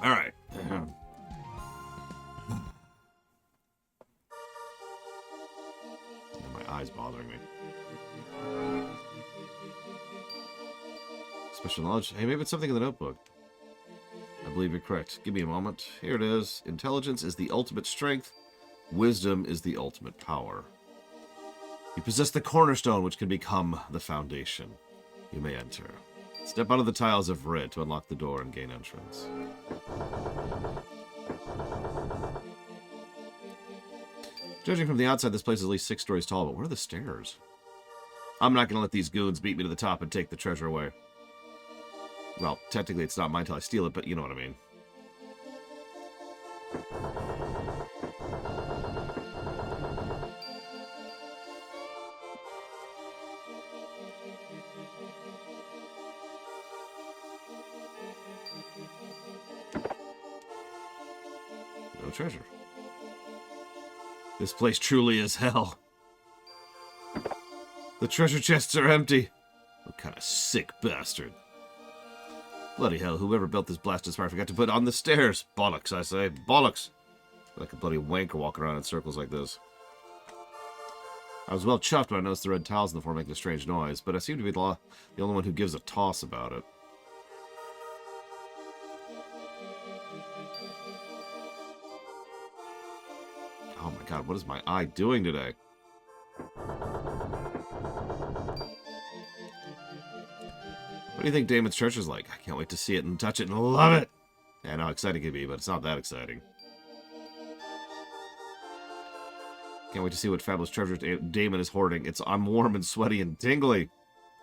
Alright. My eye's bothering me. Special knowledge? Hey, maybe it's something in the notebook. I believe you're correct. Give me a moment. Here it is. Intelligence is the ultimate strength. Wisdom is the ultimate power. You possess the cornerstone, which can become the foundation. You may enter. Step out of the tiles of red to unlock the door and gain entrance. Judging from the outside, this place is at least 6 stories tall, but where are the stairs? I'm not going to let these goons beat me to the top and take the treasure away. Well, technically it's not mine until I steal it, but you know what I mean. No treasure. This place truly is hell. The treasure chests are empty. What kind of sick bastard. Bloody hell, whoever built this blasted spire forgot to put on the stairs. Bollocks, I say. Bollocks. Like a bloody wanker walking around in circles like this. I was well chuffed when I noticed the red tiles on the floor making a strange noise, but I seem to be the only one who gives a toss about it. Oh my god, what is my eye doing today? What do you think Damon's treasure's like? I can't wait to see it and touch it and love it! Yeah, I know how exciting it can be, but it's not that exciting. Can't wait to see what fabulous treasure Damon is hoarding. I'm warm and sweaty and tingly.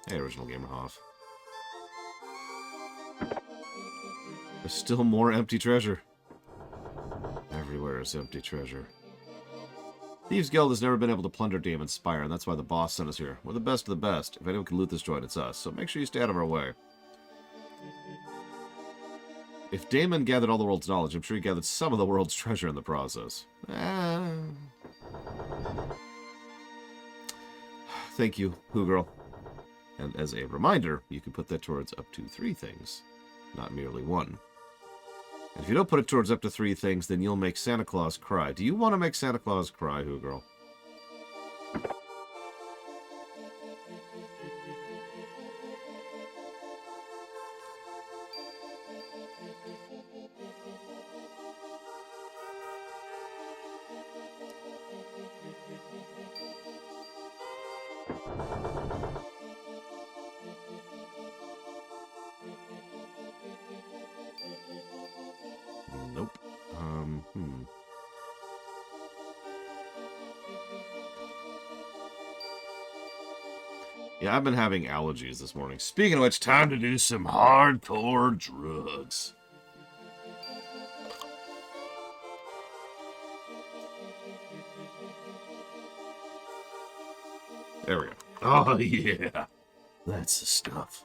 Hey, Original Gamer Hoff. There's still more empty treasure. Everywhere is empty treasure. Thieves Guild has never been able to plunder Damon's Spire, and that's why the boss sent us here. We're the best of the best. If anyone can loot this joint, it's us, so make sure you stay out of our way. If Damon gathered all the world's knowledge, I'm sure he gathered some of the world's treasure in the process. Thank you, Who Girl. And as a reminder, you can put that towards up to 3 things, not merely 1. And if you don't put it towards up to 3 things, then you'll make Santa Claus cry. Do you want to make Santa Claus cry, Who Girl? Nope. Yeah, I've been having allergies this morning. Speaking of which, time to do some hardcore drugs. There we go. Oh, yeah. That's the stuff.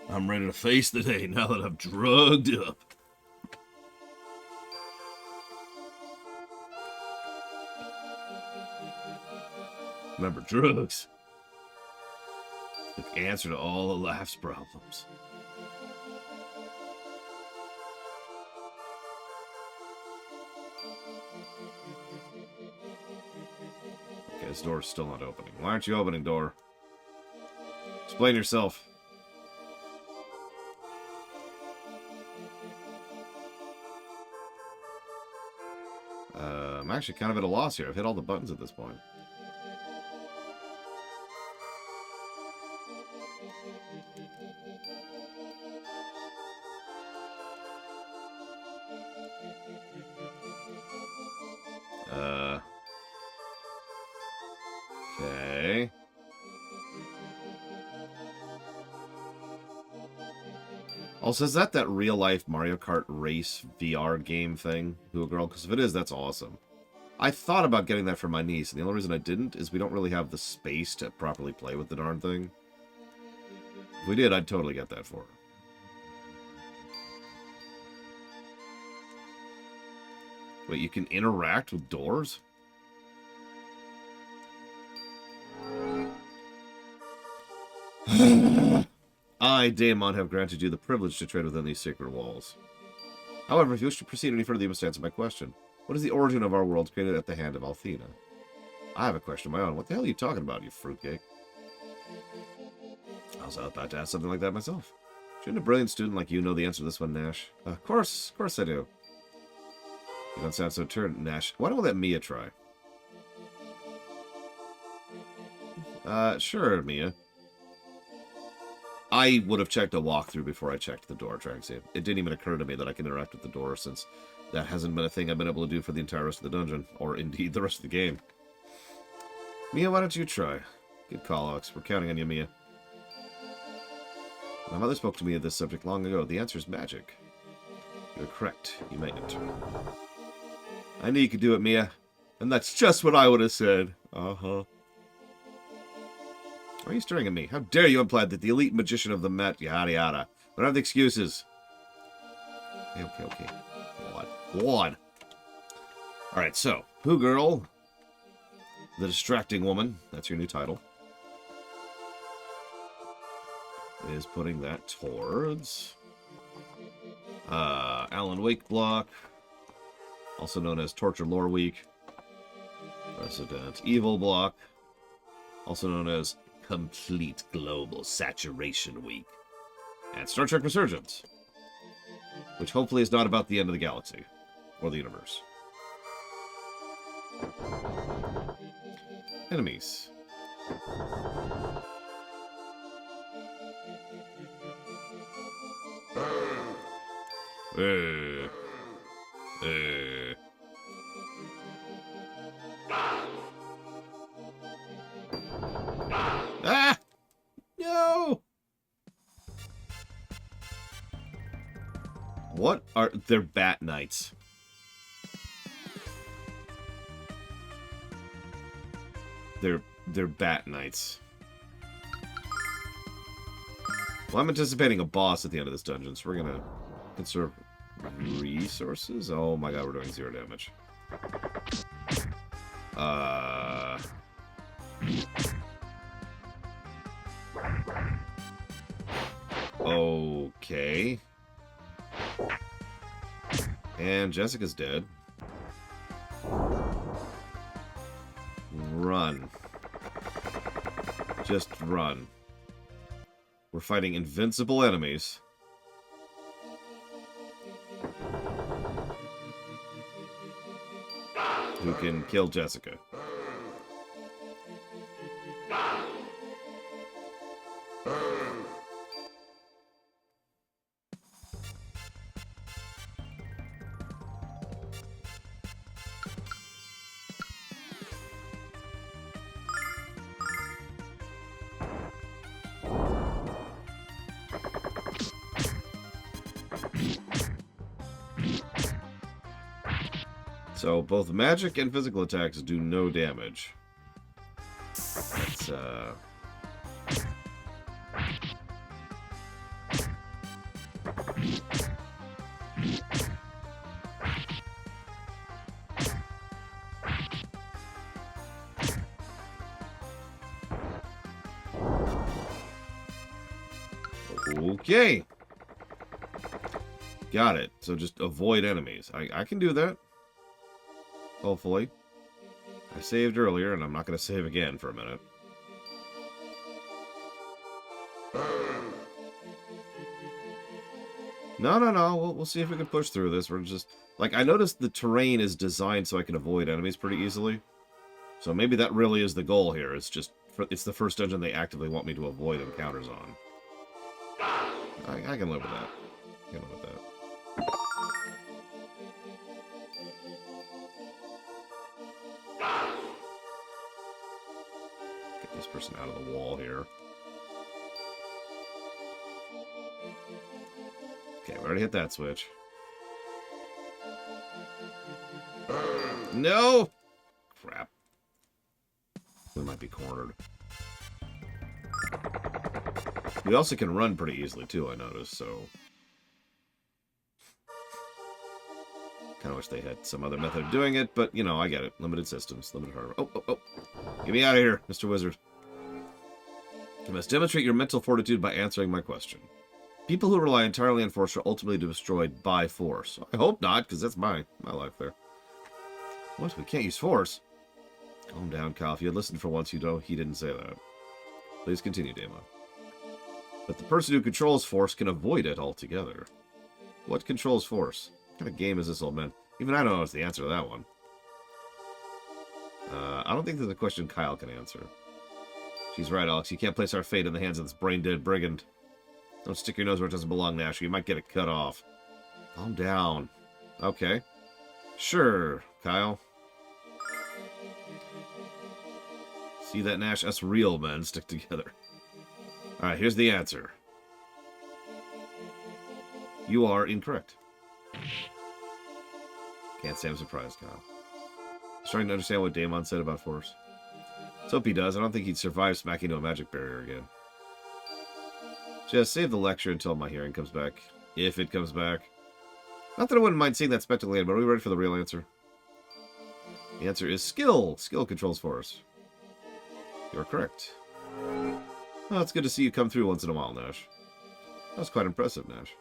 I'm ready to face the day now that I've drugged up. Remember, drugs. The answer to all of life's problems. Okay, this door's still not opening. Why aren't you opening, door? Explain yourself. I'm actually kind of at a loss here. I've hit all the buttons at this point. Okay. Also, is that real-life Mario Kart race VR game thing, Who Girl? Because if it is, that's awesome. I thought about getting that for my niece, and the only reason I didn't is we don't really have the space to properly play with the darn thing. If we did, I'd totally get that for her. Wait, you can interact with doors? I, Daemon, have granted you the privilege to tread within these sacred walls. However, if you wish to proceed any further, you must answer my question. What is the origin of our world created at the hand of Althena? I have a question of my own. What the hell are you talking about, you fruitcake? I was about to ask something like that myself. Shouldn't a brilliant student like you know the answer to this one, Nash? Of course I do. You don't sound so turned, Nash. Why don't we let Mia try? Sure, Mia. I would have checked a walkthrough before I checked the door, trying to see. It didn't even occur to me that I can interact with the door, since that hasn't been a thing I've been able to do for the entire rest of the dungeon, or indeed the rest of the game. Mia, why don't you try? Good call, Alex. We're counting on you, Mia. My mother spoke to me of this subject long ago. The answer is magic. You're correct. You may enter. I knew you could do it, Mia. And that's just what I would have said. Uh-huh. Why are you staring at me? How dare you imply that the elite magician of the Met, yada yada. Don't have the excuses. Okay. Go on. Alright, so, Who Girl, the Distracting Woman, that's your new title, is putting that towards Alan Wake block, also known as Torture Lore Week, Resident Evil block, also known as Complete Global Saturation Week, and Star Trek Resurgence, which hopefully is not about the end of the galaxy or the universe. Enemies. Ah! No! What are... They're bat knights. They're bat knights. Well, I'm anticipating a boss at the end of this dungeon, so we're gonna conserve resources. Oh my god, we're doing 0 damage. Okay. And Jessica's dead. Run. Just run. We're fighting invincible enemies. Who can kill Jessica. So both magic and physical attacks do no damage. That's okay. Got it. So just avoid enemies. I can do that. Hopefully. I saved earlier, and I'm not going to save again for a minute. No. We'll see if we can push through this. We're just... Like, I noticed the terrain is designed so I can avoid enemies pretty easily. So maybe that really is the goal here. It's just... It's the first dungeon they actively want me to avoid encounters on. I can live with that. I can live with that. This person out of the wall here. Okay, we already hit that switch. No! Crap. We might be cornered. We also can run pretty easily, too, I noticed, so... Kind of wish they had some other method of doing it, but, you know, I get it. Limited systems, limited hardware. Oh. Get me out of here, Mr. Wizard. You must demonstrate your mental fortitude by answering my question. People who rely entirely on force are ultimately destroyed by force. I hope not, because that's my life there. What? We can't use force? Calm down, Kyle. If you had listened for once, you know he didn't say that. Please continue, Daemon. But the person who controls force can avoid it altogether. What controls force? What kind of game is this, old man? Even I don't know what's the answer to that one. I don't think there's a question Kyle can answer. She's right, Alex. You can't place our fate in the hands of this brain-dead brigand. Don't stick your nose where it doesn't belong, Nash, or you might get it cut off. Calm down. Okay. Sure, Kyle. See that, Nash? Us real men stick together. Alright, here's the answer. You are incorrect. Can't say I'm surprised, Kyle. Starting to understand what Daemon said about force. Let's hope he does. I don't think he'd survive smacking into a magic barrier again. Just save the lecture until my hearing comes back. If it comes back. Not that I wouldn't mind seeing that spectacle again, but are we ready for the real answer? The answer is skill. Skill controls force. You're correct. Well, it's good to see you come through once in a while, Nash. That was quite impressive, Nash.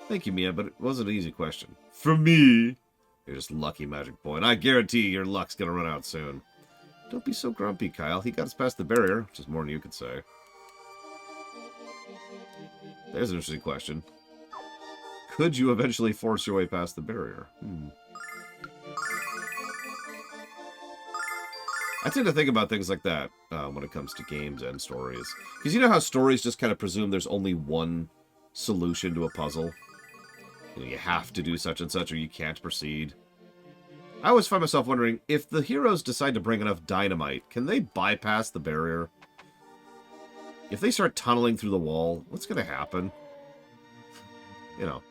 Thank you, Mia, but it wasn't an easy question. For me? You're just lucky, Magic Boy, and I guarantee your luck's gonna run out soon. Don't be so grumpy, Kyle. He got us past the barrier, which is more than you could say. There's an interesting question. Could you eventually force your way past the barrier? I tend to think about things like that when it comes to games and stories. Because you know how stories just kind of presume there's only one solution to a puzzle? You know, you have to do such and such or you can't proceed. I always find myself wondering, if the heroes decide to bring enough dynamite, can they bypass the barrier? If they start tunneling through the wall, what's going to happen? You know.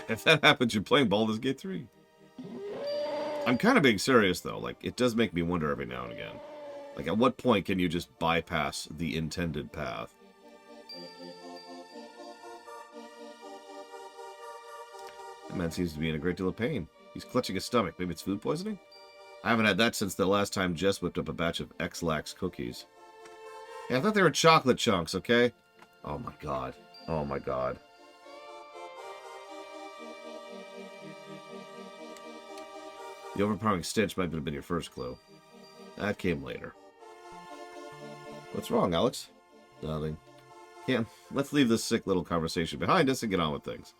If that happens, you're playing Baldur's Gate 3. I'm kind of being serious, though. Like, it does make me wonder every now and again. Like, at what point can you just bypass the intended path? That man seems to be in a great deal of pain. He's clutching his stomach. Maybe it's food poisoning? I haven't had that since the last time Jess whipped up a batch of X-Lax cookies. Yeah, I thought they were chocolate chunks, okay? Oh my god. Oh my god. The overpowering stench might have been your first clue. That came later. What's wrong, Alex? Nothing. Yeah, let's leave this sick little conversation behind us and get on with things.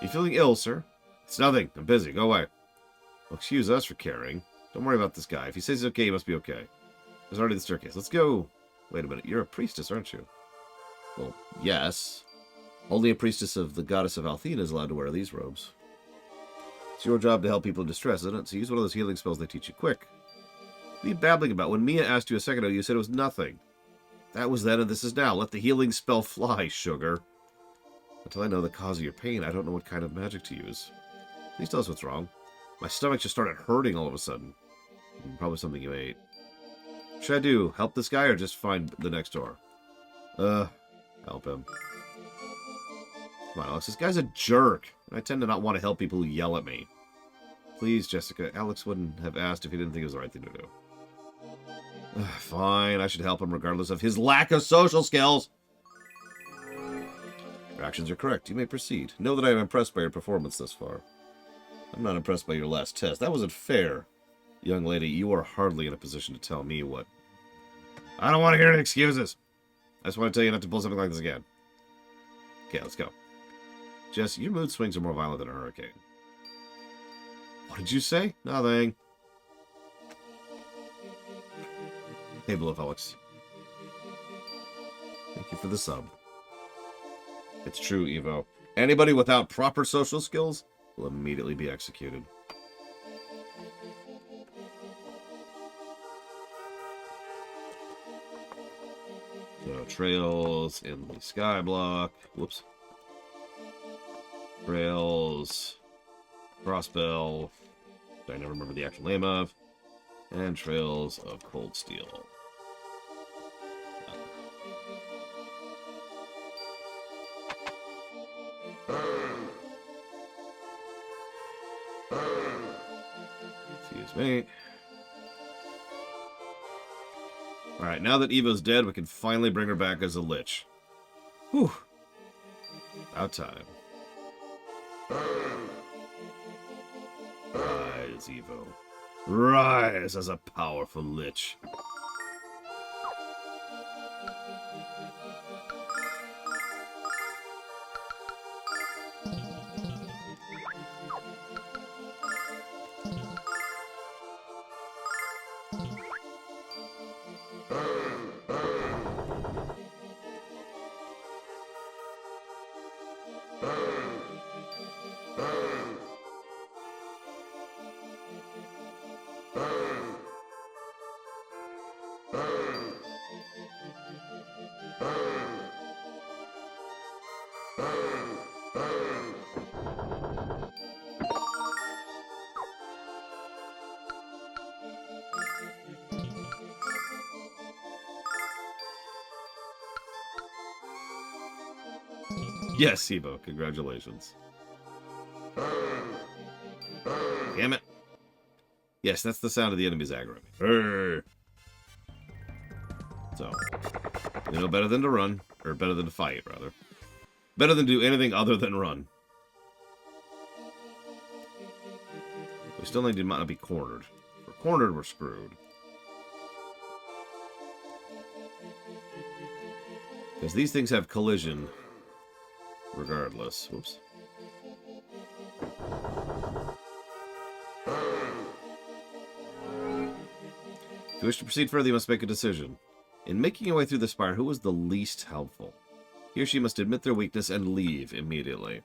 You feeling ill, sir? It's nothing. I'm busy. Go away. Well, excuse us for caring. Don't worry about this guy. If he says he's okay, he must be okay. There's already the staircase. Let's go. Wait a minute. You're a priestess, aren't you? Well, yes. Only a priestess of the goddess of Althena is allowed to wear these robes. It's your job to help people in distress, isn't it? So use one of those healing spells they teach you quick. What are you babbling about? When Mia asked you a second ago, you said it was nothing. That was then and this is now. Let the healing spell fly, sugar. Until I know the cause of your pain, I don't know what kind of magic to use. Please tell us what's wrong. My stomach just started hurting all of a sudden. Probably something you ate. What should I do? Help this guy or just find the next door? Help him. Come on, Alex. This guy's a jerk. I tend to not want to help people who yell at me. Please, Jessica. Alex wouldn't have asked if he didn't think it was the right thing to do. Fine. I should help him regardless of his lack of social skills. Your actions are correct. You may proceed. Know that I am impressed by your performance thus far. I'm not impressed by your last test. That wasn't fair. Young lady, you are hardly in a position to tell me what... I don't want to hear any excuses. I just want to tell you not to pull something like this again. Okay, let's go. Jess, your mood swings are more violent than a hurricane. What did you say? Nothing. Hey, Blue Alex. Thank you for the sub. It's true, Evo. Anybody without proper social skills will immediately be executed. So, Trails in the sky block. Whoops. Trails. Crossbell. That I never remember the actual name of. And Trails of Cold Steel. Excuse me. Alright, now that Evo's dead, we can finally bring her back as a Lich. Whew. About time. Rise, Evo. Rise as a powerful Lich. Yes, Evo, congratulations. Damn it. Yes, that's the sound of the enemy's aggro. So, we know better than to run, or better than to fight, rather. Better than do anything other than run. We still need to not be cornered. If we're cornered, we're screwed. Because these things have collision regardless. Whoops. If you wish to proceed further, you must make a decision. In making your way through the spire, who was the least helpful? He or she must admit their weakness and leave immediately.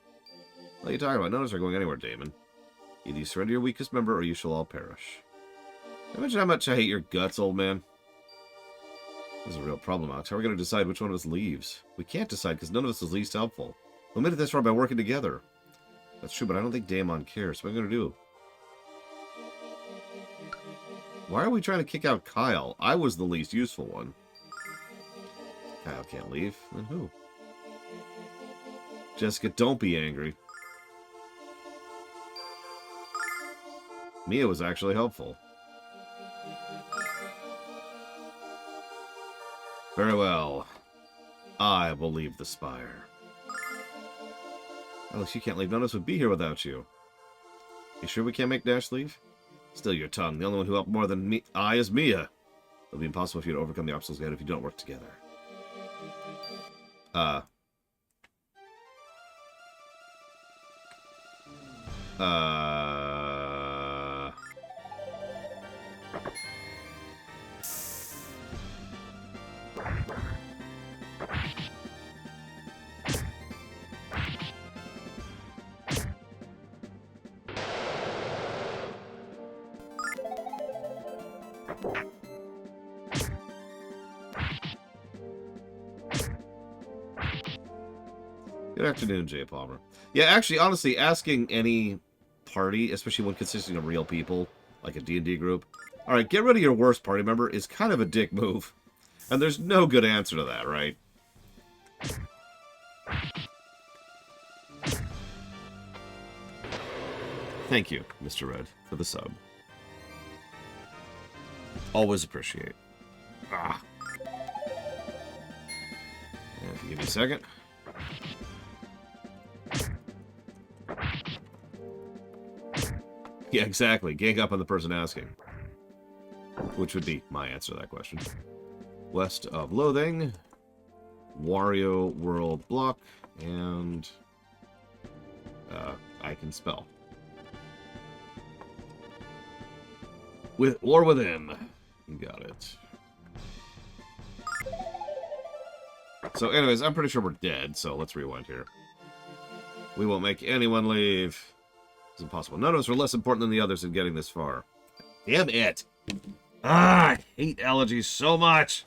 What are you talking about? None of us are going anywhere, Damon. Either you surrender your weakest member, or you shall all perish. Imagine how much I hate your guts, old man. This is a real problem, Alex. How are we going to decide which one of us leaves? We can't decide because none of us is least helpful. We made it this far by working together. That's true, but I don't think Damon cares. What am I going to do? Why are we trying to kick out Kyle? I was the least useful one. Kyle can't leave. Then who? Jessica, don't be angry. Mia was actually helpful. Very well. I will leave the spire. Alex, you can't leave. None of us would be here without you. You sure we can't make Dash leave? Still your tongue. The only one who helped more than me is Mia. It'll be impossible for you to overcome the obstacles ahead if you don't work together. Good afternoon, Jay Palmer. Yeah, actually, honestly, asking any party, especially one consisting of real people, like a D&D group, alright, get rid of your worst party member is kind of a dick move. And there's no good answer to that, right? Thank you, Mr. Red, for the sub. Always appreciate. Ah. And if you give me a second. Yeah, exactly. Gang up on the person asking. Which would be my answer to that question. West of Loathing. Wario World block. And... I can spell. With or within. Got it. So anyways, I'm pretty sure we're dead, so let's rewind here. We won't make anyone leave. It's impossible. None of us are less important than the others in getting this far. Damn it! Ah, I hate allergies so much!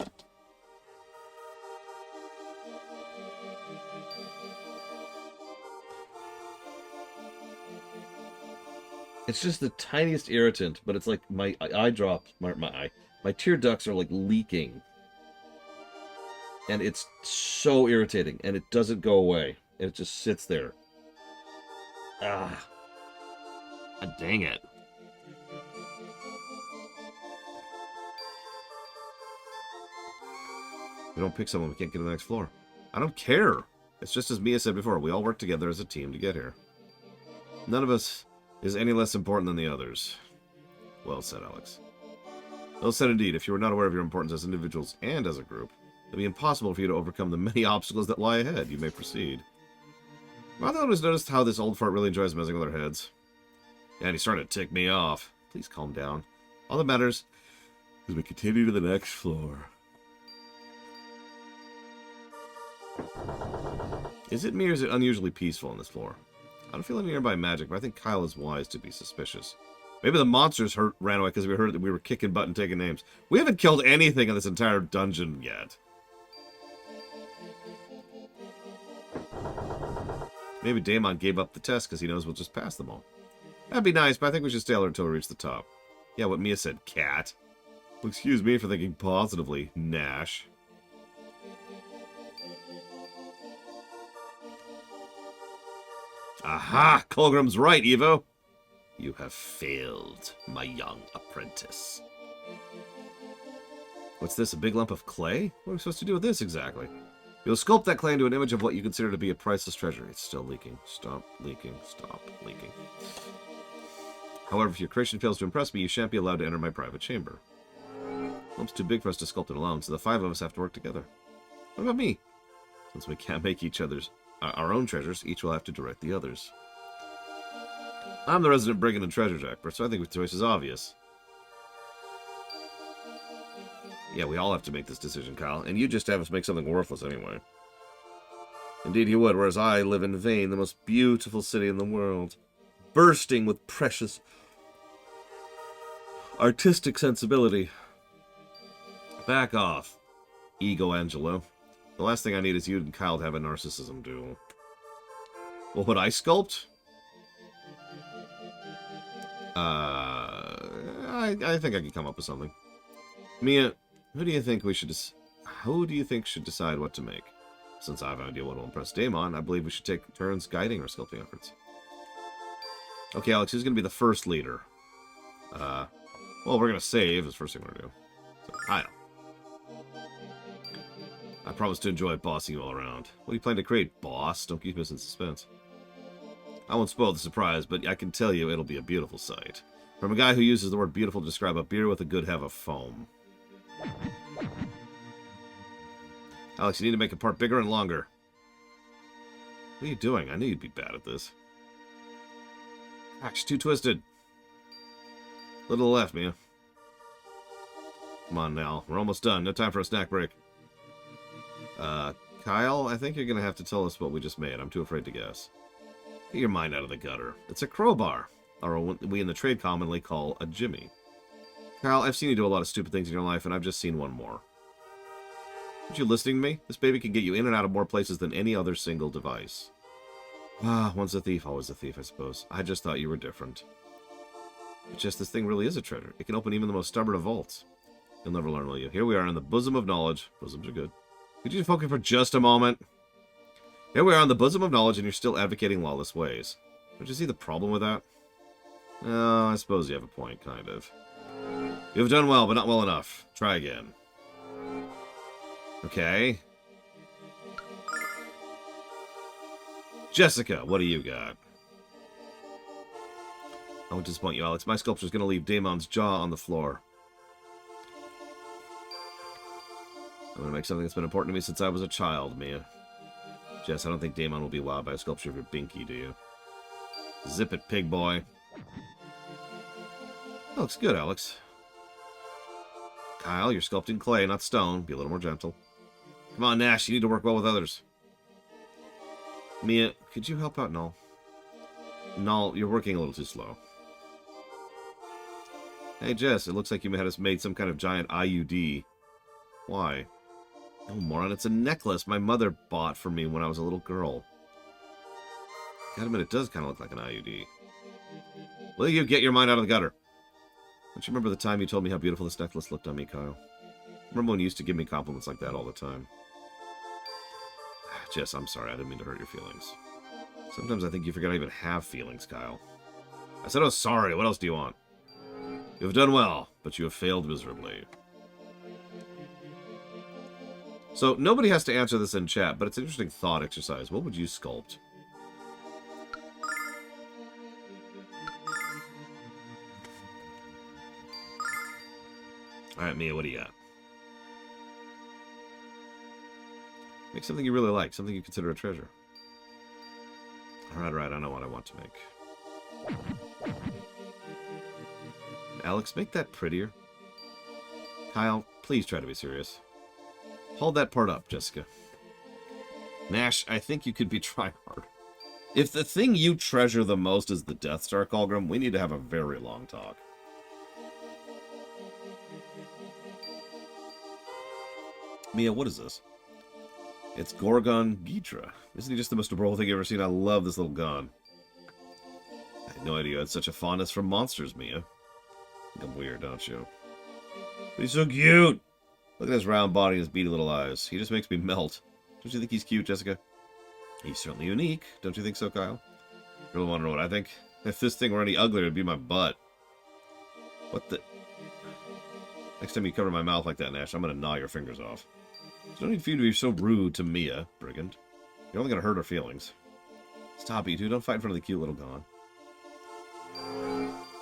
It's just the tiniest irritant, but it's like my eye drops, my tear ducts are like leaking. And it's so irritating, and it doesn't go away. It just sits there. Ah. Dang it. We don't pick someone, we can't get to the next floor. I don't care. It's just as Mia said before, we all work together as a team to get here. None of us is any less important than the others. Well said, Alex. Well said indeed. If you were not aware of your importance as individuals and as a group, it would be impossible for you to overcome the many obstacles that lie ahead. You may proceed. I've always noticed how this old fart really enjoys messing with our heads. Yeah, and he's starting to tick me off. Please calm down. All that matters is we continue to the next floor. Is it me or is it unusually peaceful on this floor? I don't feel any nearby magic, but I think Kyle is wise to be suspicious. Maybe the monsters ran away because we heard that we were kicking butt and taking names. We haven't killed anything in this entire dungeon yet. Maybe Daemon gave up the test because he knows we'll just pass them all. That'd be nice, but I think we should stay alert until we reach the top. Yeah, what Mia said, cat. Well, excuse me for thinking positively, Nash. Aha! Colgrim's right, Evo. You have failed, my young apprentice. What's this, a big lump of clay? What are we supposed to do with this exactly? You'll sculpt that clay into an image of what you consider to be a priceless treasure. It's still leaking. Stop leaking. Stop leaking. However, if your creation fails to impress me, you shan't be allowed to enter my private chamber. Lump's too big for us to sculpt it alone, so the 5 of us have to work together. What about me? Since we can't make our own treasures, each will have to direct the others. I'm the resident brigand and treasure jacker, so I think the choice is obvious. Yeah, we all have to make this decision, Kyle, and you just have us make something worthless anyway. Indeed he would, whereas I live in Vane, the most beautiful city in the world, bursting with precious artistic sensibility. Back off, Ego Angelo. The last thing I need is you and Kyle to have a narcissism duel. Well, would I sculpt? I think I could come up with something. Mia, who do you think should decide what to make? Since I have an idea what will impress Daemon, I believe we should take turns guiding our sculpting efforts. Okay, Alex, who's going to be the first leader? Well, we're going to save, is the first thing we're going to do. So, Kyle. I promise to enjoy bossing you all around. What do you plan to create, boss? Don't keep us in suspense. I won't spoil the surprise, but I can tell you it'll be a beautiful sight. From a guy who uses the word beautiful to describe a beer with a good have of foam. Alex, you need to make a part bigger and longer. What are you doing? I knew you'd be bad at this. Gosh, too twisted. Little left, Mia. Come on now. We're almost done. No time for a snack break. Kyle, I think you're going to have to tell us what we just made. I'm too afraid to guess. Get your mind out of the gutter. It's a crowbar, or what we in the trade commonly call a jimmy. Kyle, I've seen you do a lot of stupid things in your life, and I've just seen one more. Aren't you listening to me? This baby can get you in and out of more places than any other single device. Ah, once a thief, always a thief, I suppose. I just thought you were different. But just this thing really is a treasure. It can open even the most stubborn of vaults. You'll never learn, will you? Here we are in the bosom of knowledge. Bosoms are good. Could you focus for just a moment? Here we are in the bosom of knowledge, and you're still advocating lawless ways. Don't you see the problem with that? Oh, I suppose you have a point, kind of. You've done well, but not well enough. Try again. Okay. Jessica, what do you got? I won't disappoint you, Alex. My sculpture's going to leave Daemon's jaw on the floor. I'm going to make something that's been important to me since I was a child, Mia. Jess, I don't think Daemon will be wowed by a sculpture of your binky, do you? Zip it, pig boy. That looks good, Alex. Kyle, you're sculpting clay, not stone. Be a little more gentle. Come on, Nash, you need to work well with others. Mia, could you help out Null? Null, you're working a little too slow. Hey, Jess, it looks like you had us made some kind of giant IUD. Why? Oh, moron, it's a necklace my mother bought for me when I was a little girl. Gotta admit, it does kind of look like an IUD. Will you get your mind out of the gutter? Don't you remember the time you told me how beautiful this necklace looked on me, Kyle? Remember when you used to give me compliments like that all the time? Jess, I'm sorry. I didn't mean to hurt your feelings. Sometimes I think you forget I even have feelings, Kyle. I said I was sorry. What else do you want? You have done well, but you have failed miserably. So, nobody has to answer this in chat, but it's an interesting thought exercise. What would you sculpt? Alright, Mia, what do you got? Make something you really like, something you consider a treasure. Alright, I know what I want to make. Alex, make that prettier. Kyle, please try to be serious. Hold that part up, Jessica. Nash, I think you could be trying hard. If the thing you treasure the most is the Death Star, Colgrim, we need to have a very long talk. Mia, what is this? It's Gorgon Gidra. Isn't he just the most adorable thing you've ever seen? I love this little gun. I had no idea you had such a fondness for monsters, Mia. I'm weird, don't you? But he's so cute! Look at his round body and his beady little eyes. He just makes me melt. Don't you think he's cute, Jessica? He's certainly unique. Don't you think so, Kyle? Really want to know what I think? If this thing were any uglier, it'd be my butt. What the... Next time you cover my mouth like that, Nash, I'm gonna gnaw your fingers off. There's no need for you to be so rude to Mia, brigand. You're only gonna hurt her feelings. Stop, you two. Don't fight in front of the cute little gon.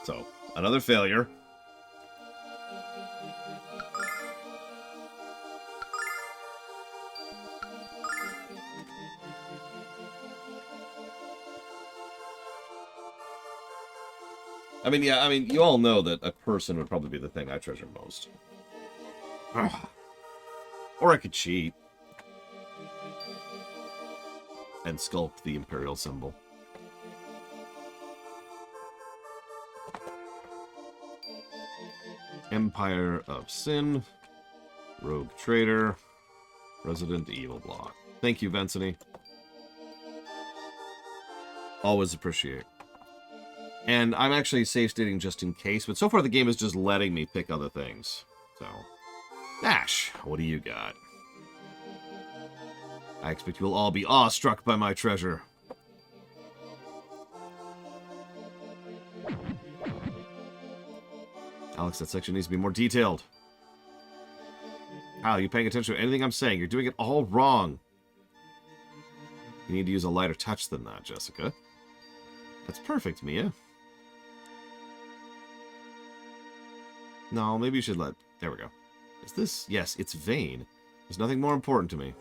So, another failure. I mean, you all know that a person would probably be the thing I treasure most. Or I could cheat. And sculpt the Imperial symbol. Empire of Sin. Rogue Trader. Resident Evil Block. Thank you, Vinceny. Always appreciate. And I'm actually safe stating just in case, but so far the game is just letting me pick other things. So, Ash, what do you got? I expect you will all be awestruck by my treasure. Alex, that section needs to be more detailed. Kyle, are you paying attention to anything I'm saying? You're doing it all wrong. You need to use a lighter touch than that, Jessica. That's perfect, Mia. No, maybe you should let... There we go. Is this... Yes, it's vain. There's nothing more important to me.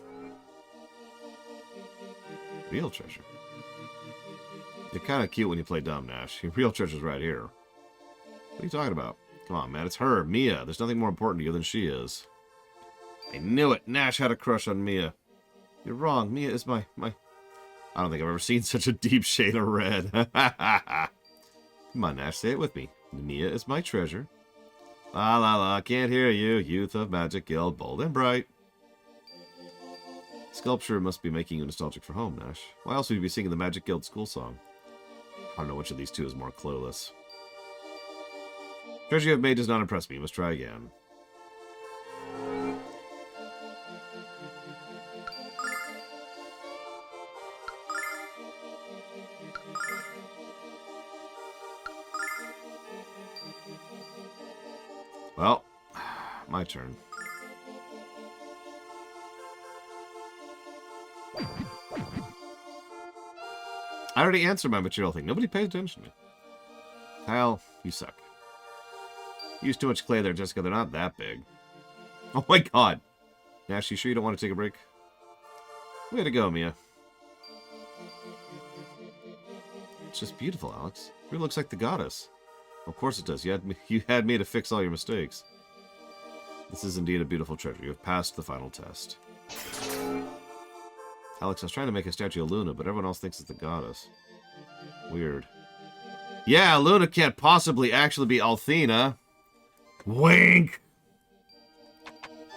Real treasure. You're kind of cute when you play dumb, Nash. Your real treasure's right here. What are you talking about? Come on, man. It's her, Mia. There's nothing more important to you than she is. I knew it. Nash had a crush on Mia. You're wrong. Mia is my... I don't think I've ever seen such a deep shade of red. Come on, Nash. Say it with me. Mia is my treasure. La la la, can't hear you. Youth of Magic Guild, bold and bright. Sculpture must be making you nostalgic for home, Nash. Why else would you be singing the Magic Guild school song? I don't know which of these two is more clueless. Treasure you have made does not impress me. You must try again. Well, my turn. I already answered my material thing. Nobody pays attention to me. Kyle, you suck. You use too much clay there, Jessica. They're not that big. Oh my god. Nash, you sure you don't want to take a break? Way to go, Mia. It's just beautiful, Alex. It really looks like the goddess. Of course it does. You had me to fix all your mistakes. This is indeed a beautiful treasure. You have passed the final test. Alex, I was trying to make a statue of Luna, but everyone else thinks it's the goddess. Weird. Yeah, Luna can't possibly actually be Althena. Wink!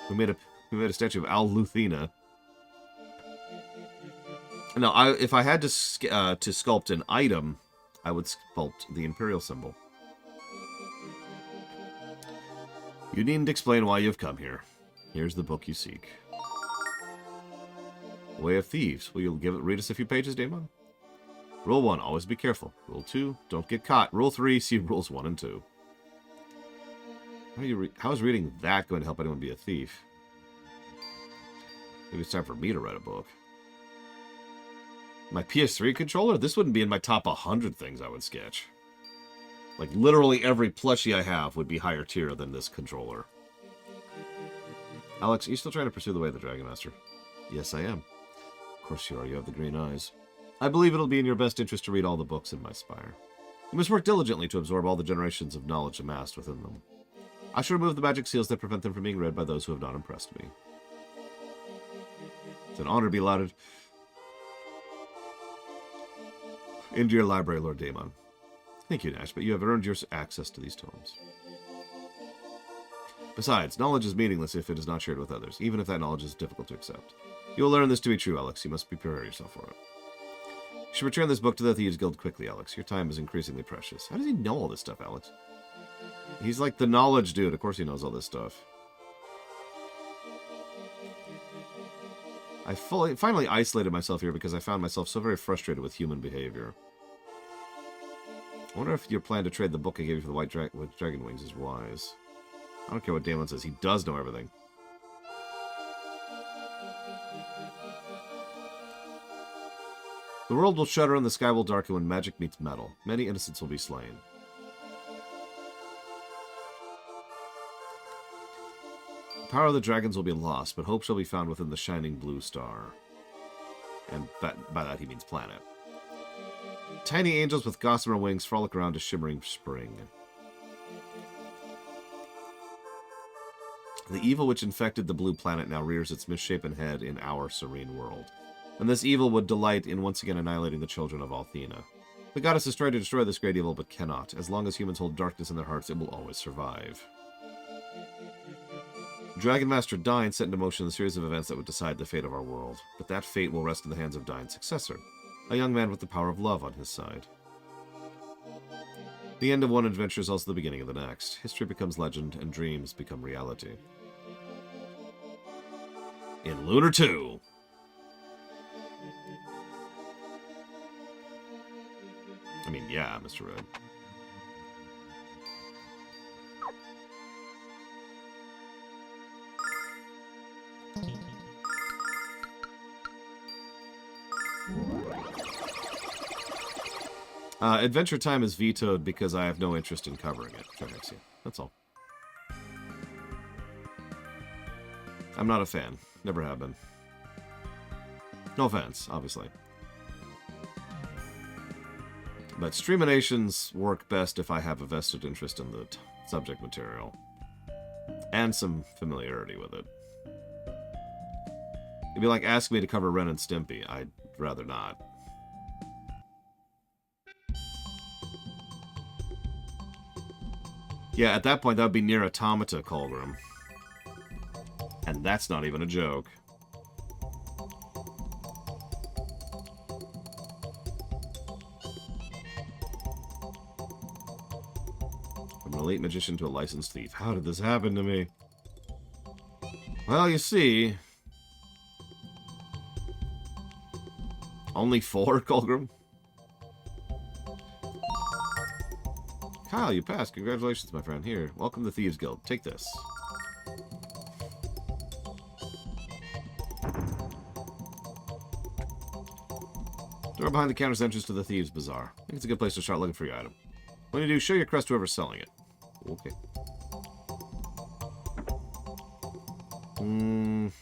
We made a statue of Aluthena. No, if I had to sculpt an item, I would sculpt the Imperial symbol. You needn't explain why you've come here. Here's the book you seek. Way of Thieves. Will you read us a few pages, Daemon? Rule 1, always be careful. Rule 2, don't get caught. Rule 3, see rules 1 and 2. How is reading that going to help anyone be a thief? Maybe it's time for me to write a book. My PS3 controller? This wouldn't be in my top 100 things I would sketch. Like, literally every plushie I have would be higher tier than this controller. Alex, are you still trying to pursue the way of the Dragon Master? Yes, I am. Of course you are. You have the green eyes. I believe it'll be in your best interest to read all the books in my spire. You must work diligently to absorb all the generations of knowledge amassed within them. I shall remove the magic seals that prevent them from being read by those who have not impressed me. It's an honor to be allotted into your library, Lord Daemon. Thank you, Nash, but you have earned your access to these tomes. Besides, knowledge is meaningless if it is not shared with others, even if that knowledge is difficult to accept. You will learn this to be true, Alex. You must prepare yourself for it. You should return this book to the Thieves Guild quickly, Alex. Your time is increasingly precious. How does he know all this stuff, Alex? He's like the knowledge dude. Of course he knows all this stuff. I finally isolated myself here because I found myself so very frustrated with human behavior. I wonder if your plan to trade the book I gave you for the White Dragon Wings is wise. I don't care what Damon says. He does know everything. The world will shudder and the sky will darken when magic meets metal. Many innocents will be slain. The power of the dragons will be lost, but hope shall be found within the shining blue star. And by that he means planet. Tiny angels with gossamer wings frolic around a shimmering spring. The evil which infected the blue planet now rears its misshapen head in our serene world. And this evil would delight in once again annihilating the children of Althena. The goddess has tried to destroy this great evil, but cannot. As long as humans hold darkness in their hearts, it will always survive. Dragon Master Dine set into motion a series of events that would decide the fate of our world. But that fate will rest in the hands of Dine's successor, a young man with the power of love on his side. The end of one adventure is also the beginning of the next. History becomes legend, and dreams become reality. In Lunar 2... I mean, yeah, Mr. Red. Adventure Time is vetoed because I have no interest in covering it. Trixie. That's all. I'm not a fan. Never have been. No offense, obviously. But streaminations work best if I have a vested interest in the subject material. And some familiarity with it. It'd be like asking me to cover Ren and Stimpy. I'd rather not. Yeah, at that point, that would be Nier Automata, Colgrim. And that's not even a joke. From an elite magician to a licensed thief. How did this happen to me? Well, you see... Only 4, Colgrim? Kyle, you passed. Congratulations, my friend. Here, welcome to the Thieves Guild. Take this. Door behind the counter's entrance to the Thieves' Bazaar. I think it's a good place to start looking for your item. When you do, show your crest to whoever's selling it. Okay.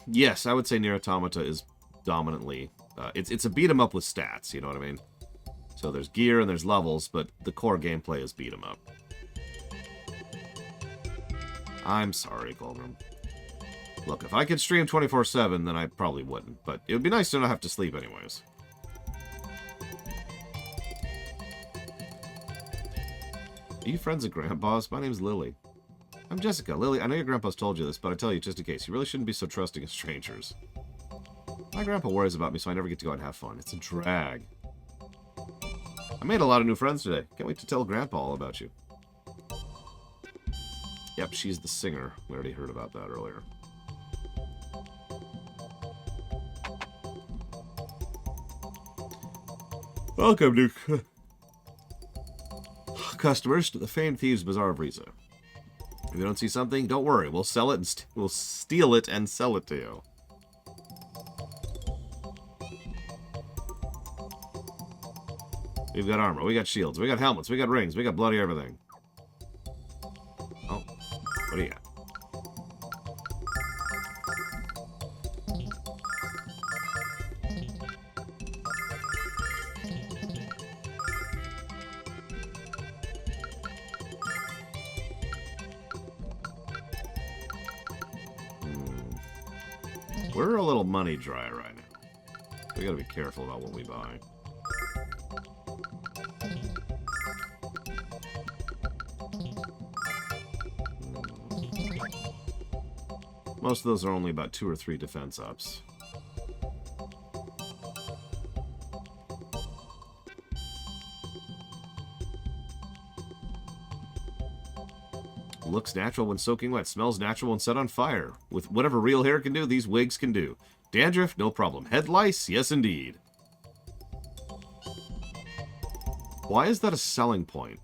Yes, I would say Nier Automata is dominantly... it's a beat-em-up with stats, you know what I mean? So there's gear and there's levels, but the core gameplay is beat 'em up. I'm sorry, Goldrum. Look, if I could stream 24/7, then I probably wouldn't, but it would be nice to not have to sleep anyways. Are you friends with Grandpa's? My name's Lily. I'm Jessica. Lily, I know your grandpa's told you this, but I tell you just in case, you really shouldn't be so trusting of strangers. My grandpa worries about me, so I never get to go out and have fun. It's a drag. I made a lot of new friends today. Can't wait to tell Grandpa all about you. Yep, she's the singer. We already heard about that earlier. Welcome, new customers, to the Famed Thieves Bazaar of Riza. If you don't see something, don't worry. We'll sell it and we'll steal it and sell it to you. We've got armor, we got shields, we got helmets, we got rings, we got bloody everything. Oh, what do you got? We're a little money dry right now. We gotta be careful about what we buy. Most of those are only about 2 or 3 defense ups. Looks natural when soaking wet. Smells natural when set on fire. With whatever real hair can do, these wigs can do. Dandruff, no problem. Head lice, yes indeed. Why is that a selling point?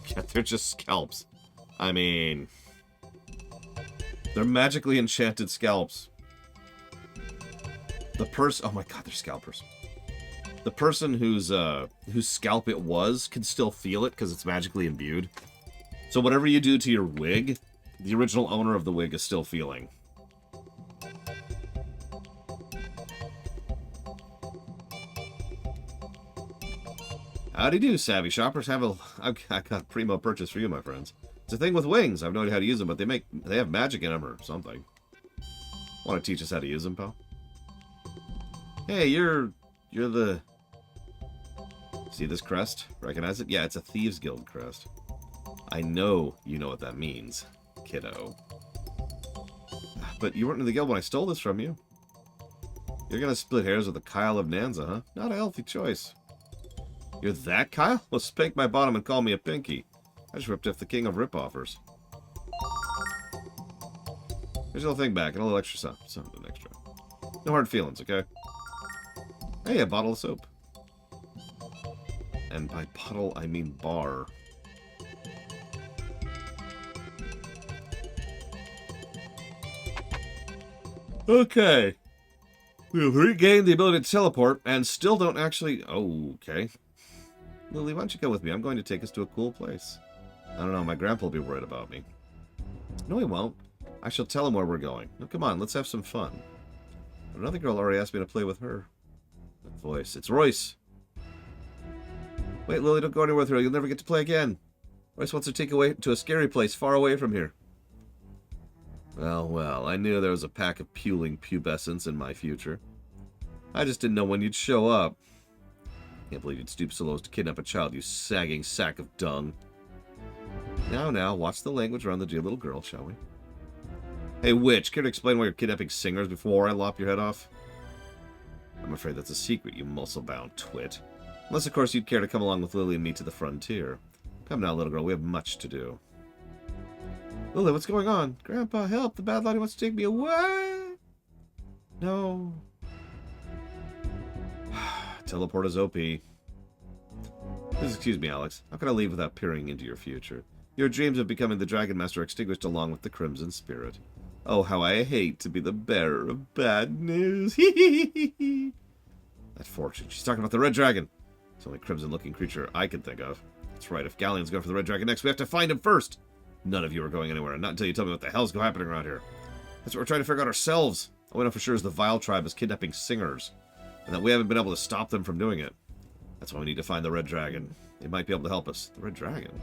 Yeah, they're just scalps. I mean, they're magically enchanted scalps. The person, oh my god, they're scalpers. The person whose scalp it was can still feel it because it's magically imbued. So whatever you do to your wig, the original owner of the wig is still feeling. Howdy do, savvy shoppers. I got a primo purchase for you, my friends. It's a thing with wings. I have no idea how to use them, but they have magic in them or something. Want to teach us how to use them, pal? Hey, you're the... See this crest? Recognize it? Yeah, it's a Thieves Guild crest. I know you know what that means, kiddo. But you weren't in the guild when I stole this from you. You're gonna split hairs with the Kyle of Nanza, huh? Not a healthy choice. You're that Kyle? Well, spank my bottom and call me a pinky. I just ripped off the king of rip-offers. Here's a little thing back, and a little extra something extra. No hard feelings, okay? Hey, a bottle of soap. And by bottle, I mean bar. Okay. We've regained the ability to teleport, and still don't actually... Oh, okay. Lily, why don't you go with me? I'm going to take us to a cool place. I don't know, my grandpa will be worried about me. No, he won't. I shall tell him where we're going. Now, come on, let's have some fun. But another girl already asked me to play with her. That voice. It's Royce. Wait, Lily, don't go anywhere with her. You'll never get to play again. Royce wants to take away to a scary place far away from here. Well, well, I knew there was a pack of puling pubescents in my future. I just didn't know when you'd show up. Can't believe you'd stoop so low as to kidnap a child, you sagging sack of dung. Now, watch the language around the dear little girl, shall we? Hey, witch, care to explain why you're kidnapping singers before I lop your head off? I'm afraid that's a secret, you muscle-bound twit. Unless, of course, you'd care to come along with Lily and me to the frontier. Come now, little girl, we have much to do. Lily, what's going on? Grandpa, help! The bad lady wants to take me away! No. Teleport is OP. Please excuse me, Alex. How can I leave without peering into your future? Your dreams of becoming the Dragon Master are extinguished along with the Crimson Spirit. Oh, how I hate to be the bearer of bad news. That fortune. She's talking about the Red Dragon. It's the only crimson-looking creature I can think of. That's right. If Galleon's going for the Red Dragon next, we have to find him first. None of you are going anywhere, not until you tell me what the hell's happening around here. That's what we're trying to figure out ourselves. All we know for sure is the Vile Tribe is kidnapping singers, and that we haven't been able to stop them from doing it. That's why we need to find the Red Dragon. They might be able to help us. The Red Dragon?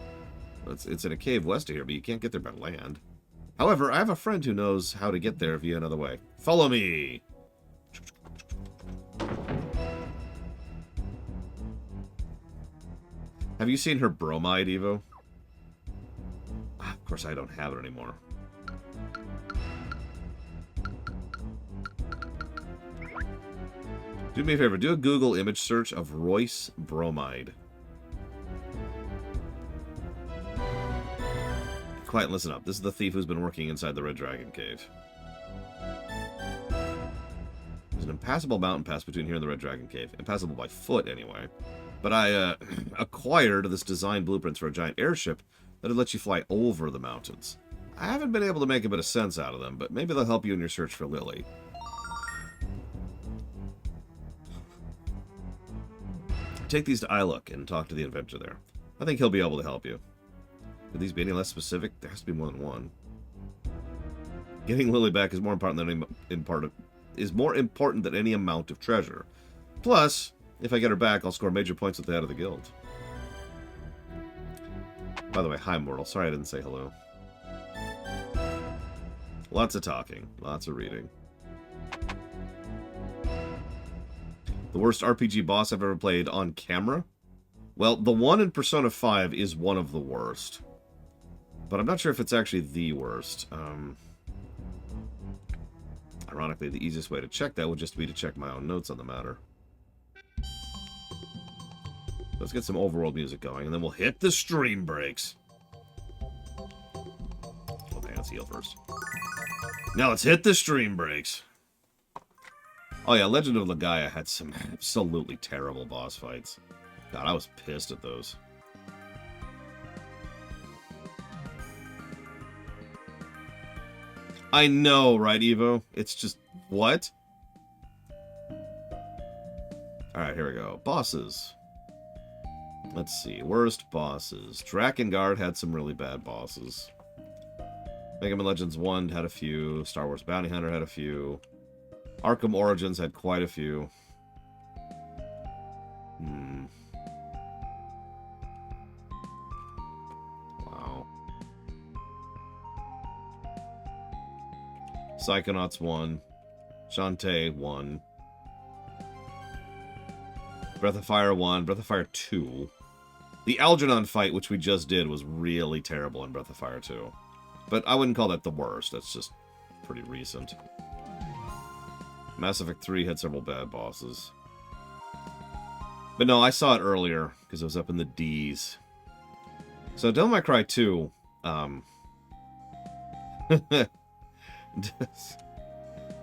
Well, it's in a cave west of here, but you can't get there by land. However, I have a friend who knows how to get there via another way. Follow me! Have you seen her bromide, Evo? Of course, I don't have it anymore. Do me a favor. Do a Google image search of Royce bromide. Quiet and listen up. This is the thief who's been working inside the Red Dragon Cave. There's an impassable mountain pass between here and the Red Dragon Cave. Impassable by foot, anyway. But I acquired this design blueprints for a giant airship that would let you fly over the mountains. I haven't been able to make a bit of sense out of them, but maybe they'll help you in your search for Lily. Take these to iLook and talk to the inventor there. I think he'll be able to help you. Could these be any less specific? There has to be more than one. Getting Lily back is more important than any amount of treasure. Plus, if I get her back, I'll score major points at the head of the guild. By the way, hi Mortal. Sorry I didn't say hello. Lots of talking. Lots of reading. The worst RPG boss I've ever played on camera? Well, the one in Persona 5 is one of the worst. But I'm not sure if it's actually the worst. Ironically, the easiest way to check that would just be to check my own notes on the matter. Let's get some overworld music going, and then we'll hit the stream breaks. Okay, let's heal first. Now let's hit the stream breaks. Oh yeah, Legend of Legaia had some absolutely terrible boss fights. God, I was pissed at those. I know, right, Evo? It's just... what? Alright, here we go. Bosses. Let's see. Worst bosses. Drakengard had some really bad bosses. Mega Man Legends 1 had a few. Star Wars Bounty Hunter had a few. Arkham Origins had quite a few. Wow. Psychonauts 1. Shantae 1. Breath of Fire 1. Breath of Fire 2. The Algernon fight, which we just did, was really terrible in Breath of Fire 2. But I wouldn't call that the worst. That's just pretty recent. Mass Effect 3 had several bad bosses. But no, I saw it earlier, because it was up in the D's. So Devil May Cry 2,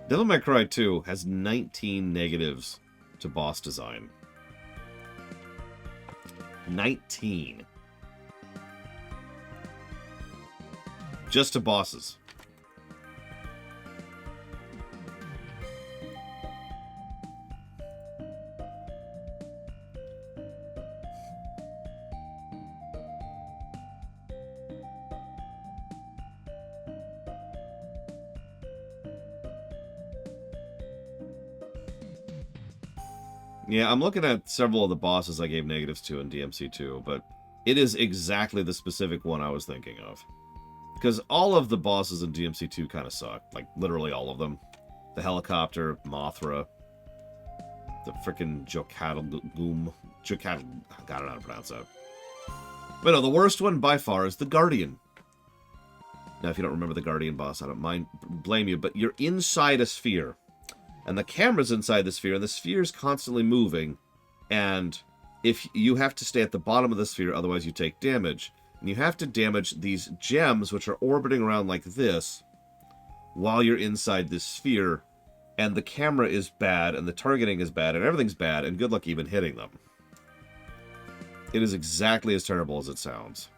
Devil May Cry 2 has 19 negatives to boss design. 19. Just to bosses. Yeah, I'm looking at several of the bosses I gave negatives to in DMC2, but it is exactly the specific one I was thinking of. Because all of the bosses in DMC2 kind of suck. Like, literally all of them. The helicopter, Mothra, the frickin' Jokatagum. God, I don't know how to pronounce that. But no, the worst one by far is the Guardian. Now, if you don't remember the Guardian boss, I don't blame you, but you're inside a sphere. And the camera's inside the sphere, and the sphere's constantly moving. And if you have to stay at the bottom of the sphere, otherwise you take damage. And you have to damage these gems, which are orbiting around like this, while you're inside this sphere. And the camera is bad, and the targeting is bad, and everything's bad, and good luck even hitting them. It is exactly as terrible as it sounds.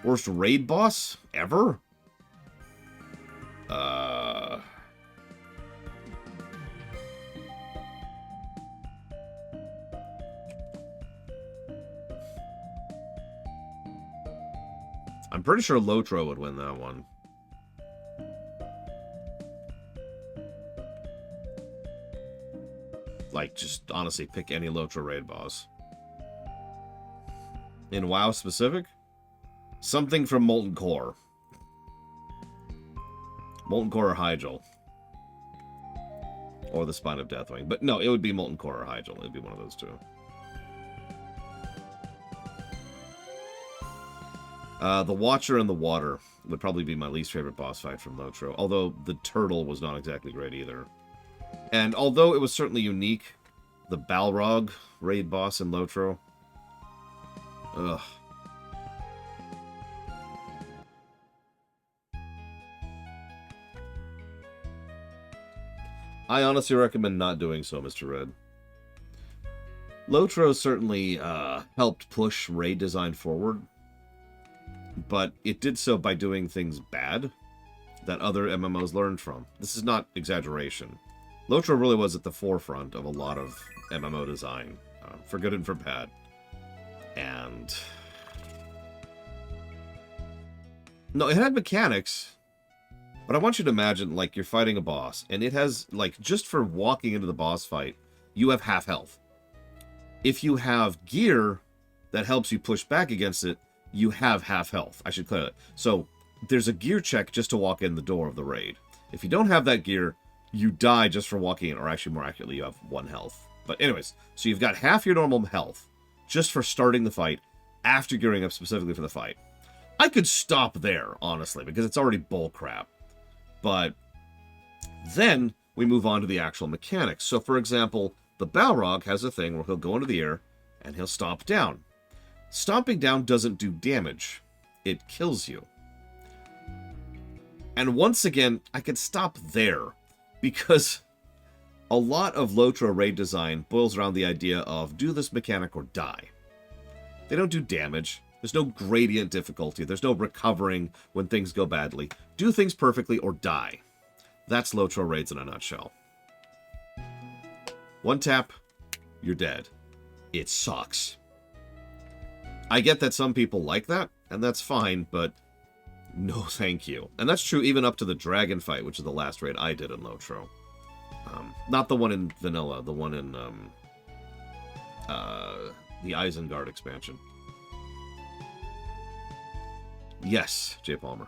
Worst raid boss ever? I'm pretty sure Lotro would win that one. Like, just honestly, pick any Lotro raid boss. In WoW specific? Something from Molten Core. Molten Core or Hyjal. Or the Spine of Deathwing. But no, it would be Molten Core or Hyjal. It would be one of those two. The Watcher in the Water would probably be my least favorite boss fight from Lotro, although the Turtle was not exactly great either. And although it was certainly unique, the Balrog raid boss in Lotro, ugh. I honestly recommend not doing so, Mr. Red. Lotro certainly helped push raid design forward, but it did so by doing things bad that other MMOs learned from. This is not exaggeration. Lotro really was at the forefront of a lot of MMO design, for good and for bad. And... no, it had mechanics, but I want you to imagine, like, you're fighting a boss, and it has, like, just for walking into the boss fight, you have half health. If you have gear that helps you push back against it, you have half health. I should clear that. So, there's a gear check just to walk in the door of the raid. If you don't have that gear, you die just for walking in, or actually, more accurately, you have 1 health. But anyways, so you've got half your normal health just for starting the fight after gearing up specifically for the fight. I could stop there, honestly, because it's already bullcrap. But then we move on to the actual mechanics. So, for example, the Balrog has a thing where he'll go into the air and he'll stomp down. Stomping down doesn't do damage. It kills you. And once again, I could stop there because a lot of Lotro raid design boils around the idea of do this mechanic or die. They don't do damage. There's no gradient difficulty. There's no recovering when things go badly. Do things perfectly or die. That's Lotro raids in a nutshell. 1 tap, you're dead. It sucks. I get that some people like that, and that's fine, but no thank you. And that's true even up to the dragon fight, which is the last raid I did in Lotro. Not the one in Vanilla, the one in the Isengard expansion. Yes, Jay Palmer.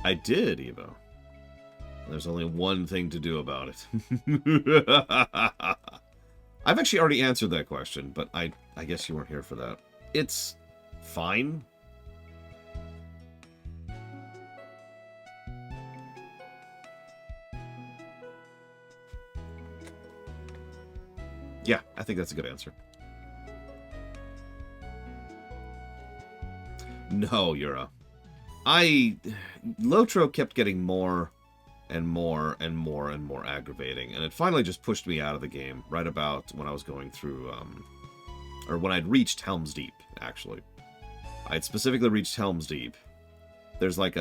I did, Evo. There's only one thing to do about it. I've actually already answered that question, but I guess you weren't here for that. It's fine. Yeah, I think that's a good answer. No, Yura. Lotro kept getting more and more and more and more aggravating, and it finally just pushed me out of the game right about when I was going through, or when I'd reached Helm's Deep, actually. I'd specifically reached Helm's Deep. There's like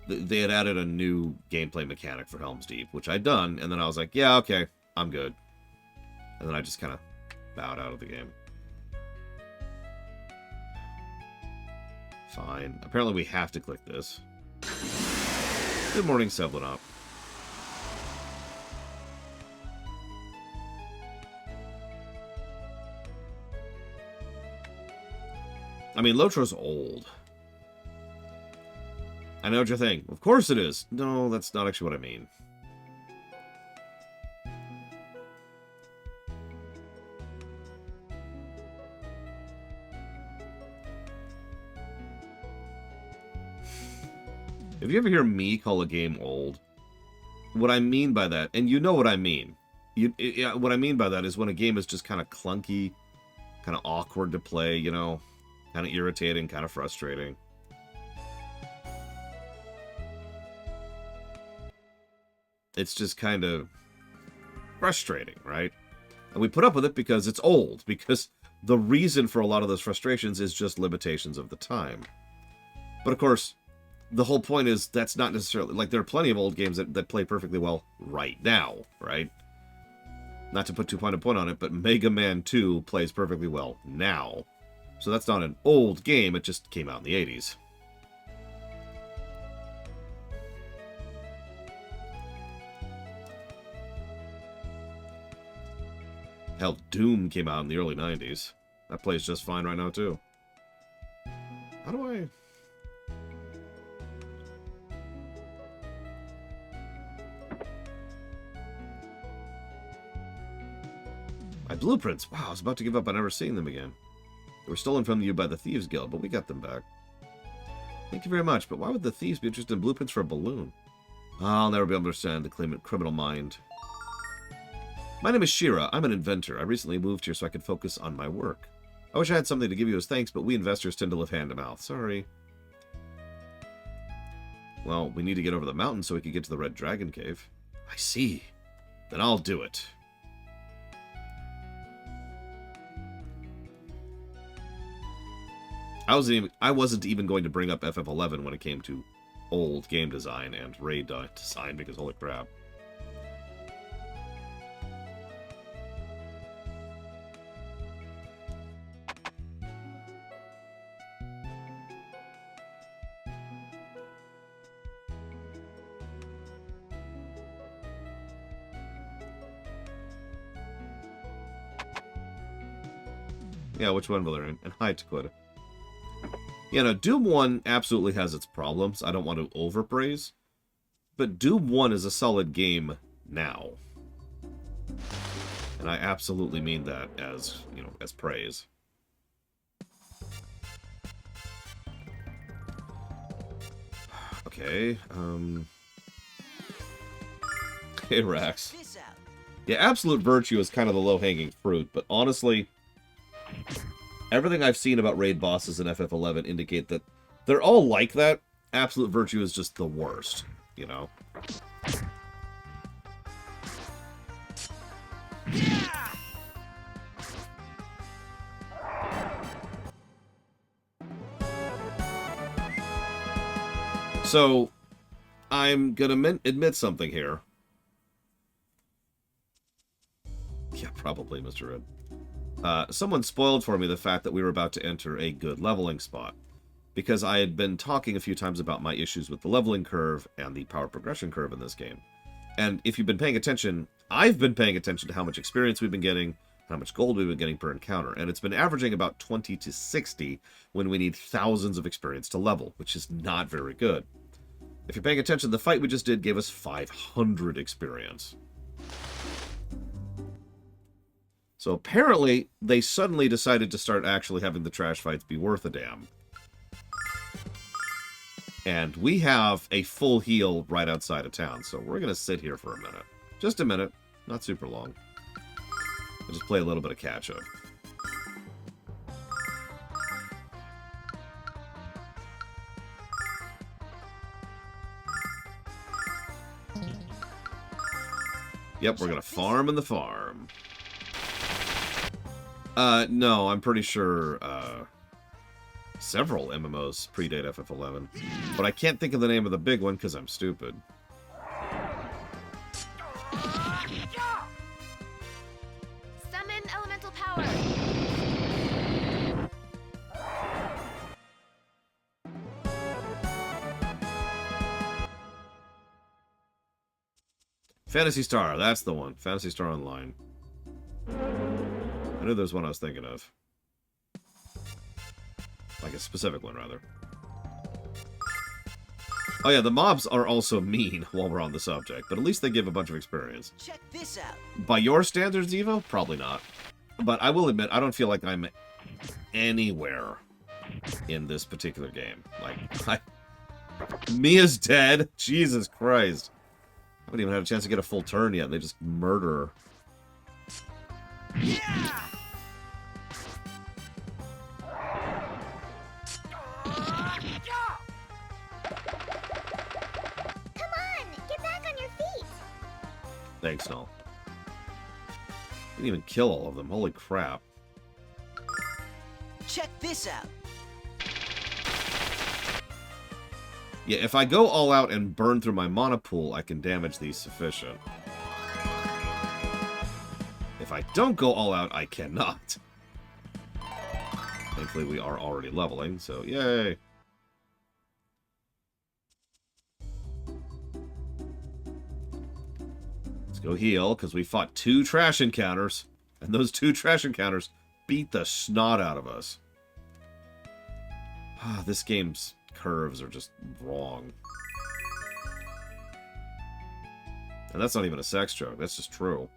they had added a new gameplay mechanic for Helm's Deep, which I'd done, and then I was like, yeah, okay, I'm good. And then I just kind of bowed out of the game. Fine. Apparently we have to click this. Good morning, Seblenop. I mean, Lotro's old. I know what you're thinking. Of course it is. No, that's not actually what I mean. If you ever hear me call a game old, what I mean by that, and you know what I mean, what I mean by that is when a game is just kind of clunky, kind of awkward to play, you know, kind of irritating, kind of frustrating. It's just kind of frustrating, right? And we put up with it because it's old, because the reason for a lot of those frustrations is just limitations of the time. But of course, the whole point is that's not necessarily... like, there are plenty of old games that play perfectly well right now, right? Not to put too fine a point on it, but Mega Man 2 plays perfectly well now. So that's not an old game, it just came out in the 80s. Hell, Doom came out in the early 90s. That plays just fine right now, too. How do I... My blueprints. Wow, I was about to give up on ever seeing them again. They were stolen from you by the Thieves Guild, but we got them back. Thank you very much, but why would the thieves be interested in blueprints for a balloon? I'll never be able to understand the criminal mind. My name is Shira. I'm an inventor. I recently moved here so I could focus on my work. I wish I had something to give you as thanks, but we investors tend to live hand to mouth. Sorry. Well, we need to get over the mountain so we can get to the Red Dragon Cave. I see. Then I'll do it. I wasn't even going to bring up FF11 when it came to old game design and raid design, because holy crap. Yeah, which one will they in? And hi, Dakota. Yeah, no, Doom 1 absolutely has its problems. I don't want to overpraise. But Doom 1 is a solid game now. And I absolutely mean that as, you know, as praise. Okay, Hey, Rax. Yeah, Absolute Virtue is kind of the low-hanging fruit, but honestly... Everything I've seen about raid bosses in FF11 indicate that they're all like that. Absolute Virtue is just the worst, you know? So, I'm gonna admit something here. Yeah, probably, Mr. Red. Someone spoiled for me the fact that we were about to enter a good leveling spot, because I had been talking a few times about my issues with the leveling curve and the power progression curve in this game. And if you've been paying attention, I've been paying attention to how much experience we've been getting, how much gold we've been getting per encounter, and it's been averaging about 20 to 60 when we need thousands of experience to level, which is not very good. If you're paying attention, the fight we just did gave us 500 experience. So apparently, they suddenly decided to start actually having the trash fights be worth a damn. And we have a full heal right outside of town, so we're going to sit here for a minute. Just a minute, not super long. I'll just play a little bit of catch-up. Yep, we're going to farm in the farm. No, I'm pretty sure, several MMOs predate FF11. But I can't think of the name of the big one because I'm stupid. Summon elemental power. Phantasy Star, that's the one. Phantasy Star Online. I knew there was one I was thinking of. Like a specific one, rather. Oh yeah, the mobs are also mean while we're on the subject, but at least they give a bunch of experience. Check this out. By your standards, Evo? Probably not. But I will admit, I don't feel like I'm anywhere in this particular game. Like, Mia's dead? Jesus Christ. I haven't even had a chance to get a full turn yet. They just murder her. Yeah! Come on, get back on your feet. Thanks, Null. Didn't even kill all of them. Holy crap. Check this out. Yeah, if I go all out and burn through my mana pool, I can damage these sufficient. If I don't go all out, I cannot. Thankfully, we are already leveling, so yay! Let's go heal, because we fought 2 trash encounters. And those 2 trash encounters beat the snot out of us. This game's curves are just wrong. And that's not even a sex joke. That's just true.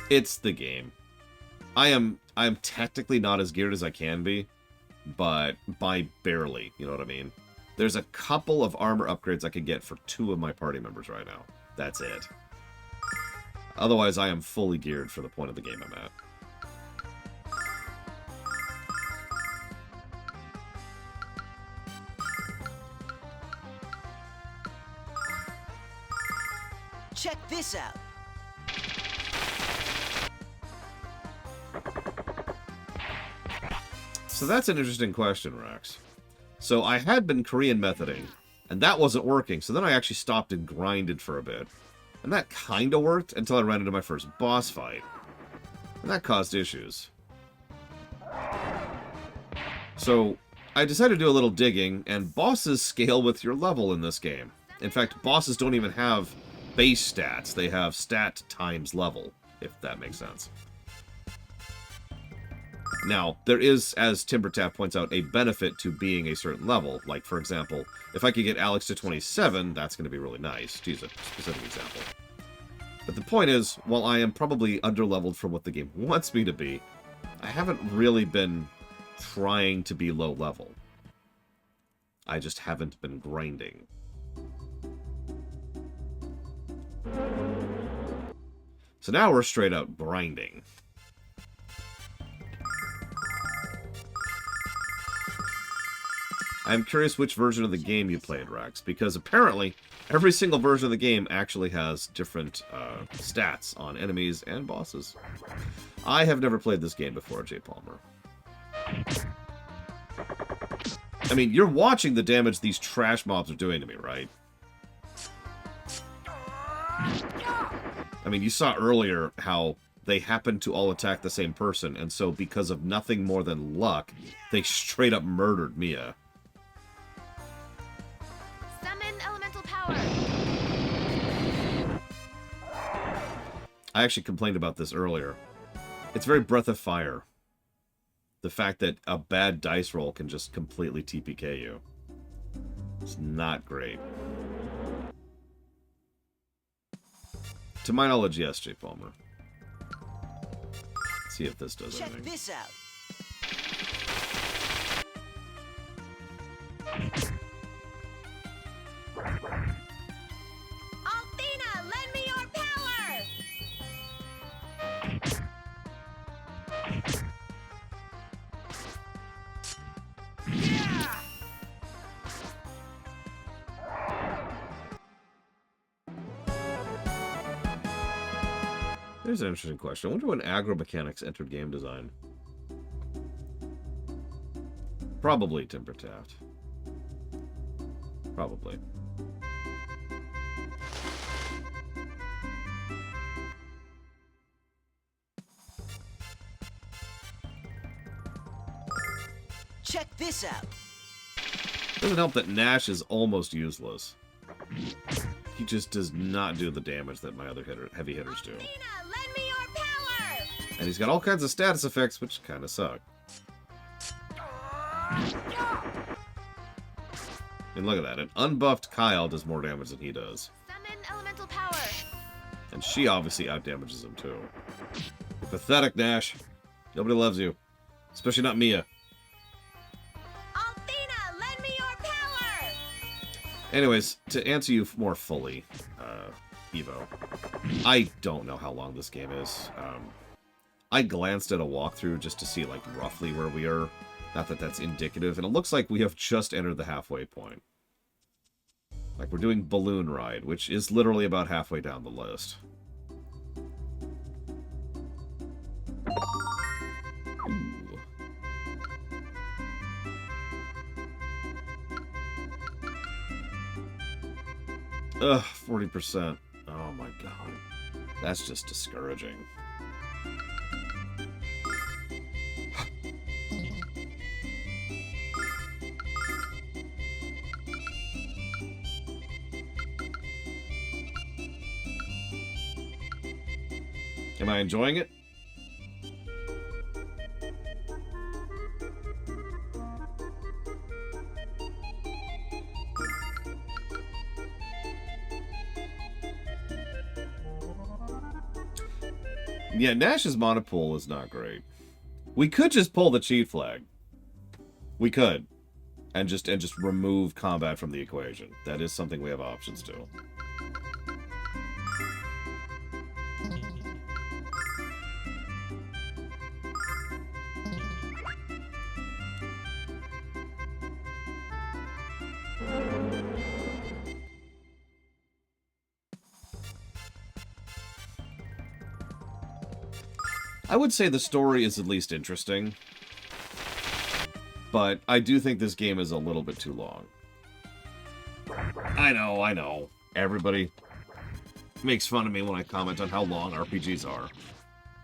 It's the game. I'm technically not as geared as I can be, but by barely, you know what I mean? There's a couple of armor upgrades I could get for 2 of my party members right now. That's it. Otherwise, I am fully geared for the point of the game I'm at. Check this out. So that's an interesting question, Rex. So I had been Korean methoding, and that wasn't working, so then I actually stopped and grinded for a bit. And that kinda worked until I ran into my first boss fight. And that caused issues. So I decided to do a little digging, and bosses scale with your level in this game. In fact, bosses don't even have base stats. They have stat times level, if that makes sense. Now, there is, as Timbertap points out, a benefit to being a certain level. Like, for example, if I could get Alex to 27, that's going to be really nice. To use a specific example. But the point is, while I am probably underleveled for what the game wants me to be, I haven't really been trying to be low level. I just haven't been grinding. So now we're straight up grinding. I'm curious which version of the game you played, Rex, because apparently every single version of the game actually has different stats on enemies and bosses. I have never played this game before, J. Palmer. I mean, you're watching the damage these trash mobs are doing to me, right? I mean, you saw earlier how they happened to all attack the same person, and so because of nothing more than luck, they straight up murdered Mia. I actually complained about this earlier. It's very Breath of Fire. The fact that a bad dice roll can just completely TPK you. It's not great. To my knowledge, yes, J. Palmer. Let's see if this does anything. Check this out. Here's an interesting question. I wonder when agro-mechanics entered game design. Probably Timbertaft. Probably. Check this out. Doesn't help that Nash is almost useless. He just does not do the damage that my other heavy hitters do. And he's got all kinds of status effects, which kind of suck. And look at that. An unbuffed Kyle does more damage than he does. Summon elemental power. And she obviously outdamages him, too. You're pathetic, Nash. Nobody loves you. Especially not Mia. Althena, lend me your power! Anyways, to answer you more fully, Evo, I don't know how long this game is. I glanced at a walkthrough just to see, like, roughly where we are. Not that that's indicative, and it looks like we have just entered the halfway point. Like, we're doing Balloon Ride, which is literally about halfway down the list. Ooh. Ugh, 40%. Oh my god. That's just discouraging. Am I enjoying it? Yeah, Nash's monopool is not great. We could just pull the cheat flag. We could. And just remove combat from the equation. That is something we have options to. I would say the story is at least interesting, but I do think this game is a little bit too long. I know. Everybody makes fun of me when I comment on how long RPGs are.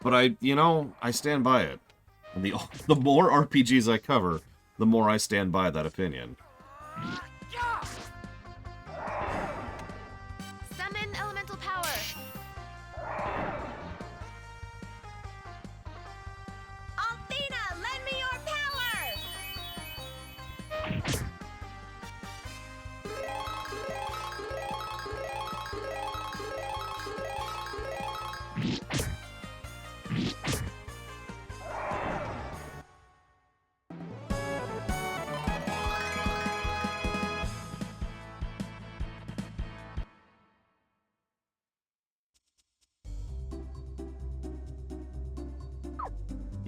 But I stand by it. And the more RPGs I cover, the more I stand by that opinion. Summon elemental power. Althena, lend me your power.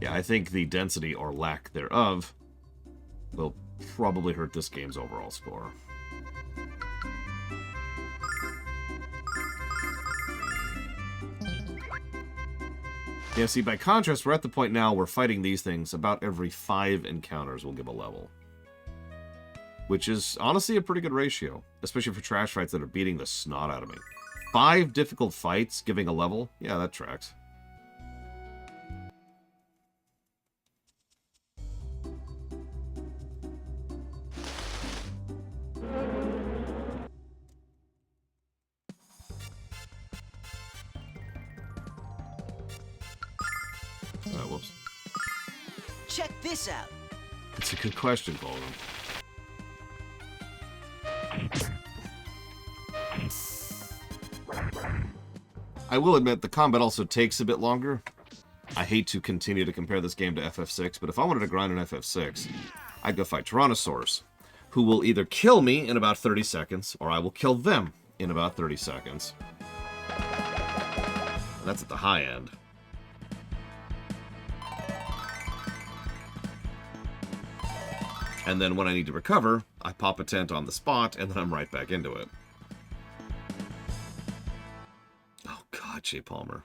Yeah, I think the density or lack thereof will probably hurt this game's overall score. Yeah, see, by contrast, we're at the point now where fighting these things about every 5 encounters will give a level. Which is honestly a pretty good ratio, especially for trash fights that are beating the snot out of me. 5 difficult fights giving a level? Yeah, that tracks. Whoops. Check this out. It's a good question, Colin. I will admit, the combat also takes a bit longer. I hate to continue to compare this game to FF6, but if I wanted to grind an FF6, I'd go fight Tyrannosaurs, who will either kill me in about 30 seconds, or I will kill them in about 30 seconds. And that's at the high end. And then when I need to recover, I pop a tent on the spot, and then I'm right back into it. Oh God, Jay Palmer.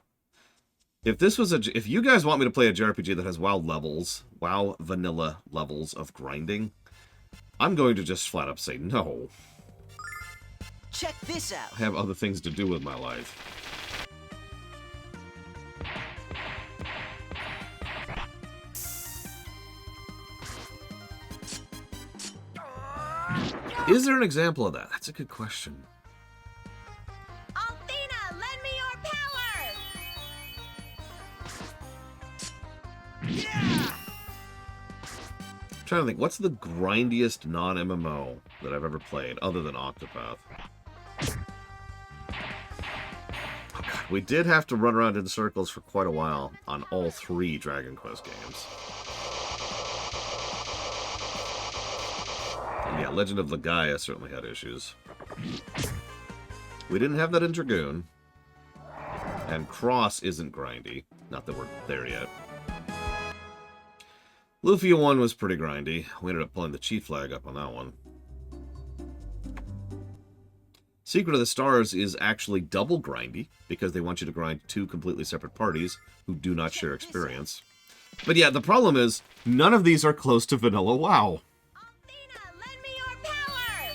If you guys want me to play a JRPG that has WoW vanilla levels of grinding, I'm going to just flat up say no. Check this out. I have other things to do with my life. Is there an example of that? That's a good question. Althena, lend me your power. Yeah! I'm trying to think, what's the grindiest non-MMO that I've ever played, other than Octopath? Oh God, we did have to run around in circles for quite a while on all 3 Dragon Quest games. And yeah, Legend of Legaia certainly had issues. We didn't have that in Dragoon. And Cross isn't grindy. Not that we're there yet. Lufia 1 was pretty grindy. We ended up pulling the cheat flag up on that one. Secret of the Stars is actually double grindy, because they want you to grind 2 completely separate parties who do not share experience. But yeah, the problem is, none of these are close to vanilla WoW. Althena, lend me your power.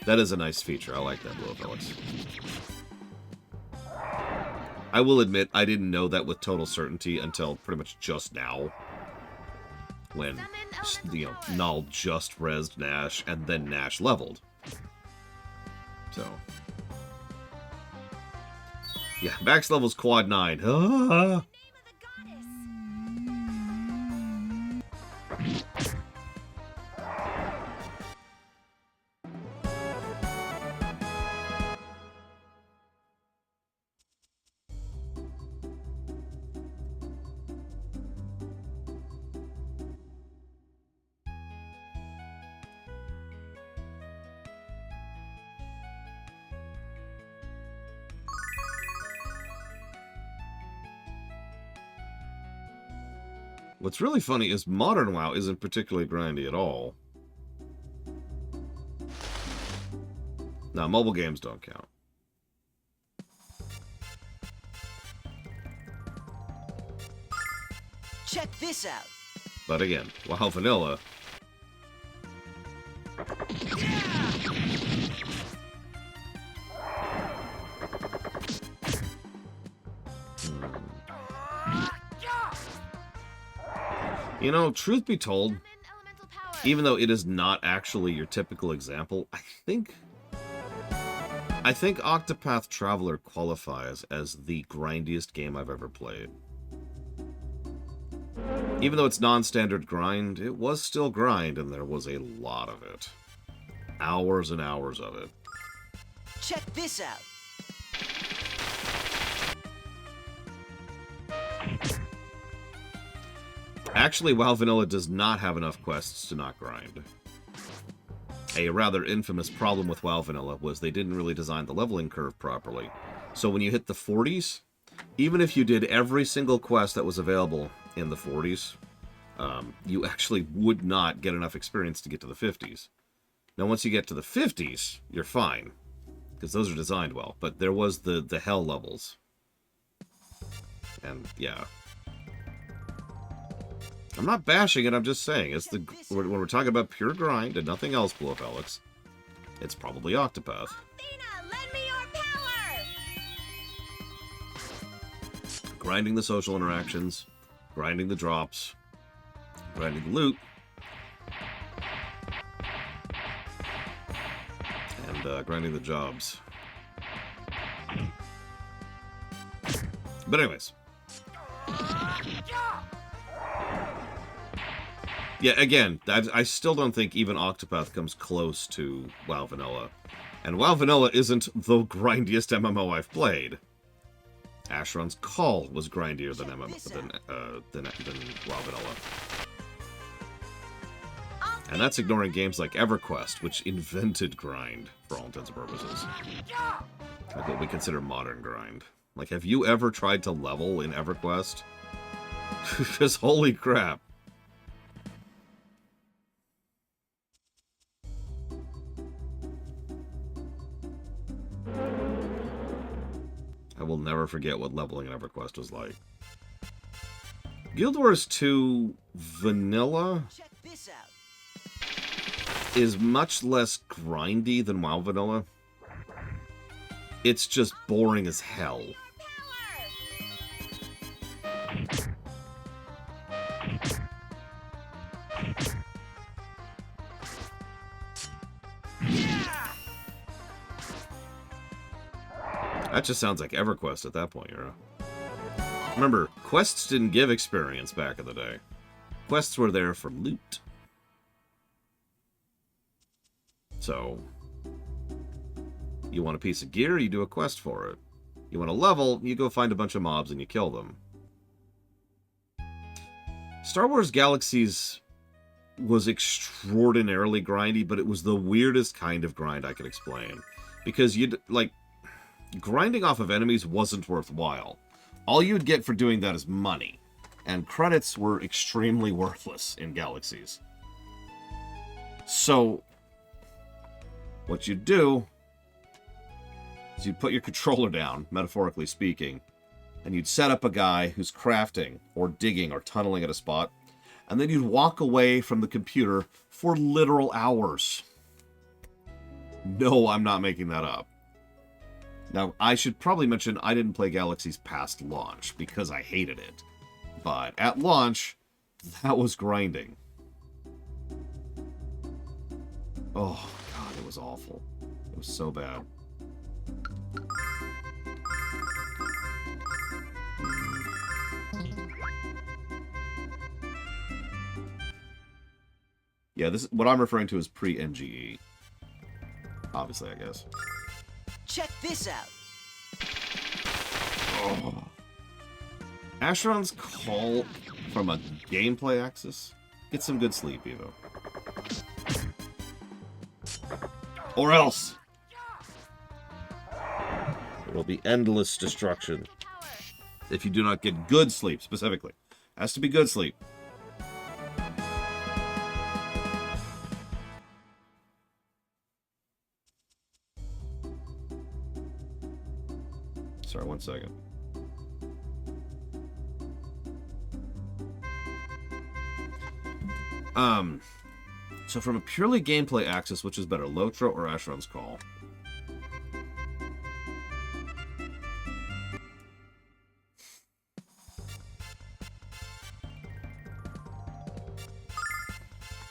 That is a nice feature. I like that, Blue Felix. I will admit, I didn't know that with total certainty until pretty much just now. When, you know, Null just rezzed Nash, and then Nash leveled. So. Yeah, max level's quad 9. Ah! What's really funny is modern WoW isn't particularly grindy at all. Now, mobile games don't count. Check this out. But again, WoW Vanilla... You know, truth be told, even though it is not actually your typical example, I think Octopath Traveler qualifies as the grindiest game I've ever played. Even though it's non-standard grind, it was still grind, and there was a lot of it. Hours and hours of it. Check this out. Actually, WoW Vanilla does not have enough quests to not grind. A rather infamous problem with WoW Vanilla was they didn't really design the leveling curve properly. So when you hit the 40s, even if you did every single quest that was available in the 40s, you actually would not get enough experience to get to the 50s. Now, once you get to the 50s, you're fine, because those are designed well. But there was the hell levels. And, yeah. I'm not bashing it, I'm just saying, it's when we're talking about pure grind and nothing else, Blue Alex, it's probably Octopath. Athena, lend me your power! Grinding the social interactions, grinding the drops, grinding the loot, and grinding the jobs. But anyways. Yeah, again, I still don't think even Octopath comes close to WoW Vanilla. And WoW Vanilla isn't the grindiest MMO I've played. Asheron's Call was grindier than WoW Vanilla. And that's ignoring games like EverQuest, which invented grind, for all intents and purposes. Like what we consider modern grind. Like, have you ever tried to level in EverQuest? Because holy crap. I will never forget what leveling in EverQuest was like. Guild Wars 2 Vanilla is much less grindy than WoW Vanilla. It's just boring as hell. That just sounds like EverQuest at that point, you know? Remember, quests didn't give experience back in the day. Quests were there for loot. So, you want a piece of gear, you do a quest for it. You want a level, you go find a bunch of mobs and you kill them. Star Wars Galaxies was extraordinarily grindy, but it was the weirdest kind of grind I could explain. Because you'd, like, grinding off of enemies wasn't worthwhile. All you'd get for doing that is money. And credits were extremely worthless in Galaxies. So, what you'd do is you'd put your controller down, metaphorically speaking, and you'd set up a guy who's crafting, or digging, or tunneling at a spot, and then you'd walk away from the computer for literal hours. No, I'm not making that up. Now, I should probably mention I didn't play Galaxies past launch because I hated it. But at launch, that was grinding. Oh, God, it was awful. It was so bad. Yeah, this is what I'm referring to as pre-NGE. Obviously, I guess. Check this out. Oh. Asheron's Call from a gameplay axis? Get some good sleep, Evo. Or else! There will be endless destruction. If you do not get good sleep, specifically. Has to be good sleep. Sorry, 1 second. So from a purely gameplay axis, which is better, Lotro or Asheron's Call?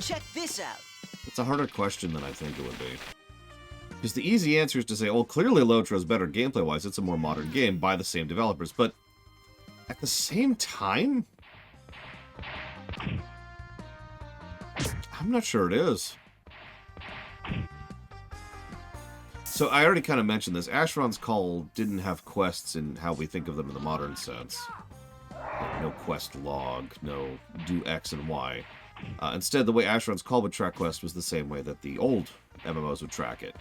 Check this out. It's a harder question than I think it would be. Because the easy answer is to say, well, clearly Lotro is better gameplay-wise. It's a more modern game by the same developers. But at the same time, I'm not sure it is. So I already kind of mentioned this. Asheron's Call didn't have quests in how we think of them in the modern sense. Like no quest log, no do X and Y. Instead, the way Asheron's Call would track quests was the same way that the old MMOs would track it.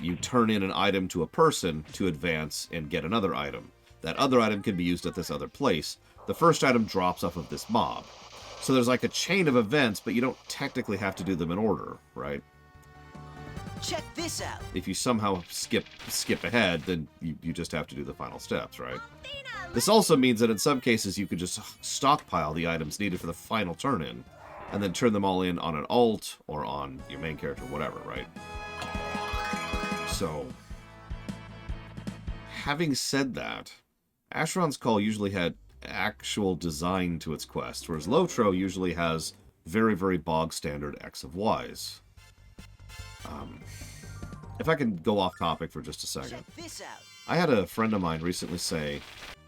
You turn in an item to a person to advance and get another item. That other item can be used at this other place. The first item drops off of this mob. So there's like a chain of events, but you don't technically have to do them in order, right? Check this out. If you somehow skip ahead, then you just have to do the final steps, right? This also means that in some cases you could just stockpile the items needed for the final turn-in, and then turn them all in on an alt or on your main character, whatever, right? So, having said that, Asheron's Call usually had actual design to its quest, whereas Lotro usually has very, very bog-standard X of Ys. If I can go off topic for just a second. Check this out. I had a friend of mine recently say,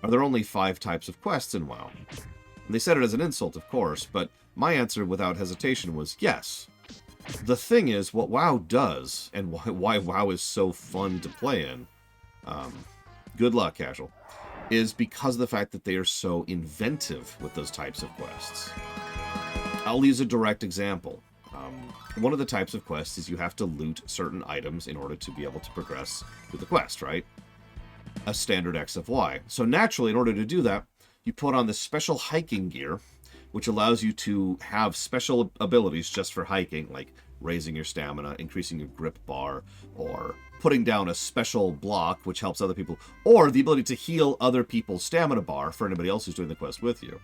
are there only 5 types of quests in WoW? And they said it as an insult, of course, but my answer without hesitation was yes. The thing is, what WoW does, and why WoW is so fun to play in, good luck, casual, is because of the fact that they are so inventive with those types of quests. I'll use a direct example. One of the types of quests is you have to loot certain items in order to be able to progress through the quest, right? A standard X of Y. So naturally, in order to do that, you put on this special hiking gear, which allows you to have special abilities just for hiking, like raising your stamina, increasing your grip bar, or putting down a special block, which helps other people, or the ability to heal other people's stamina bar for anybody else who's doing the quest with you.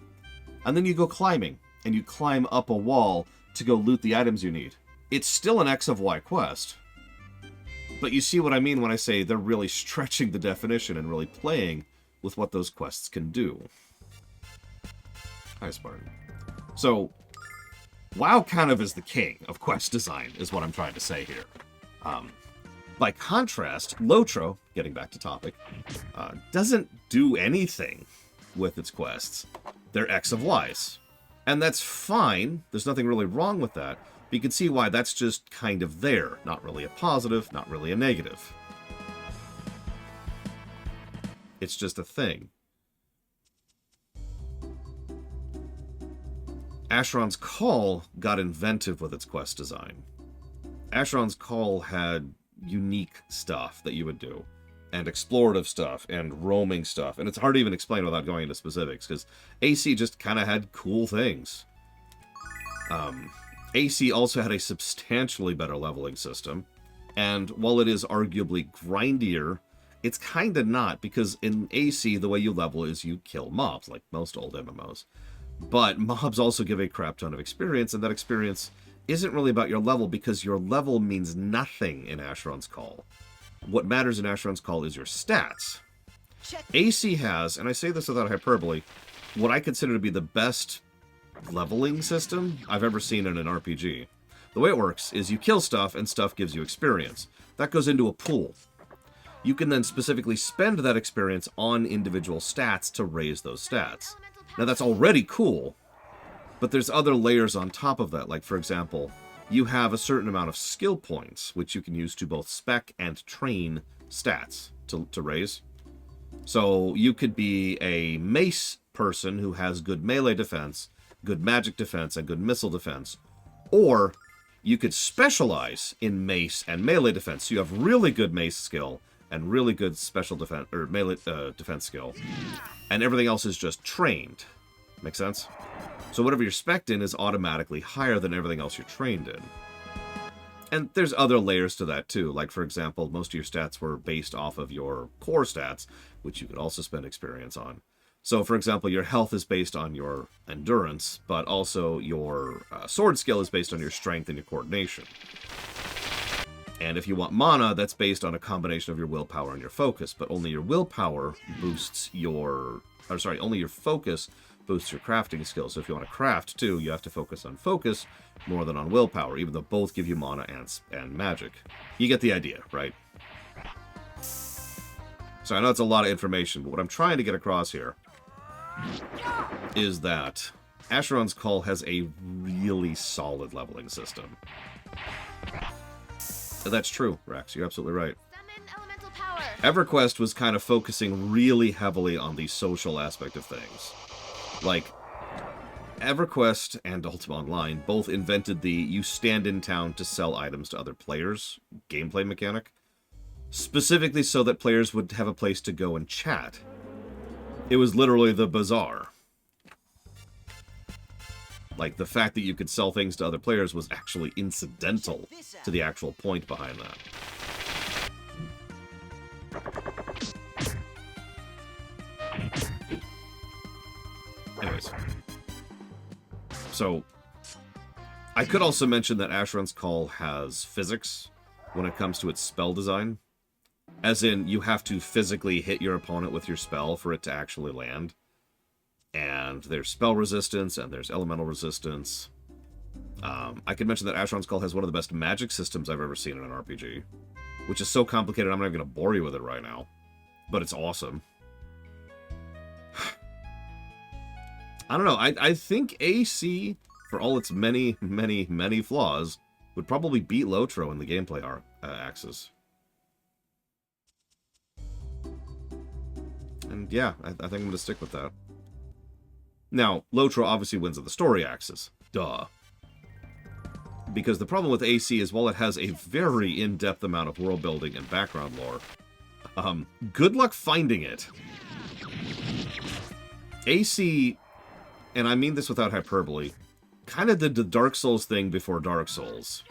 And then you go climbing, and you climb up a wall to go loot the items you need. It's still an X of Y quest. But you see what I mean when I say they're really stretching the definition and really playing with what those quests can do. Hi, Spartan. So, WoW kind of is the king of quest design, is what I'm trying to say here. By contrast, Lotro, getting back to topic, doesn't do anything with its quests. They're X of Ys. And that's fine. There's nothing really wrong with that. But you can see why that's just kind of there. Not really a positive, not really a negative. It's just a thing. Asheron's Call got inventive with its quest design. Asheron's Call had unique stuff that you would do, and explorative stuff, and roaming stuff, and it's hard to even explain without going into specifics, because AC just kind of had cool things. AC also had a substantially better leveling system, and while it is arguably grindier, it's kind of not, because in AC, the way you level is you kill mobs, like most old MMOs. But mobs also give a crap ton of experience, and that experience isn't really about your level, because your level means nothing in Asheron's Call. what matters in Asheron's Call is your stats. Check. AC has, and I say this without hyperbole, what I consider to be the best leveling system I've ever seen in an RPG. The way it works is you kill stuff, and stuff gives you experience. That goes into a pool. You can then specifically spend that experience on individual stats to raise those stats. Now that's already cool, but there's other layers on top of that. Like, for example, you have a certain amount of skill points, which you can use to both spec and train stats to raise. So you could be a mace person who has good melee defense, good magic defense, and good missile defense. Or you could specialize in mace and melee defense. So you have really good mace skill and really good special defense or melee defense skill, and everything else is just trained. Make sense? So whatever you're spec'd in is automatically higher than everything else you're trained in. And there's other layers to that too. Like, for example, most of your stats were based off of your core stats, which you could also spend experience on. So, for example, your health is based on your endurance, but also your sword skill is based on your strength and your coordination. And if you want mana, that's based on a combination of your willpower and your focus, but only your willpower boosts your... Or sorry, only your focus boosts your crafting skills. So if you want to craft too, you have to focus on focus more than on willpower, even though both give you mana and magic. You get the idea, right? So I know it's a lot of information, but what I'm trying to get across here is that Asheron's Call has a really solid leveling system. That's true, Rex. You're absolutely right. Summon elemental power. EverQuest was kind of focusing really heavily on the social aspect of things. Like, EverQuest and Ultima Online both invented the you stand in town to sell items to other players gameplay mechanic, specifically so that players would have a place to go and chat. It was literally the bazaar. Like, the fact that you could sell things to other players was actually incidental to the actual point behind that. Anyways. So, I could also mention that Asheron's Call has physics when it comes to its spell design. As in, you have to physically hit your opponent with your spell for it to actually land. And there's spell resistance, and there's elemental resistance. I could mention that Asheron's Call has one of the best magic systems I've ever seen in an RPG. Which is so complicated, I'm not even going to bore you with it right now. But it's awesome. I don't know, I think AC, for all its many, many, many flaws, would probably beat Lotro in the gameplay axis. And yeah, I think I'm going to stick with that. Now, Lotro obviously wins at the story axis. Duh. Because the problem with AC is, while it has a very in-depth amount of world building and background lore, good luck finding it. AC, and I mean this without hyperbole, kind of did the Dark Souls thing before Dark Souls.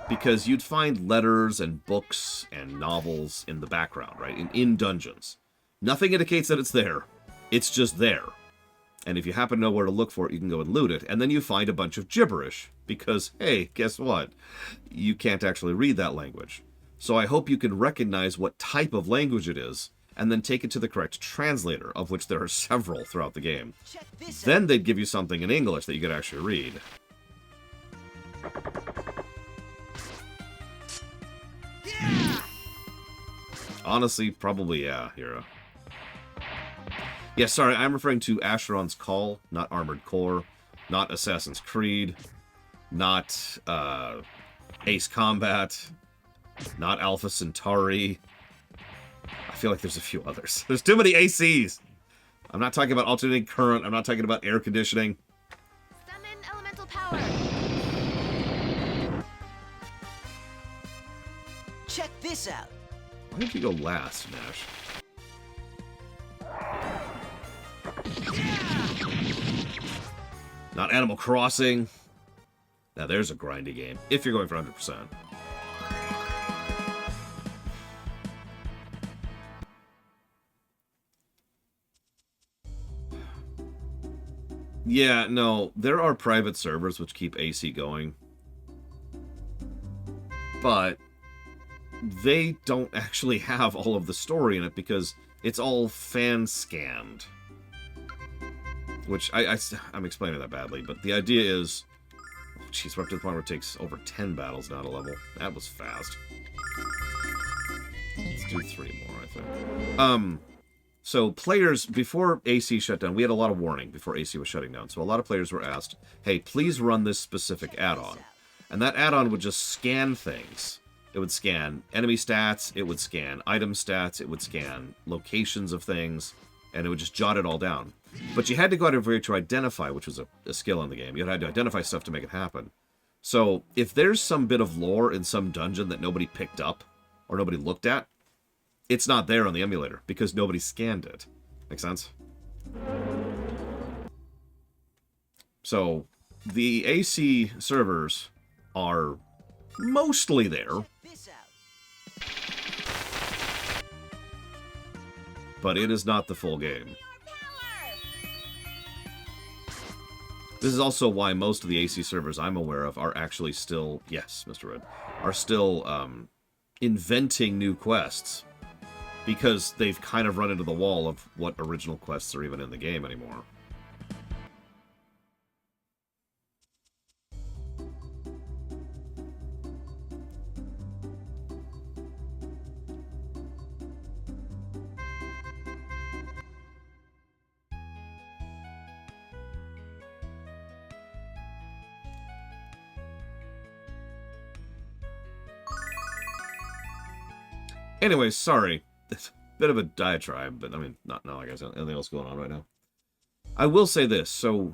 Because you'd find letters and books and novels in the background, right? In dungeons. Nothing indicates that it's there. It's just there. And if you happen to know where to look for it, you can go and loot it. And then you find a bunch of gibberish. Because, hey, guess what? You can't actually read that language. So I hope you can recognize what type of language it is, and then take it to the correct translator, of which there are several throughout the game. Then they'd give you something in English that you could actually read. Yeah! Honestly, probably yeah, Hero. Yeah, sorry, I'm referring to Asheron's Call, not Armored Core, not Assassin's Creed, not Ace Combat, not Alpha Centauri. I feel like there's a few others. There's too many ACs! I'm not talking about alternating current, I'm not talking about air conditioning. Summon elemental power. Check this out. Why did you go last, Nash? Not Animal Crossing. Now there's a grindy game, if you're going for 100%. Yeah, no, there are private servers which keep AC going. But they don't actually have all of the story in it because it's all fan-scanned. Which, I'm explaining that badly, but the idea is... Oh, jeez, we're up to the point where it takes over 10 battles now to level. That was fast. Let's do 3 more, I think. So players, before AC shut down, we had a lot of warning before AC was shutting down. So a lot of players were asked, hey, please run this specific add-on. And that add-on would just scan things. It would scan enemy stats, it would scan item stats, it would scan locations of things, and it would just jot it all down. But you had to go out of your way to identify, which was a skill in the game. You had to identify stuff to make it happen. So if there's some bit of lore in some dungeon that nobody picked up, or nobody looked at, it's not there on the emulator, because nobody scanned it. Make sense? So, the AC servers are mostly there, This out. but it is not the full game. Your power! This is also why most of the AC servers I'm aware of are actually still, yes, Mr. Red, are still inventing new quests. Because they've kind of run into the wall of what original quests are even in the game anymore. Anyways, sorry. It's a bit of a diatribe, but I mean, not like I said, anything else going on right now. I will say this, so,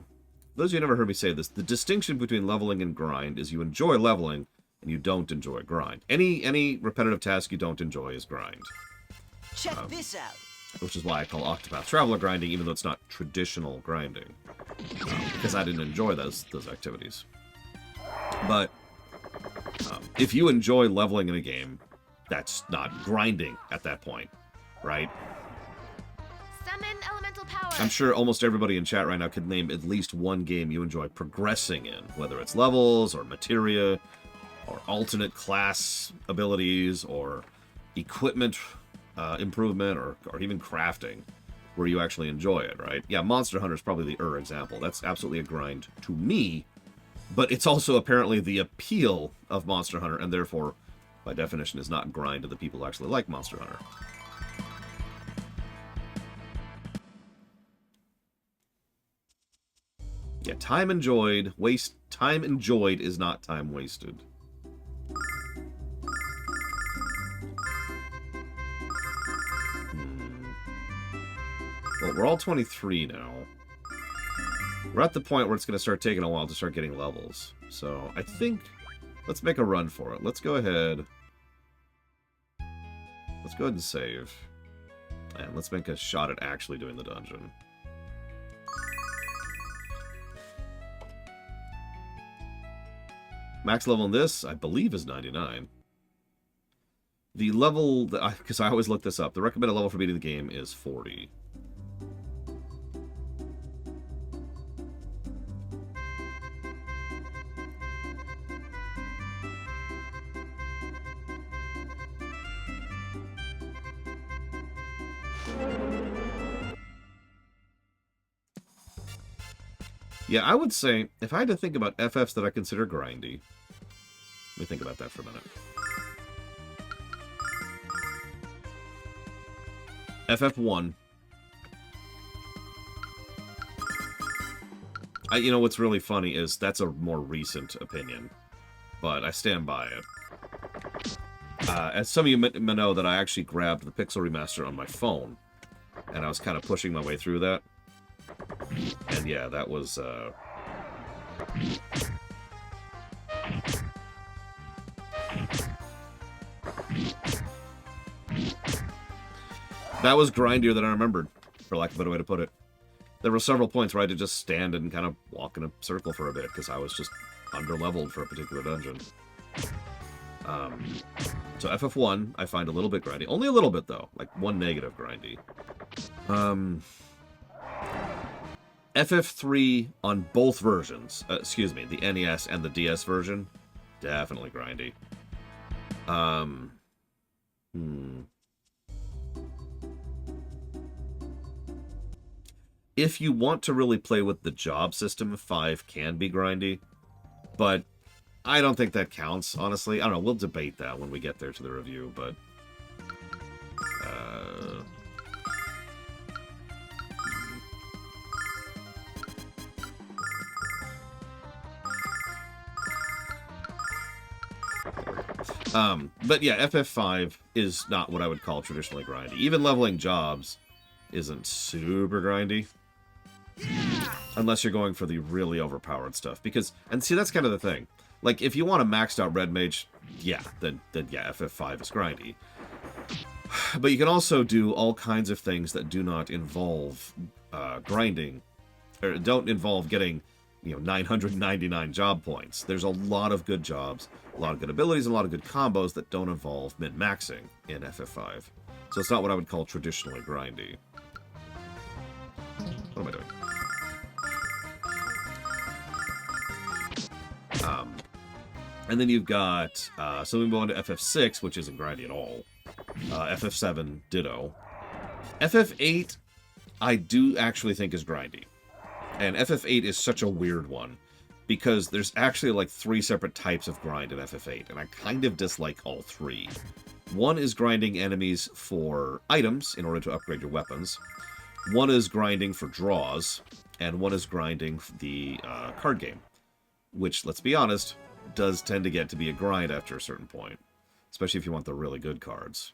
those of you who never heard me say this, the distinction between leveling and grind is you enjoy leveling, and you don't enjoy grind. Any repetitive task you don't enjoy is grind. Check this out. Which is why I call Octopath Traveler grinding, even though it's not traditional grinding. Because I didn't enjoy those activities. But, if you enjoy leveling in a game, that's not grinding at that point, right? Summon elemental power! I'm sure almost everybody in chat right now could name at least one game you enjoy progressing in, whether it's levels, or materia, or alternate class abilities, or equipment improvement, or even crafting, where you actually enjoy it, right? Yeah, Monster Hunter is probably the example. That's absolutely a grind to me, but it's also apparently the appeal of Monster Hunter, and therefore, by definition, is not grind to the people who actually like Monster Hunter. Yeah, time enjoyed is not time wasted. Well, we're all 23 now. We're at the point where it's going to start taking a while to start getting levels. So, I think... Let's make a run for it. Let's go ahead... Let's go ahead and save. And let's make a shot at actually doing the dungeon. Max level in this, I believe, is 99. The level that because I always look this up, the recommended level for beating the game is 40. Yeah, I would say, if I had to think about FFs that I consider grindy... Let me think about that for a minute. FF1. You know, what's really funny is that's a more recent opinion. But I stand by it. As some of you may know, that I actually grabbed the Pixel Remaster on my phone. And I was kind of pushing my way through that. And yeah, that was, that was grindier than I remembered, for lack of a better way to put it. There were several points where I had to just stand and kind of walk in a circle for a bit, because I was just under-leveled for a particular dungeon. So FF1, I find a little bit grindy. Only a little bit, though. Like, one negative grindy. FF3 on both versions, excuse me, the NES and the DS version, definitely grindy. Hmm. If you want to really play with the job system, 5 can be grindy, but I don't think that counts, honestly. I don't know, we'll debate that when we get there to the review, but... But yeah, FF5 is not what I would call traditionally grindy. Even leveling jobs isn't super grindy. Unless you're going for the really overpowered stuff. Because, and see, that's kind of the thing. Like, if you want a maxed out Red Mage, yeah, then yeah, FF5 is grindy. But you can also do all kinds of things that do not involve grinding, or don't involve getting, 999 job points. There's a lot of good jobs, a lot of good abilities, and a lot of good combos that don't involve min-maxing in FF5. So it's not what I would call traditionally grindy. What am I doing? And then you've got, so we move on to FF6, which isn't grindy at all. FF7, ditto. FF8, I do actually think is grindy. And FF8 is such a weird one, because there's actually like 3 separate types of grind in FF8, and I kind of dislike all 3. One is grinding enemies for items in order to upgrade your weapons. One is grinding for draws, and one is grinding the card game, which, let's be honest, does tend to get to be a grind after a certain point, especially if you want the really good cards.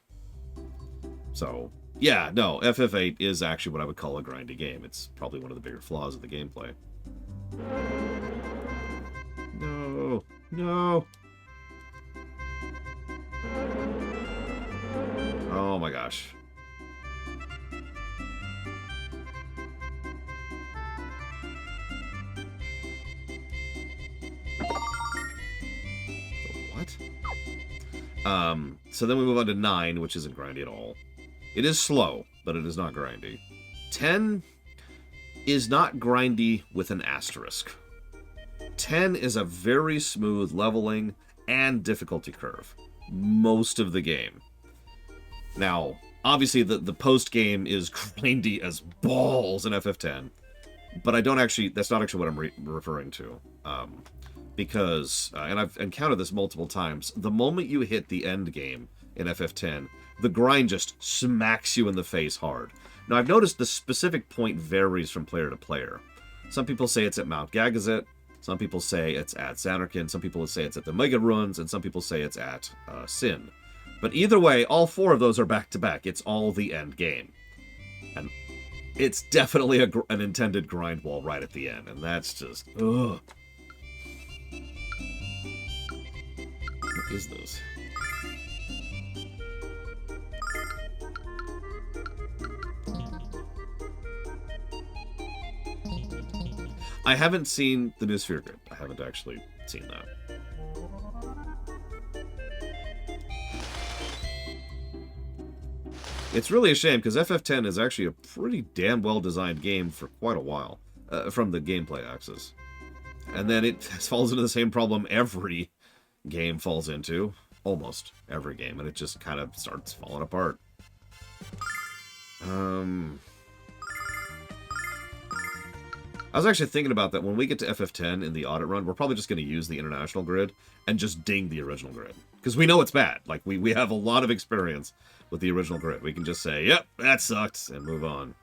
So, yeah, no, FF8 is actually what I would call a grindy game. It's probably one of the bigger flaws of the gameplay. No, no. Oh my gosh. What? So then we move on to 9, which isn't grindy at all. It is slow, but it is not grindy. 10 is not grindy with an asterisk. 10 is a very smooth leveling and difficulty curve most of the game. Now, obviously the post-game is grindy as balls in FF10, but that's not actually what I'm referring to. Because, and I've encountered this multiple times, the moment you hit the end game in FF10, the grind just smacks you in the face hard. Now, I've noticed the specific point varies from player to player. Some people say it's at Mount Gagazet, some people say it's at Zanarkand, some people say it's at the Mega Ruins, and some people say it's at Sin. But either way, all 4 of those are back-to-back. It's all the end game. And it's definitely an intended grind wall right at the end, and that's just, ugh. What is this? I haven't seen the new Sphere Grid. I haven't actually seen that. It's really a shame, because FF10 is actually a pretty damn well-designed game for quite a while, from the gameplay axis. And then it falls into the same problem every game falls into. Almost every game, and it just kind of starts falling apart. I was actually thinking about that when we get to FF10 in the audit run, we're probably just going to use the international grid and just ding the original grid. Because we know it's bad. Like, we have a lot of experience with the original grid. We can just say, yep, that sucked, and move on.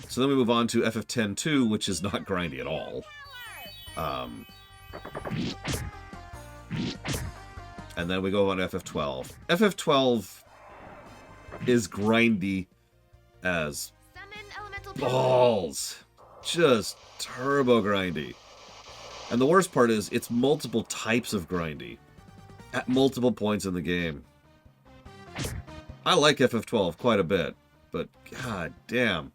So then we move on to FF10-2, which is not grindy at all. And then we go on to FF12. FF12 is grindy as balls. Just turbo grindy. And the worst part is, it's multiple types of grindy at multiple points in the game. I like FF12 quite a bit, but god damn.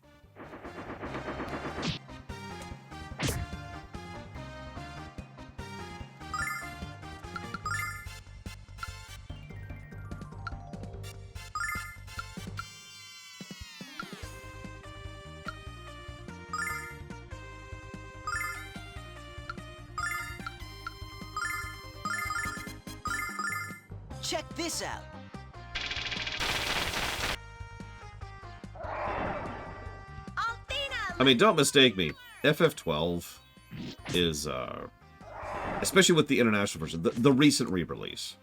Check this out. Althena, I mean, don't mistake me. FF12 is, especially with the international version, the recent re-release.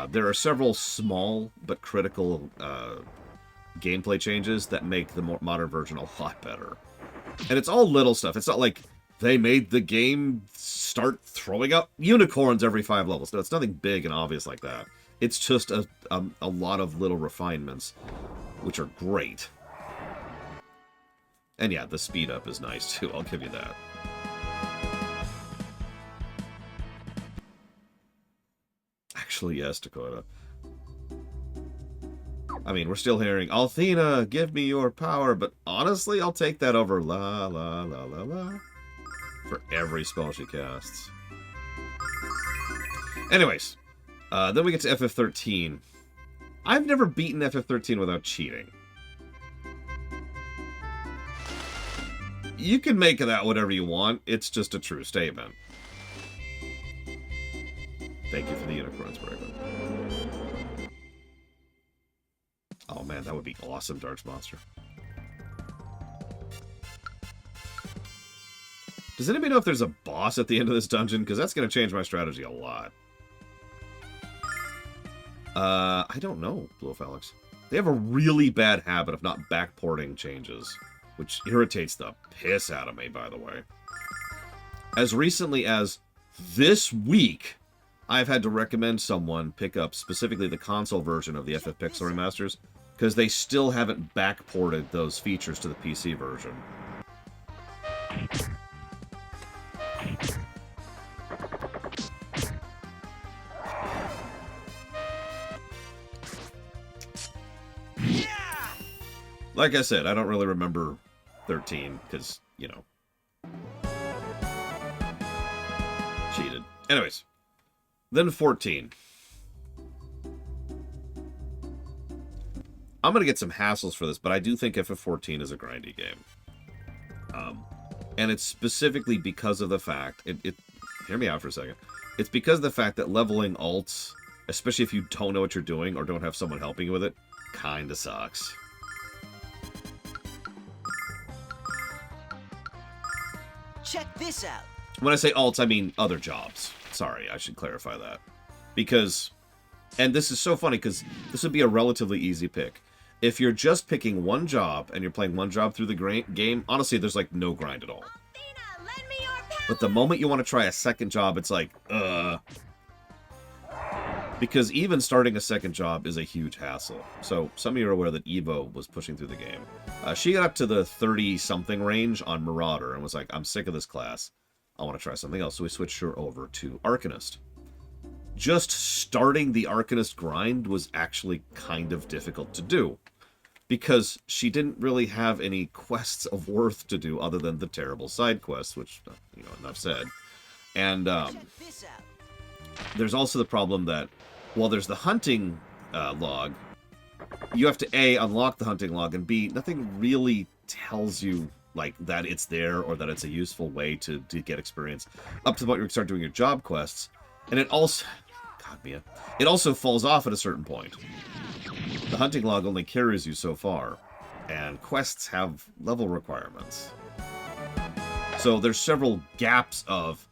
There are several small but critical gameplay changes that make the more modern version a lot better. And it's all little stuff. It's not like they made the game start throwing up unicorns every 5 levels. No, it's nothing big and obvious like that. It's just a lot of little refinements, which are great. And yeah, the speed up is nice too, I'll give you that. Actually, yes, Dakota. I mean, we're still hearing, Althena, give me your power, but honestly, I'll take that over la la la la la for every spell she casts. Anyways, then we get to FF13. I've never beaten FF13 without cheating. You can make of that whatever you want, it's just a true statement. Thank you for the unicorns, Braven. Oh man, that would be awesome, Darts Monster. Does anybody know if there's a boss at the end of this dungeon? Because that's going to change my strategy a lot. I don't know, Blue Alex. They have a really bad habit of not backporting changes, which irritates the piss out of me, by the way. As recently as this week, I've had to recommend someone pick up specifically the console version of the FF Pixel Remasters, because they still haven't backported those features to the PC version. Like I said, I don't really remember 13, because, you know, cheated. Anyways, then 14. I'm going to get some hassles for this, but I do think FF14 is a grindy game. And it's specifically because of the fact... Hear me out for a second. It's because of the fact that leveling alts, especially if you don't know what you're doing or don't have someone helping you with it, kinda sucks. Check this out. When I say alts, I mean other jobs. Sorry, I should clarify that. Because... And this is so funny, because this would be a relatively easy pick. If you're just picking one job, and you're playing one job through the game, honestly, there's, like, no grind at all. Althena, lend me your power. But the moment you want to try a second job, it's like, Because even starting a second job is a huge hassle. So, some of you are aware that Evo was pushing through the game. She got up to the 30-something range on Marauder, and was like, I'm sick of this class. I want to try something else. So we switched her over to Arcanist. Just starting the Arcanist grind was actually kind of difficult to do, because she didn't really have any quests of worth to do other than the terrible side quests, which, you know, enough said. And Check this out. there's also the problem that while there's the hunting log, you have to A, unlock the hunting log, and B, nothing really tells you like that it's there or that it's a useful way to get experience up to the point where you start doing your job quests. And it also... God, Mia. It also falls off at a certain point. The hunting log only carries you so far, and quests have level requirements. So there's several gaps of,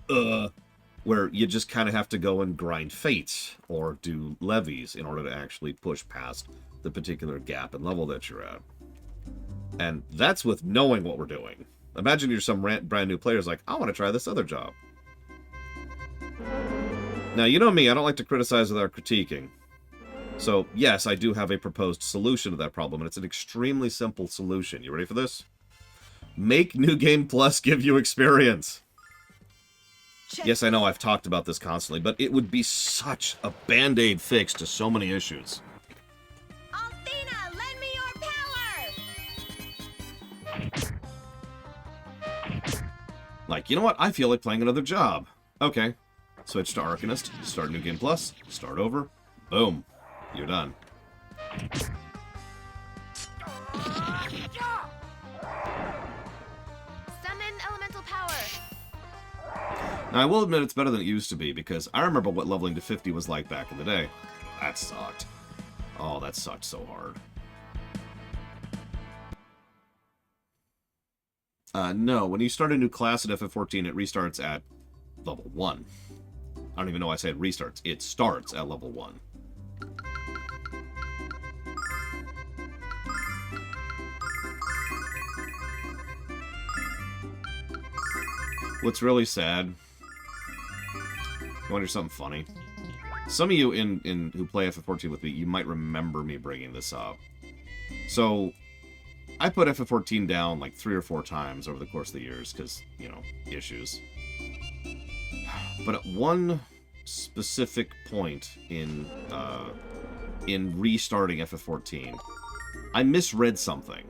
where you just kind of have to go and grind fates, or do levies, in order to actually push past the particular gap in level that you're at. And that's with knowing what we're doing. Imagine you're some brand new player's like, I want to try this other job. Now, you know me, I don't like to criticize without critiquing. So, yes, I do have a proposed solution to that problem, and it's an extremely simple solution. You ready for this? Make New Game Plus give you experience. Check Yes, I know I've talked about this constantly, but it would be such a band-aid fix to so many issues. Althena, lend me your power. Like, you know what? I feel like playing another job. Okay. Switch to Arcanist, start New Game Plus, start over, boom, you're done. Summon elemental power. Now, I will admit it's better than it used to be, because I remember what leveling to 50 was like back in the day. That sucked. Oh, that sucked so hard. No, when you start a new class at FF14, it restarts at level 1. I don't even know why I said restarts. It starts at level 1. What's really sad, you wonder something funny? Some of you who play FF14 with me, you might remember me bringing this up. So, I put FF14 down like 3 or 4 times over the course of the years, because, you know, issues. But at one specific point in restarting FF14, I misread something.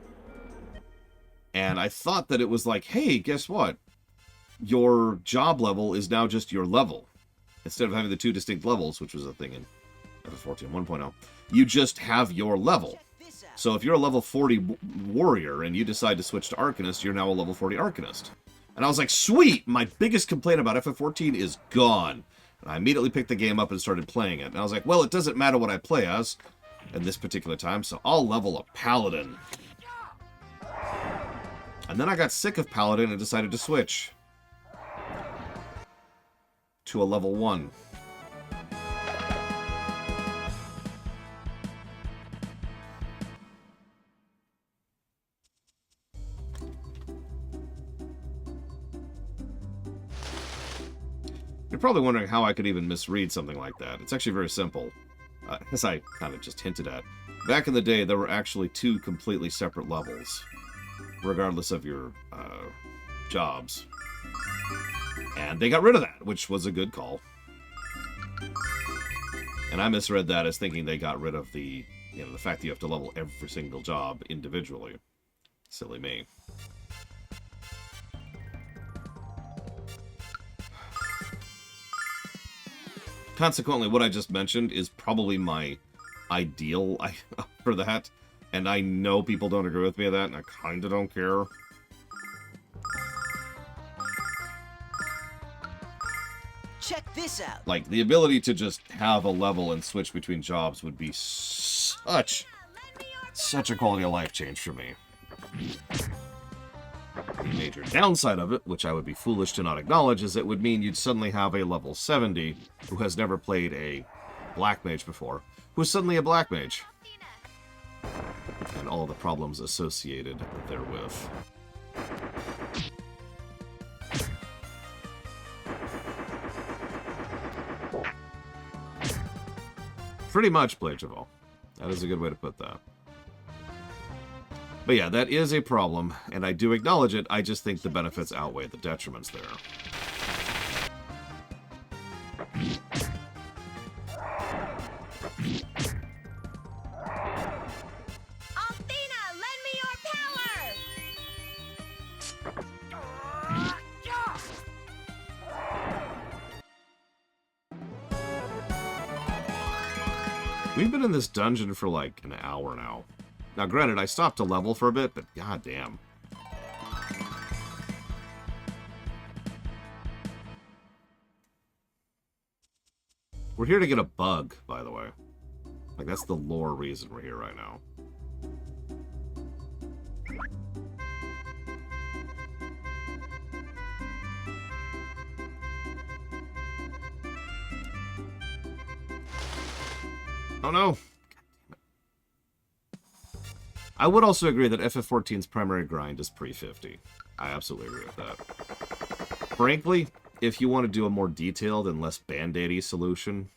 And I thought that it was like, hey, guess what? Your job level is now just your level. Instead of having the 2 distinct levels, which was a thing in FF14 1.0, you just have your level. So if you're a level 40 warrior and you decide to switch to Arcanist, you're now a level 40 Arcanist. And I was like, sweet! My biggest complaint about FF14 is gone. And I immediately picked the game up and started playing it. And I was like, well, it doesn't matter what I play as at this particular time, so I'll level a Paladin. And then I got sick of Paladin and decided to switch to a level 1. You're probably wondering how I could even misread something like that. It's actually very simple. As I kind of just hinted at. Back in the day, there were actually 2 completely separate levels, regardless of your jobs. And they got rid of that, which was a good call. And I misread that as thinking they got rid of the fact that you have to level every single job individually. Silly me. Consequently, what I just mentioned is probably my ideal for that. And I know people don't agree with me on that, and I kind of don't care. Check this out. Like, the ability to just have a level and switch between jobs would be such a quality of life change for me. The major downside of it, which I would be foolish to not acknowledge, is it would mean you'd suddenly have a level 70 who has never played a black mage before, who is suddenly a black mage. And all the problems associated therewith. Pretty much, Plagiaval. That is a good way to put that. But yeah, that is a problem, and I do acknowledge it. I just think the benefits outweigh the detriments there. Althena, lend me your power! We've been in this dungeon for like an hour now. Now, granted, I stopped to level for a bit, but goddamn. We're here to get a bug, by the way. Like, that's the lore reason we're here right now. Oh no! I would also agree that FF14's primary grind is pre-50. I absolutely agree with that. Frankly, if you want to do a more detailed and less band-aidy solution,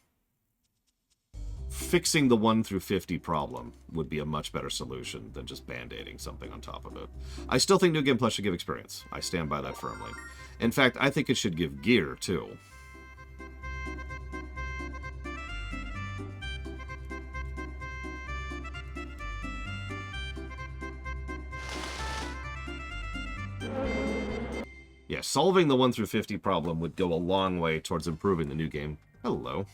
fixing the 1 through 50 problem would be a much better solution than just band-aiding something on top of it. I still think New Game Plus should give experience. I stand by that firmly. In fact, I think it should give gear, too. Yeah, solving the 1 through 50 problem would go a long way towards improving the new game. Hello.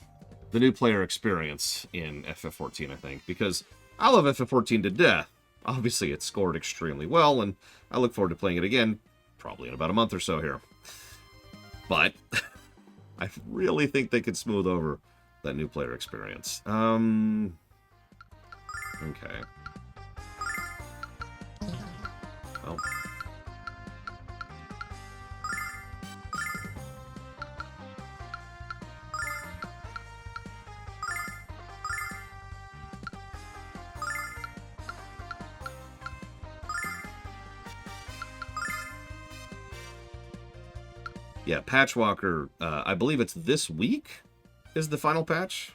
The new player experience in FF14, I think, because I love FF14 to death. Obviously, it scored extremely well, and I look forward to playing it again, probably in about a month or so here. But I really think they could smooth over that new player experience. Okay. Well. Yeah, Patchwalker, I believe it's this week is the final patch.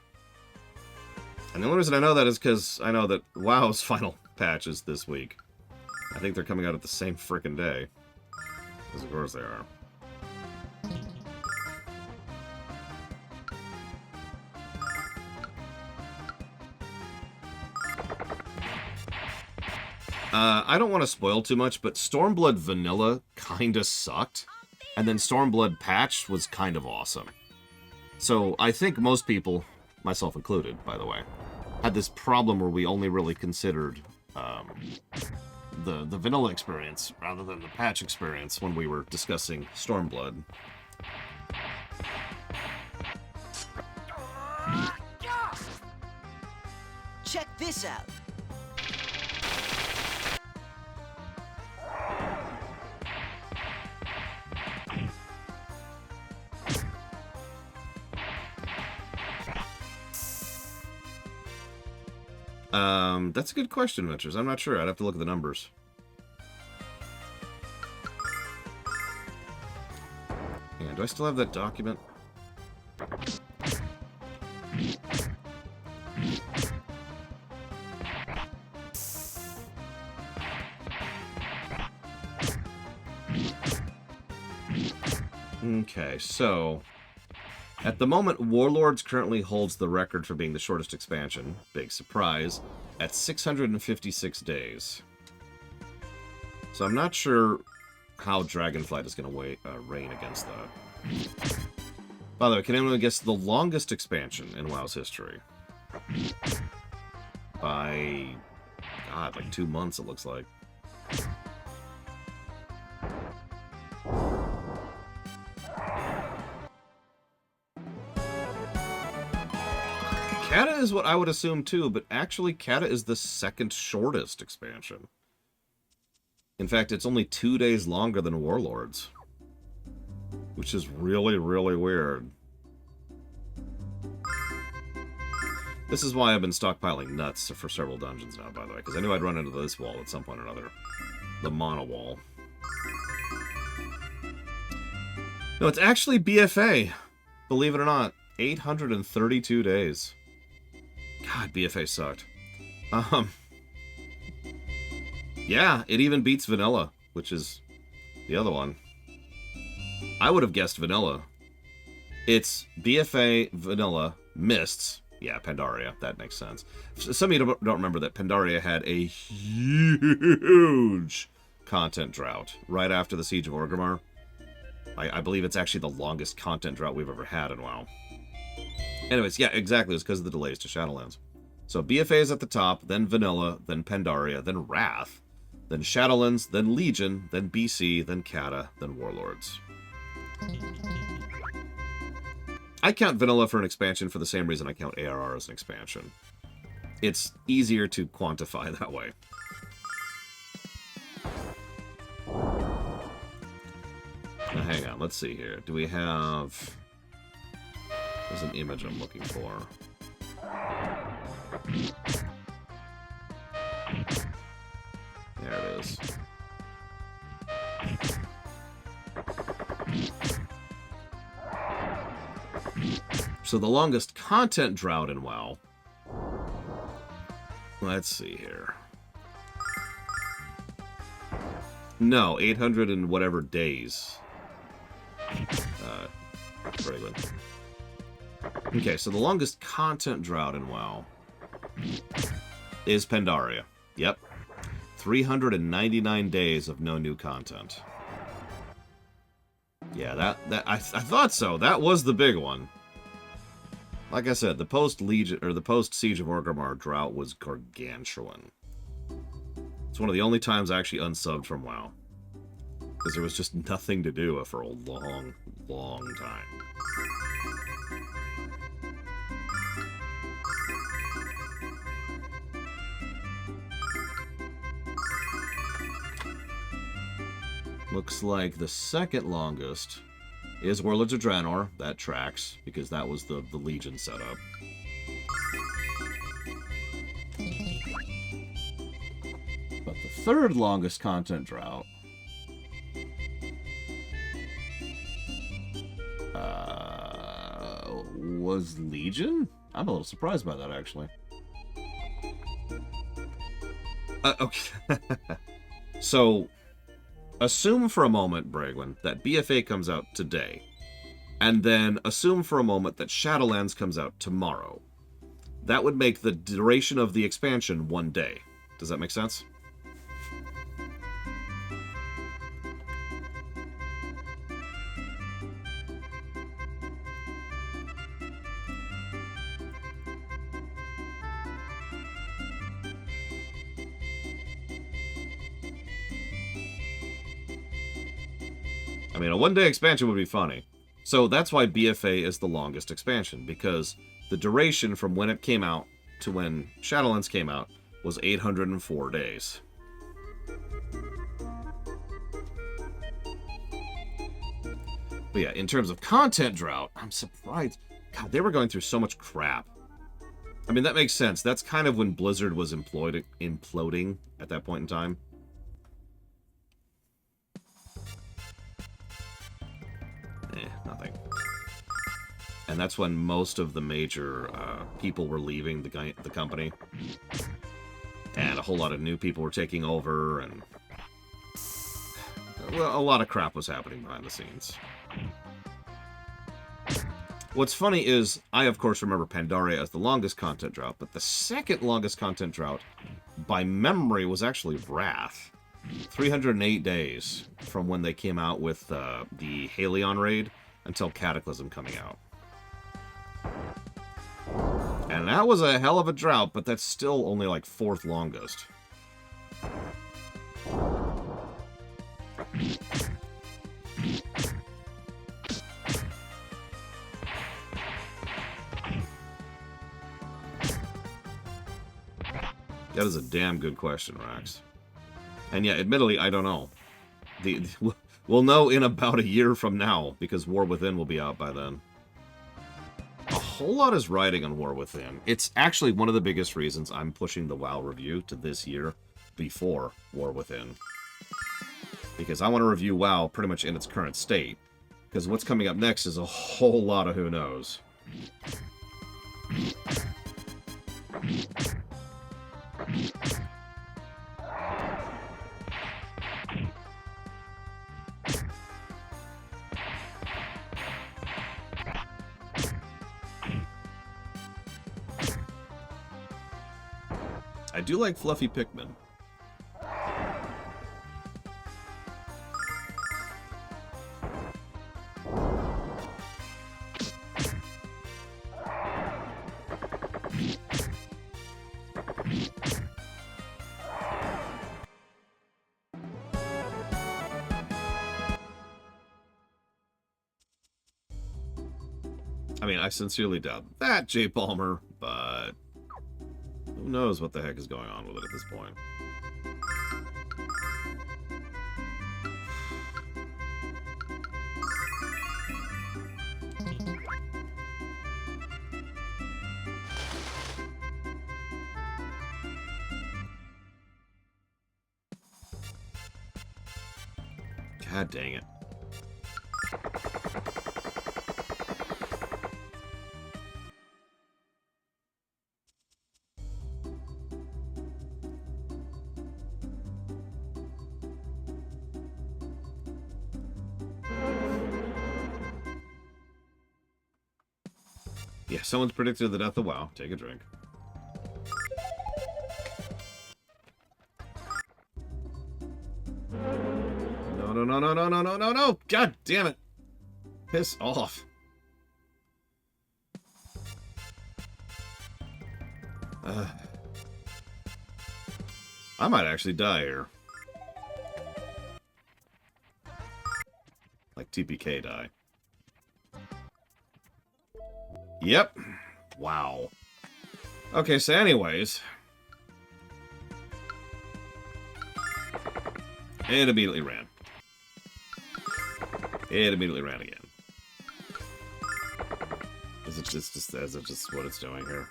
And the only reason I know that is because I know that WoW's final patch is this week. I think they're coming out at the same frickin' day. Because of course they are. I don't want to spoil too much, but Stormblood Vanilla kinda sucked. And then Stormblood Patch was kind of awesome. So I think most people, myself included, by the way, had this problem where we only really considered the vanilla experience rather than the patch experience when we were discussing Stormblood. Check this out. That's a good question, Ventures. I'm not sure. I'd have to look at the numbers. And do I still have that document? Okay, so at the moment, Warlords currently holds the record for being the shortest expansion. Big surprise. At 656 days. So I'm not sure how Dragonflight is going to reign against that. By the way, can anyone guess the longest expansion in WoW's history? By, God, like 2 months it looks like. Kata is what I would assume too, but actually Kata is the second shortest expansion. In fact, it's only 2 days longer than Warlords. Which is really, really weird. This is why I've been stockpiling nuts for several dungeons now, by the way, because I knew I'd run into this wall at some point or another. The mono wall. No, it's actually BFA. Believe it or not. 832 days. God, BFA sucked. Yeah, it even beats Vanilla, which is the other one. I would have guessed Vanilla. It's BFA, Vanilla, Mists. Yeah, Pandaria. That makes sense. Some of you don't remember that Pandaria had a huge content drought right after the Siege of Orgrimmar. I believe it's actually the longest content drought we've ever had in WoW. Anyways, yeah, exactly. It's because of the delays to Shadowlands. So BFA is at the top, then Vanilla, then Pandaria, then Wrath, then Shadowlands, then Legion, then BC, then Kata, then Warlords. I count Vanilla for an expansion for the same reason I count ARR as an expansion. It's easier to quantify that way. Now hang on, let's see here. Do we have... There's an image I'm looking for. There it is. So the longest content drought in WoW. Let's see here. No, 800 and whatever days. Braylon. Okay, so the longest content drought in WoW is Pandaria. Yep. 399 days of no new content. Yeah, I thought so. That was the big one. Like I said, the post-Legion or the post-Siege of Orgrimmar drought was gargantuan. It's one of the only times I actually unsubbed from WoW. Because there was just nothing to do for a long, long time. Looks like the second longest is Warlords of Draenor. That tracks, because that was the Legion setup. But the third longest content drought was Legion? I'm a little surprised by that, actually. Okay. So, assume for a moment, Bragwin, that BFA comes out today. And then assume for a moment that Shadowlands comes out tomorrow. That would make the duration of the expansion 1 day. Does that make sense? I mean, a 1-day expansion would be funny. So that's why BFA is the longest expansion, because the duration from when it came out to when Shadowlands came out was 804 days. But yeah, in terms of content drought, I'm surprised. God, they were going through so much crap. I mean, that makes sense. That's kind of when Blizzard was imploding at that point in time. Nothing. And that's when most of the major people were leaving the company. And a whole lot of new people were taking over, and well, a lot of crap was happening behind the scenes. What's funny is, I of course remember Pandaria as the longest content drought, but the second longest content drought, by memory, was actually Wrath. 308 days from when they came out with the Halion raid until Cataclysm coming out. And that was a hell of a drought, but that's still only like 4th longest. That is a damn good question, Rax. And yeah, admittedly, I don't know. We'll know in about a year from now, because War Within will be out by then. A whole lot is riding on War Within. It's actually one of the biggest reasons I'm pushing the WoW review to this year before War Within. Because I want to review WoW pretty much in its current state. Because what's coming up next is a whole lot of who knows. I do like fluffy Pikmin. I mean, I sincerely doubt that, Jay Palmer, but who knows what the heck is going on with it at this point. God dang it. Yeah, someone's predicted the death of WoW. Take a drink. No, no, no, no, no, no, no, no, no! God damn it! Piss off. I might actually die here. Like TPK die. Yep. Wow. Okay, so anyways. It immediately ran. It immediately ran again. Is it just what it's doing here?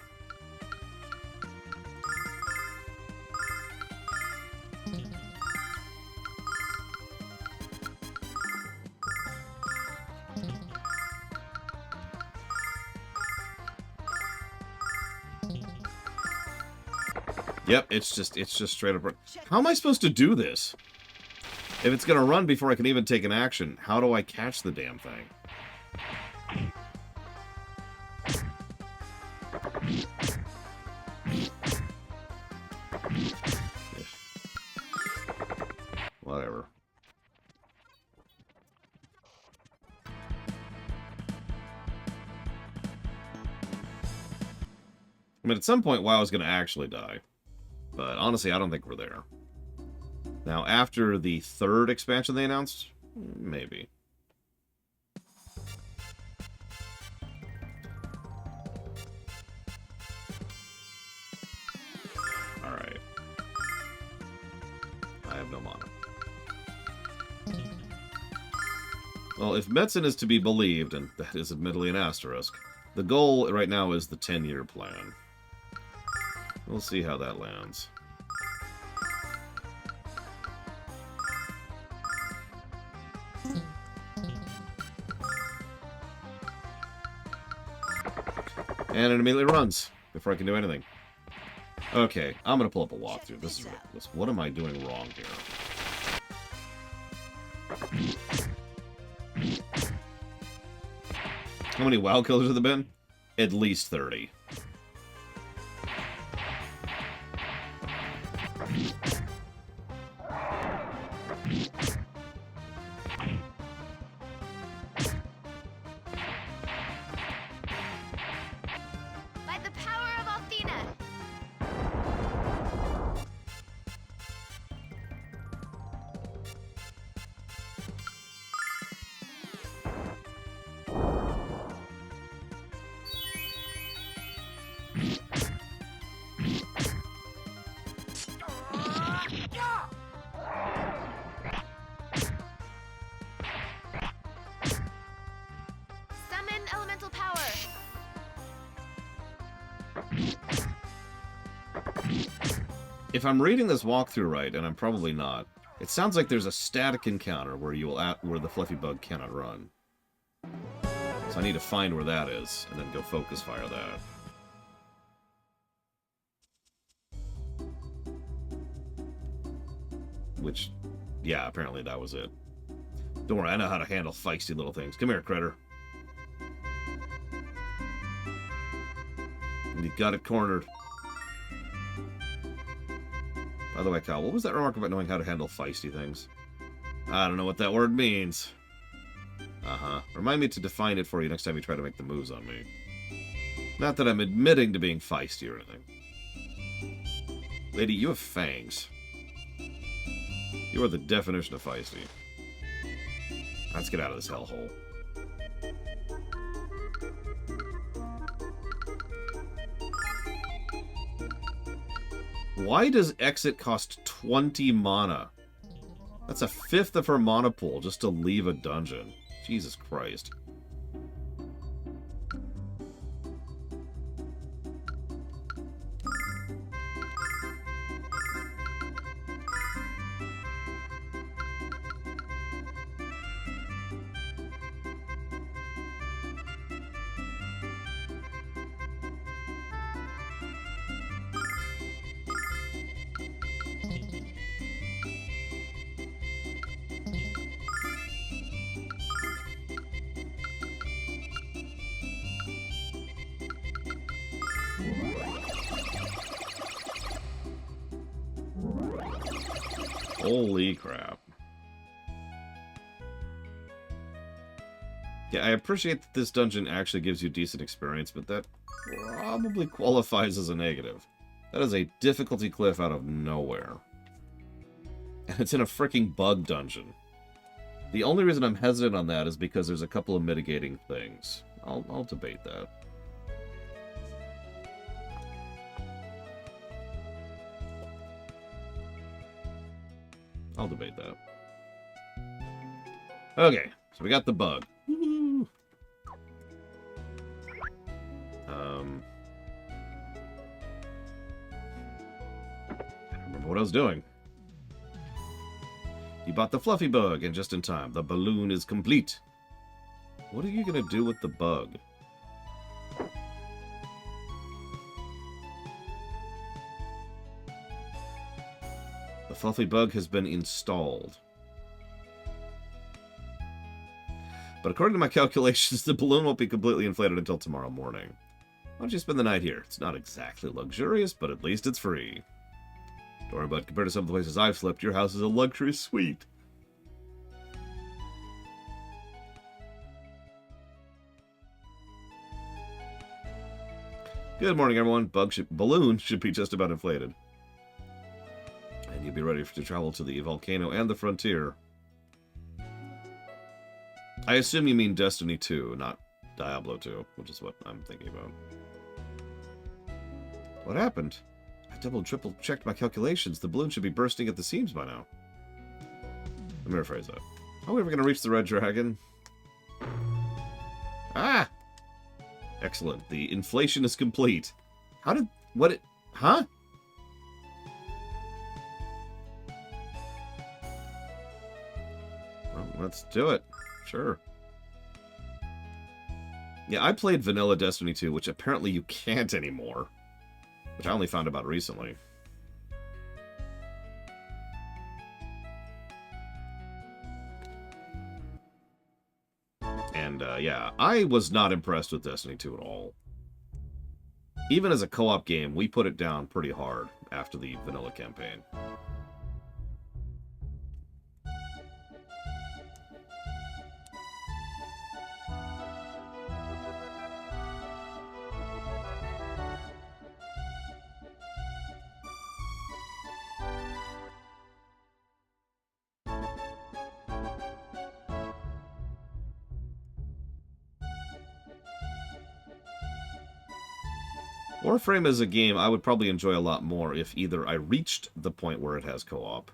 Yep, it's just straight up. How am I supposed to do this? If it's gonna run before I can even take an action, how do I catch the damn thing? Whatever. I mean, at some point, WoW is going to actually die. But honestly, I don't think we're there. Now, after the third expansion they announced, maybe. Alright. I have no mana. Well, if medicine is to be believed, and that is admittedly an asterisk, the goal right now is the 10-year plan. We'll see how that lands. And it immediately runs before I can do anything. Okay, I'm gonna pull up a walkthrough. This is ridiculous. What am I doing wrong here? How many WoW killers have there been? At least 30. By the power of Althena. Summon elemental power. If I'm reading this walkthrough right, and I'm probably not, it sounds like there's a static encounter where where the fluffy bug cannot run. So I need to find where that is, and then go focus fire that. Which, yeah, apparently that was it. Don't worry, I know how to handle feisty little things. Come here, critter. And you got it cornered. By the way, Kyle, what was that remark about knowing how to handle feisty things? I don't know what that word means. Uh-huh. Remind me to define it for you next time you try to make the moves on me. Not that I'm admitting to being feisty or anything. Lady, you have fangs. You are the definition of feisty. Let's get out of this hellhole. Why does exit cost 20 mana? That's a fifth of her mana pool just to leave a dungeon. Jesus Christ. Holy crap. Yeah, I appreciate that this dungeon actually gives you decent experience, but that probably qualifies as a negative. That is a difficulty cliff out of nowhere. And it's in a freaking bug dungeon. The only reason I'm hesitant on that is because there's a couple of mitigating things. I'll debate that. I'll debate that. Okay, So we got the bug. Woo-hoo. I don't remember what I was doing. You bought the fluffy bug, and just in time. The balloon is complete. What are you going to do with the bug? The fluffy bug has been installed. But according to my calculations, the balloon won't be completely inflated until tomorrow morning. Why don't you spend the night here? It's not exactly luxurious, but at least it's free. Don't worry about it. Compared to some of the places I've slept, your house is a luxury suite. Good morning, everyone. Balloon should be just about inflated. And you'll be ready to travel to the volcano and the frontier. I assume you mean Destiny 2, not Diablo 2, which is what I'm thinking about. What happened? I triple checked my calculations. The balloon should be bursting at the seams by now. Let me rephrase that. Are we ever going to reach the red dragon? Ah! Excellent. The inflation is complete. How did... What it... Huh? Well, let's do it. Sure. Yeah, I played Vanilla Destiny 2, which apparently you can't anymore. Which I only found about recently. And, yeah, I was not impressed with Destiny 2 at all. Even as a co-op game, we put it down pretty hard after the vanilla campaign. Warframe is a game I would probably enjoy a lot more if either I reached the point where it has co-op.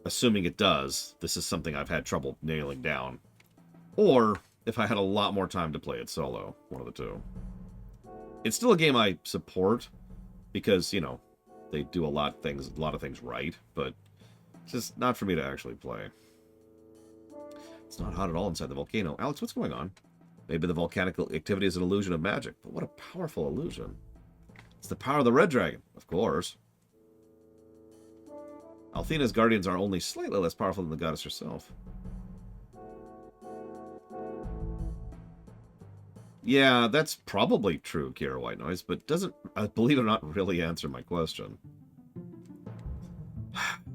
Assuming it does, this is something I've had trouble nailing down. Or if I had a lot more time to play it solo, one of the two. It's still a game I support because, you know, they do a lot of things right, but it's just not for me to actually play. It's not hot at all inside the volcano. Alex, what's going on? Maybe the volcanic activity is an illusion of magic, but what a powerful illusion. It's the power of the red dragon, of course. Althena's guardians are only slightly less powerful than the goddess herself. Yeah, that's probably true, Kira White Noise, but doesn't, believe it or not, really answer my question.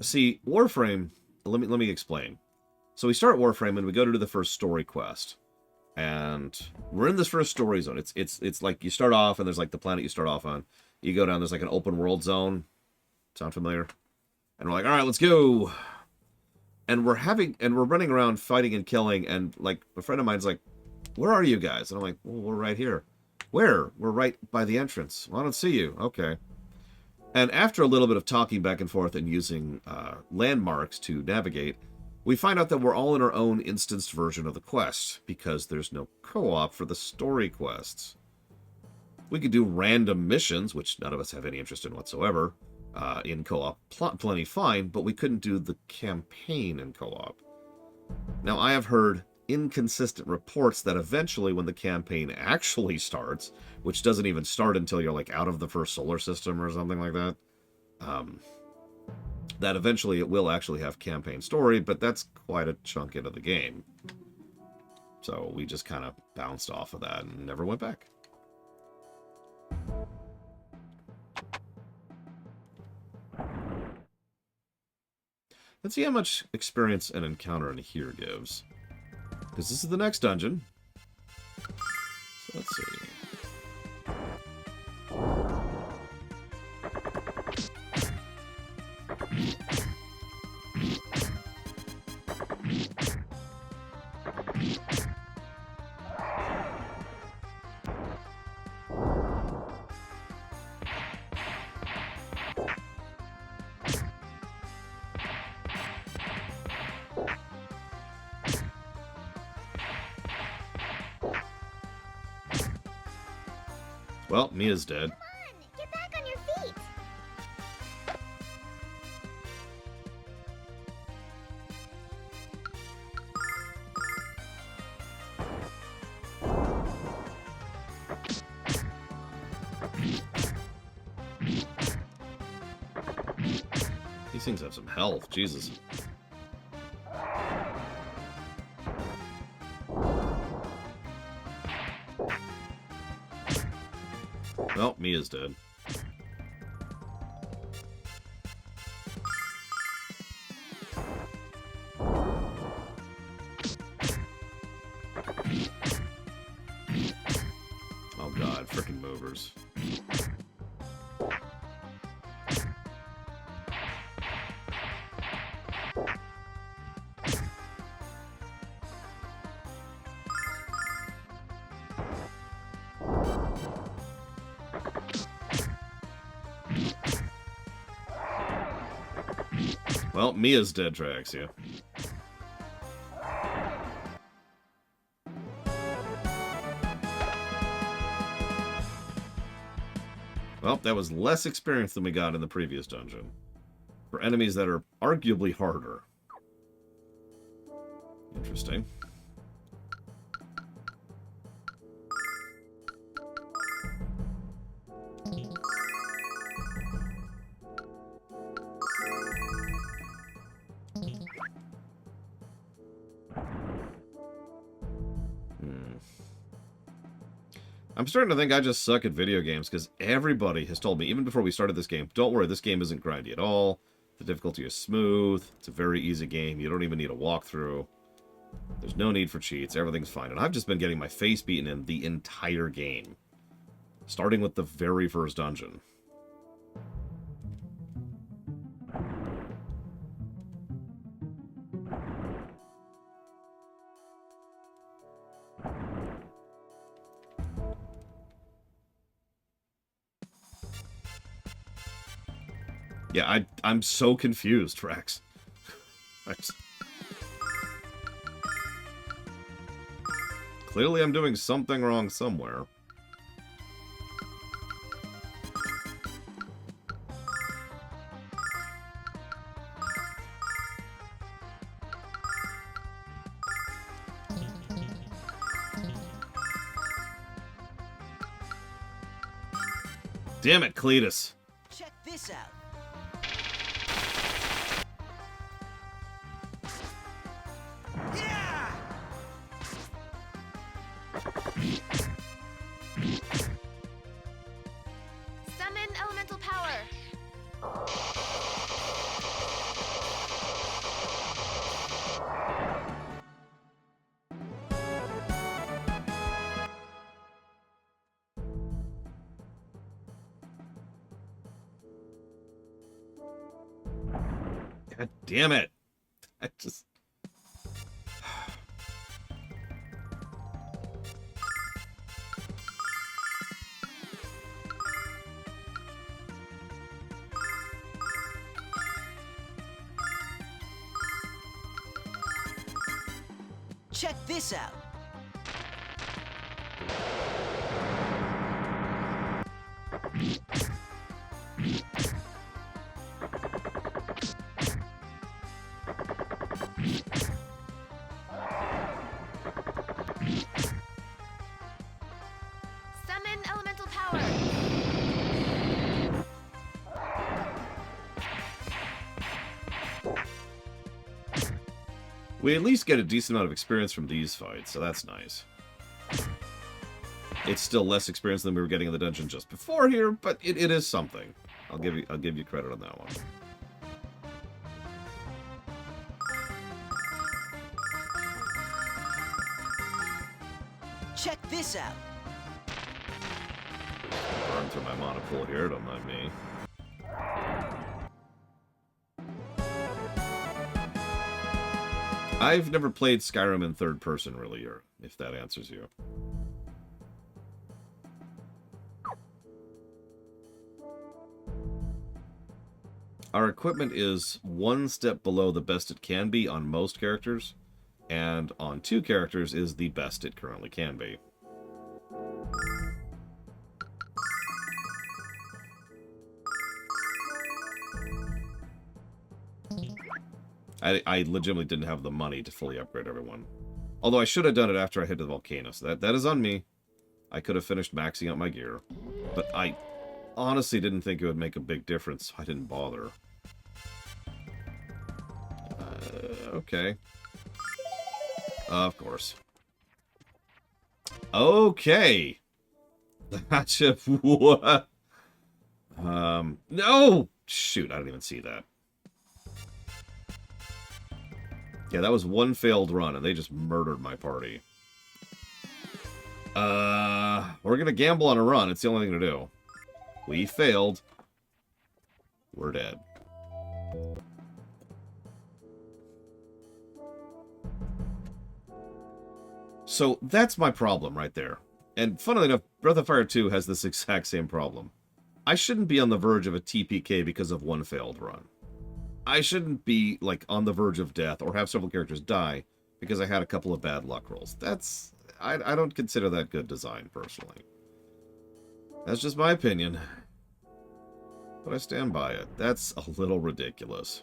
See, Warframe, let me explain. So we start Warframe and we go to do the first story quest. And we're in this first story zone. It's like you start off and there's like the planet you start off on. You go down, there's like an open world zone. Sound familiar? And we're like, all right, let's go. And we're running around fighting and killing. And like a friend of mine's like, where are you guys? And I'm like, well, we're right here. Where? We're right by the entrance. Well, I don't see you. Okay. And after a little bit of talking back and forth and using landmarks to navigate, we find out that we're all in our own instanced version of the quest, because there's no co-op for the story quests. We could do random missions, which none of us have any interest in whatsoever, in co-op. Plenty fine, but we couldn't do the campaign in co-op. Now, I have heard inconsistent reports that eventually when the campaign actually starts, which doesn't even start until you're like out of the first solar system or something like that, that eventually it will actually have campaign story, but that's quite a chunk into the game. So we just kind of bounced off of that and never went back. Let's see how much experience an encounter in here gives. Because this is the next dungeon. So let's see. Well, Mia's dead. Come on, get back on your feet. These things have some health. Jesus. Well, Mia's dead. Oh god, frickin' movers. Well, Mia's dead, Triaxia. Well, that was less experience than we got in the previous dungeon. For enemies that are arguably harder. Interesting. I'm starting to think I just suck at video games, because everybody has told me, even before we started this game, don't worry, this game isn't grindy at all. The difficulty is smooth. It's a very easy game. You don't even need a walkthrough. There's no need for cheats. Everything's fine. And I've just been getting my face beaten in the entire game. Starting with the very first dungeon. Yeah, I'm so confused, Rex. Clearly I'm doing something wrong somewhere. Damn it, Cletus. Check this out. Yeah! Summon elemental power. God damn it. I just... Check this out. Summon elemental power. We at least get a decent amount of experience from these fights, so that's nice. It's still less experience than we were getting in the dungeon just before here, but it is something. I'll give you credit on that one. Check this out. Burn through my mana pool here, don't mind me. I've never played Skyrim in third person, really, or if that answers you. Our equipment is one step below the best it can be on most characters, and on 2 characters is the best it currently can be. I legitimately didn't have the money to fully upgrade everyone. Although I should have done it after I hit the volcano, so that is on me. I could have finished maxing out my gear. But I honestly didn't think it would make a big difference, so I didn't bother. Okay. Of course. Okay. Gotcha. What? No! Shoot, I didn't even see that. Yeah, that was one failed run, and they just murdered my party. We're gonna gamble on a run. It's the only thing to do. We failed. We're dead. So that's my problem right there. And funnily enough, Breath of Fire 2 has this exact same problem. I shouldn't be on the verge of a TPK because of one failed run. I shouldn't be, like, on the verge of death or have several characters die because I had a couple of bad luck rolls. That's... I don't consider that good design, personally. That's just my opinion. But I stand by it. That's a little ridiculous.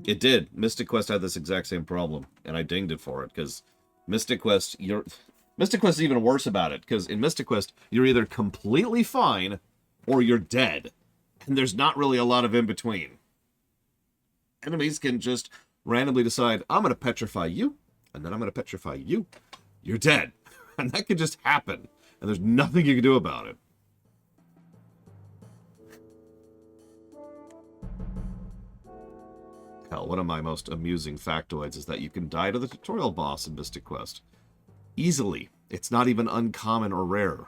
It did. Mystic Quest had this exact same problem, and I dinged it for it, because Mystic Quest, Mystic Quest is even worse about it, because in Mystic Quest, you're either completely fine, or you're dead. And there's not really a lot of in-between. Enemies can just randomly decide, I'm going to petrify you, and then I'm going to petrify you. You're dead. And that can just happen, and there's nothing you can do about it. Hell, one of my most amusing factoids is that you can die to the tutorial boss in Mystic Quest. Easily. It's not even uncommon or rare.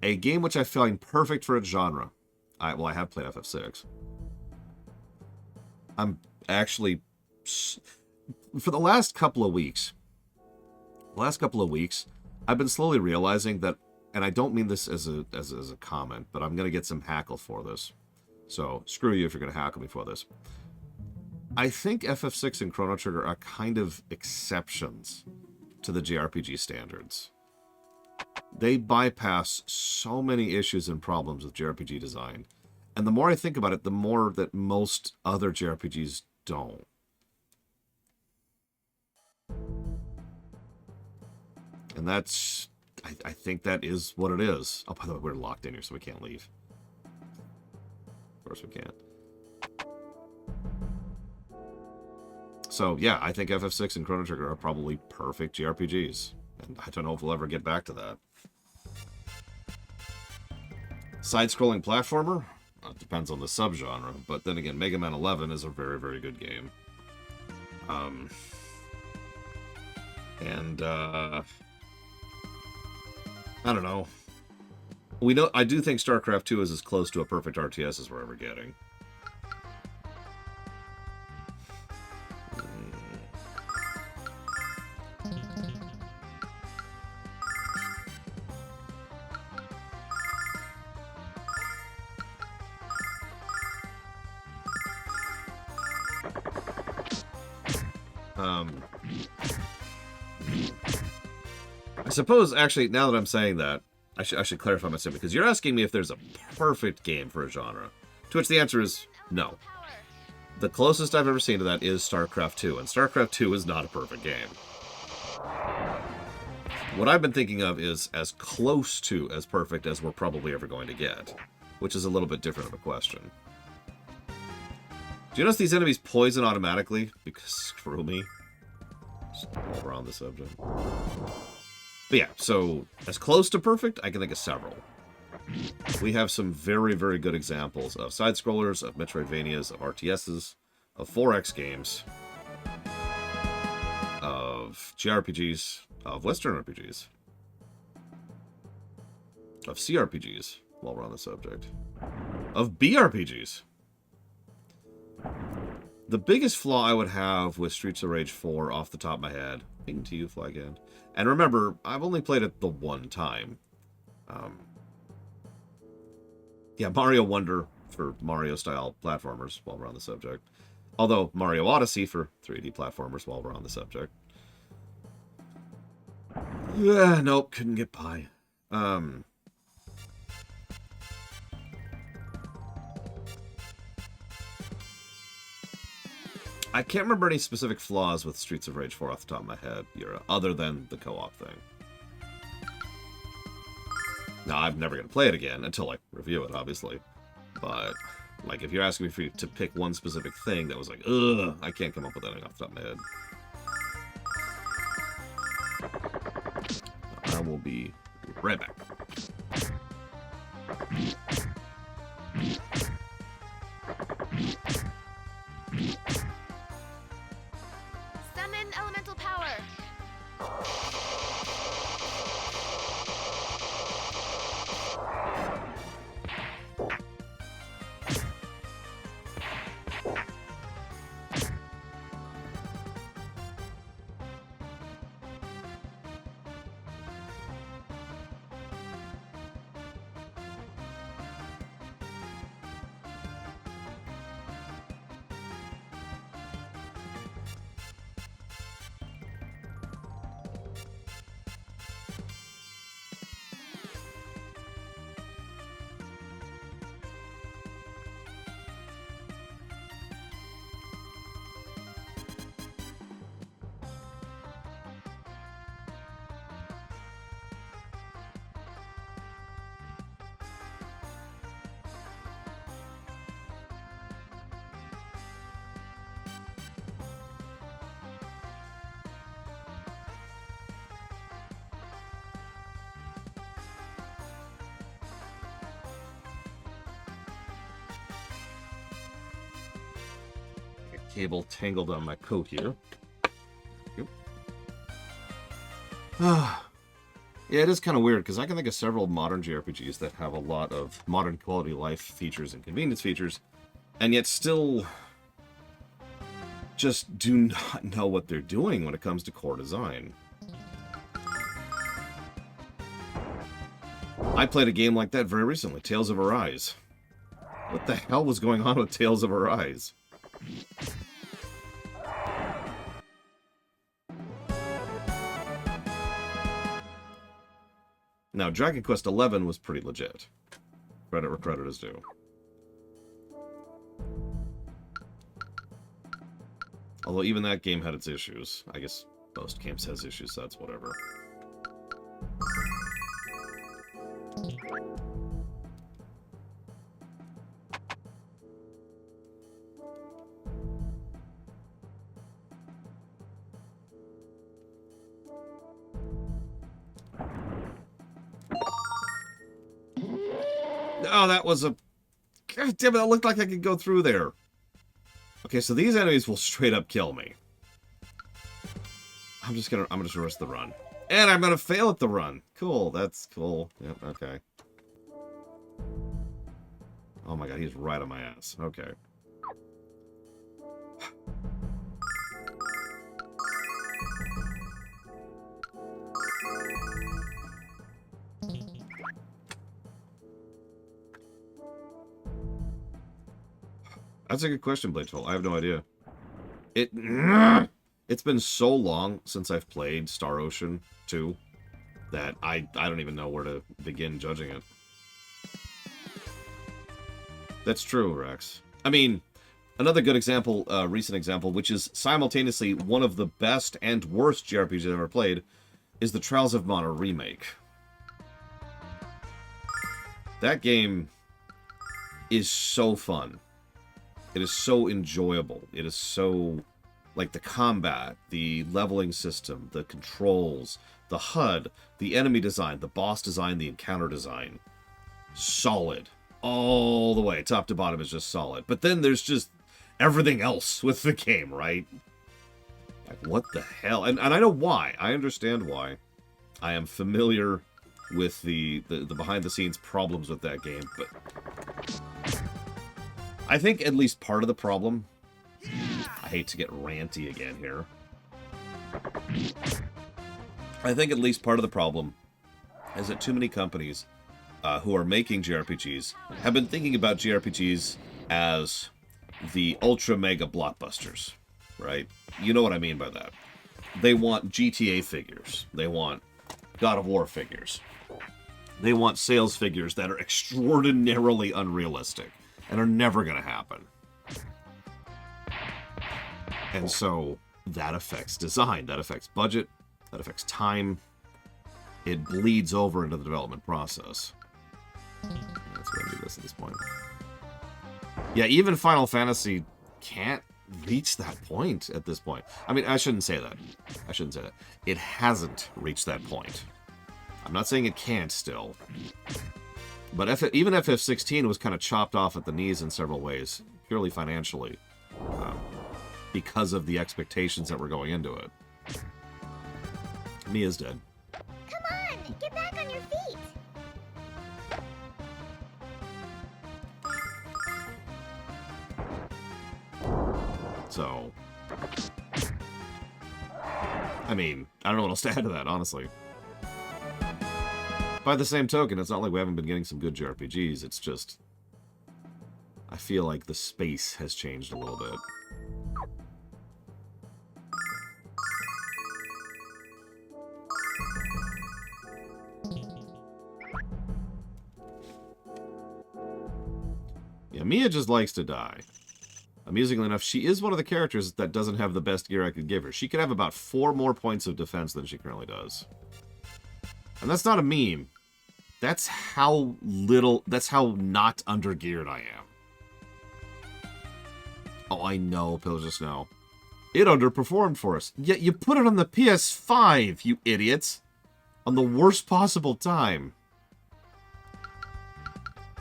A game which I find perfect for its genre. I have played FF6. I'm actually... For the last couple of weeks, I've been slowly realizing that, and I don't mean this as a comment, but I'm going to get some hackle for this. So, screw you if you're going to hackle me for this. I think FF6 and Chrono Trigger are kind of exceptions to the JRPG standards. They bypass so many issues and problems with JRPG design. And the more I think about it, the more that most other JRPGs don't. And that's... I think that is what it is. Oh, by the way, we're locked in here, so we can't leave. Of course we can't. So, yeah, I think FF6 and Chrono Trigger are probably perfect JRPGs. And I don't know if we'll ever get back to that. Side-scrolling platformer? It depends on the subgenre. But then again, Mega Man 11 is a very, very good game. I don't know. I do think StarCraft 2 is as close to a perfect RTS as we're ever getting. I suppose, actually, now that I'm saying that, I should clarify my statement, because you're asking me if there's a perfect game for a genre, to which the answer is no. The closest I've ever seen to that is StarCraft 2, and StarCraft 2 is not a perfect game. What I've been thinking of is as close to as perfect as we're probably ever going to get, which is a little bit different of a question. Do you notice these enemies poison automatically? Because screw me. Just while we're on the subject. But yeah, so as close to perfect, I can think of several. We have some very, very good examples of side-scrollers, of Metroidvanias, of RTSs, of 4X games, of JRPGs, of Western RPGs, of CRPGs, while we're on the subject, of BRPGs. The biggest flaw I would have with Streets of Rage 4 off the top of my head, ping to you, Flag End. And remember, I've only played it the one time. Yeah, Mario Wonder for Mario-style platformers, while we're on the subject. Although, Mario Odyssey for 3D platformers, while we're on the subject. Yeah, nope, couldn't get by. I can't remember any specific flaws with Streets of Rage 4 off the top of my head, Yura, other than the co-op thing. Now, I'm never going to play it again until I review it, obviously. But, like, if you're asking me to pick one specific thing that was like, ugh, I can't come up with anything off the top of my head. I will be right back. Summon elemental power. Cable tangled on my coat here. Yep. Yeah, it is kind of weird, because I can think of several modern JRPGs that have a lot of modern quality of life features and convenience features, and yet still just do not know what they're doing when it comes to core design. I played a game like that very recently, Tales of Arise. What the hell was going on with Tales of Arise? Now, Dragon Quest XI was pretty legit. Credit where credit is due. Although even that game had its issues. I guess most games has issues, so that's whatever. Oh, that was a... God damn it, that looked like I could go through there. Okay, so these enemies will straight up kill me. I'm gonna risk the run. And I'm gonna fail at the run. Cool, that's cool. Yep, okay. Oh my god, he's right on my ass. Okay. That's a good question, Bladeful. I have no idea. It's been so long since I've played Star Ocean 2 that I don't even know where to begin judging it. That's true, Rex. I mean, another good example, recent example, which is simultaneously one of the best and worst JRPGs I've ever played, is the Trials of Mana remake. That game is so fun. It is so enjoyable. It is so... like, the combat, the leveling system, the controls, the HUD, the enemy design, the boss design, the encounter design. Solid. All the way. Top to bottom is just solid. But then there's just everything else with the game, right? Like, what the hell? And I know why. I understand why. I am familiar with the behind-the-scenes problems with that game, but... I think at least part of the problem... I hate to get ranty again here. I think at least part of the problem is that too many companies who are making JRPGs have been thinking about JRPGs as the ultra-mega blockbusters, right? You know what I mean by that. They want GTA figures. They want God of War figures. They want sales figures that are extraordinarily unrealistic and are never going to happen. And so that affects design, that affects budget, that affects time. It bleeds over into the development process. Let's go ahead and do this at this point. Yeah, even Final Fantasy can't reach that point at this point. I mean, I shouldn't say that. It hasn't reached that point. I'm not saying it can't still. But even FF16 was kind of chopped off at the knees in several ways, purely financially, because of the expectations that were going into it. Mia's dead. Come on, get back on your feet. So, I mean, I don't know what else to add to that, honestly. By the same token, it's not like we haven't been getting some good JRPGs. It's just, I feel like the space has changed a little bit. Yeah, Mia just likes to die. Amusingly enough, she is one of the characters that doesn't have the best gear I could give her. She could have about 4 more points of defense than she currently does. And that's not a meme. That's how not undergeared I am. Oh, I know, Pilger Snow. It underperformed for us. Yet you put it on the PS5, you idiots. On the worst possible time.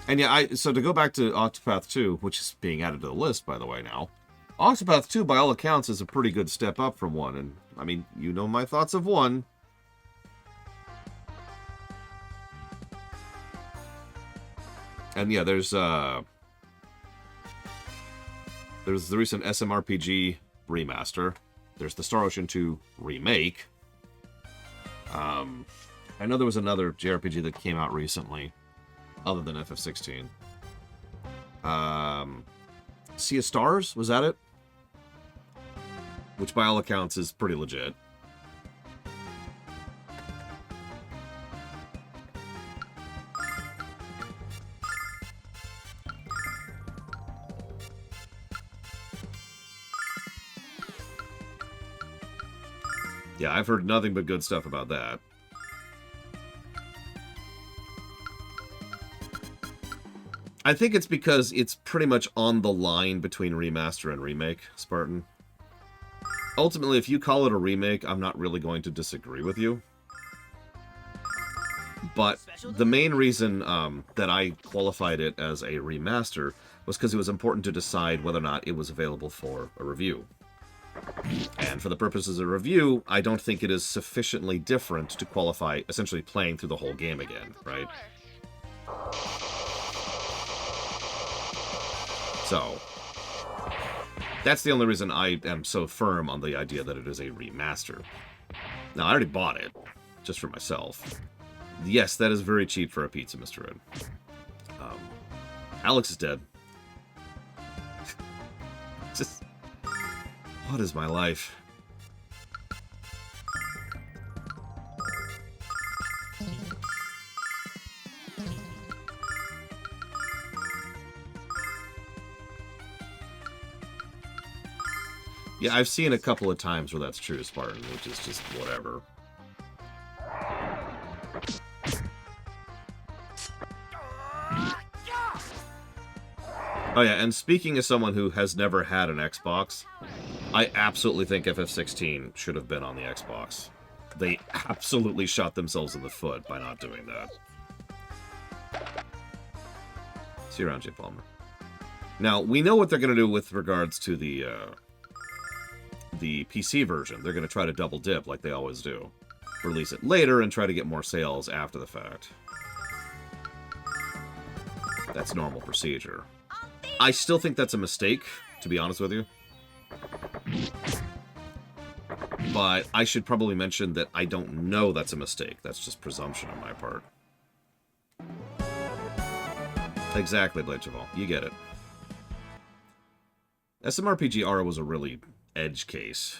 And yeah, so to go back to Octopath 2, which is being added to the list, by the way, now. Octopath 2, by all accounts, is a pretty good step up from 1. And, I mean, you know my thoughts of 1. And yeah, there's the recent SMRPG remaster. There's the Star Ocean 2 remake. I know there was another JRPG that came out recently, other than FF16. Sea of Stars, was that it? Which by all accounts is pretty legit. Yeah, I've heard nothing but good stuff about that. I think it's because it's pretty much on the line between remaster and remake, Spartan. Ultimately, if you call it a remake, I'm not really going to disagree with you. But the main reason that I qualified it as a remaster was because it was important to decide whether or not it was available for a review. And for the purposes of review, I don't think it is sufficiently different to qualify essentially playing through the whole game again, right? So, that's the only reason I am so firm on the idea that it is a remaster. Now, I already bought it, just for myself. Yes, that is very cheap for a pizza, Mr. Ed. Alex is dead. Just... what is my life? Yeah, I've seen a couple of times where that's true, Spartan, which is just whatever. Oh yeah, and speaking as someone who has never had an Xbox, I absolutely think FF16 should have been on the Xbox. They absolutely shot themselves in the foot by not doing that. See you around, Jay Palmer. Now, we know what they're going to do with regards to the PC version. They're going to try to double dip like they always do. Release it later and try to get more sales after the fact. That's normal procedure. I still think that's a mistake, to be honest with you. But I should probably mention that I don't know that's a mistake. That's just presumption on my part. Exactly, Blade Chaval. You get it. SMRPG Aura was a really edge case.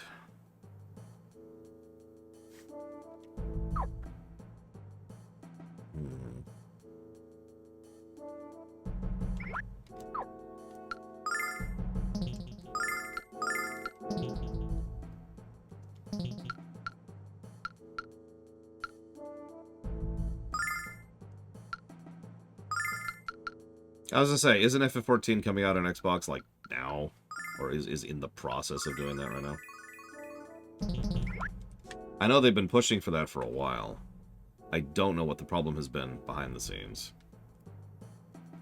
I was gonna say, isn't FF14 coming out on Xbox, like, now? Or is in the process of doing that right now? I know they've been pushing for that for a while. I don't know what the problem has been behind the scenes.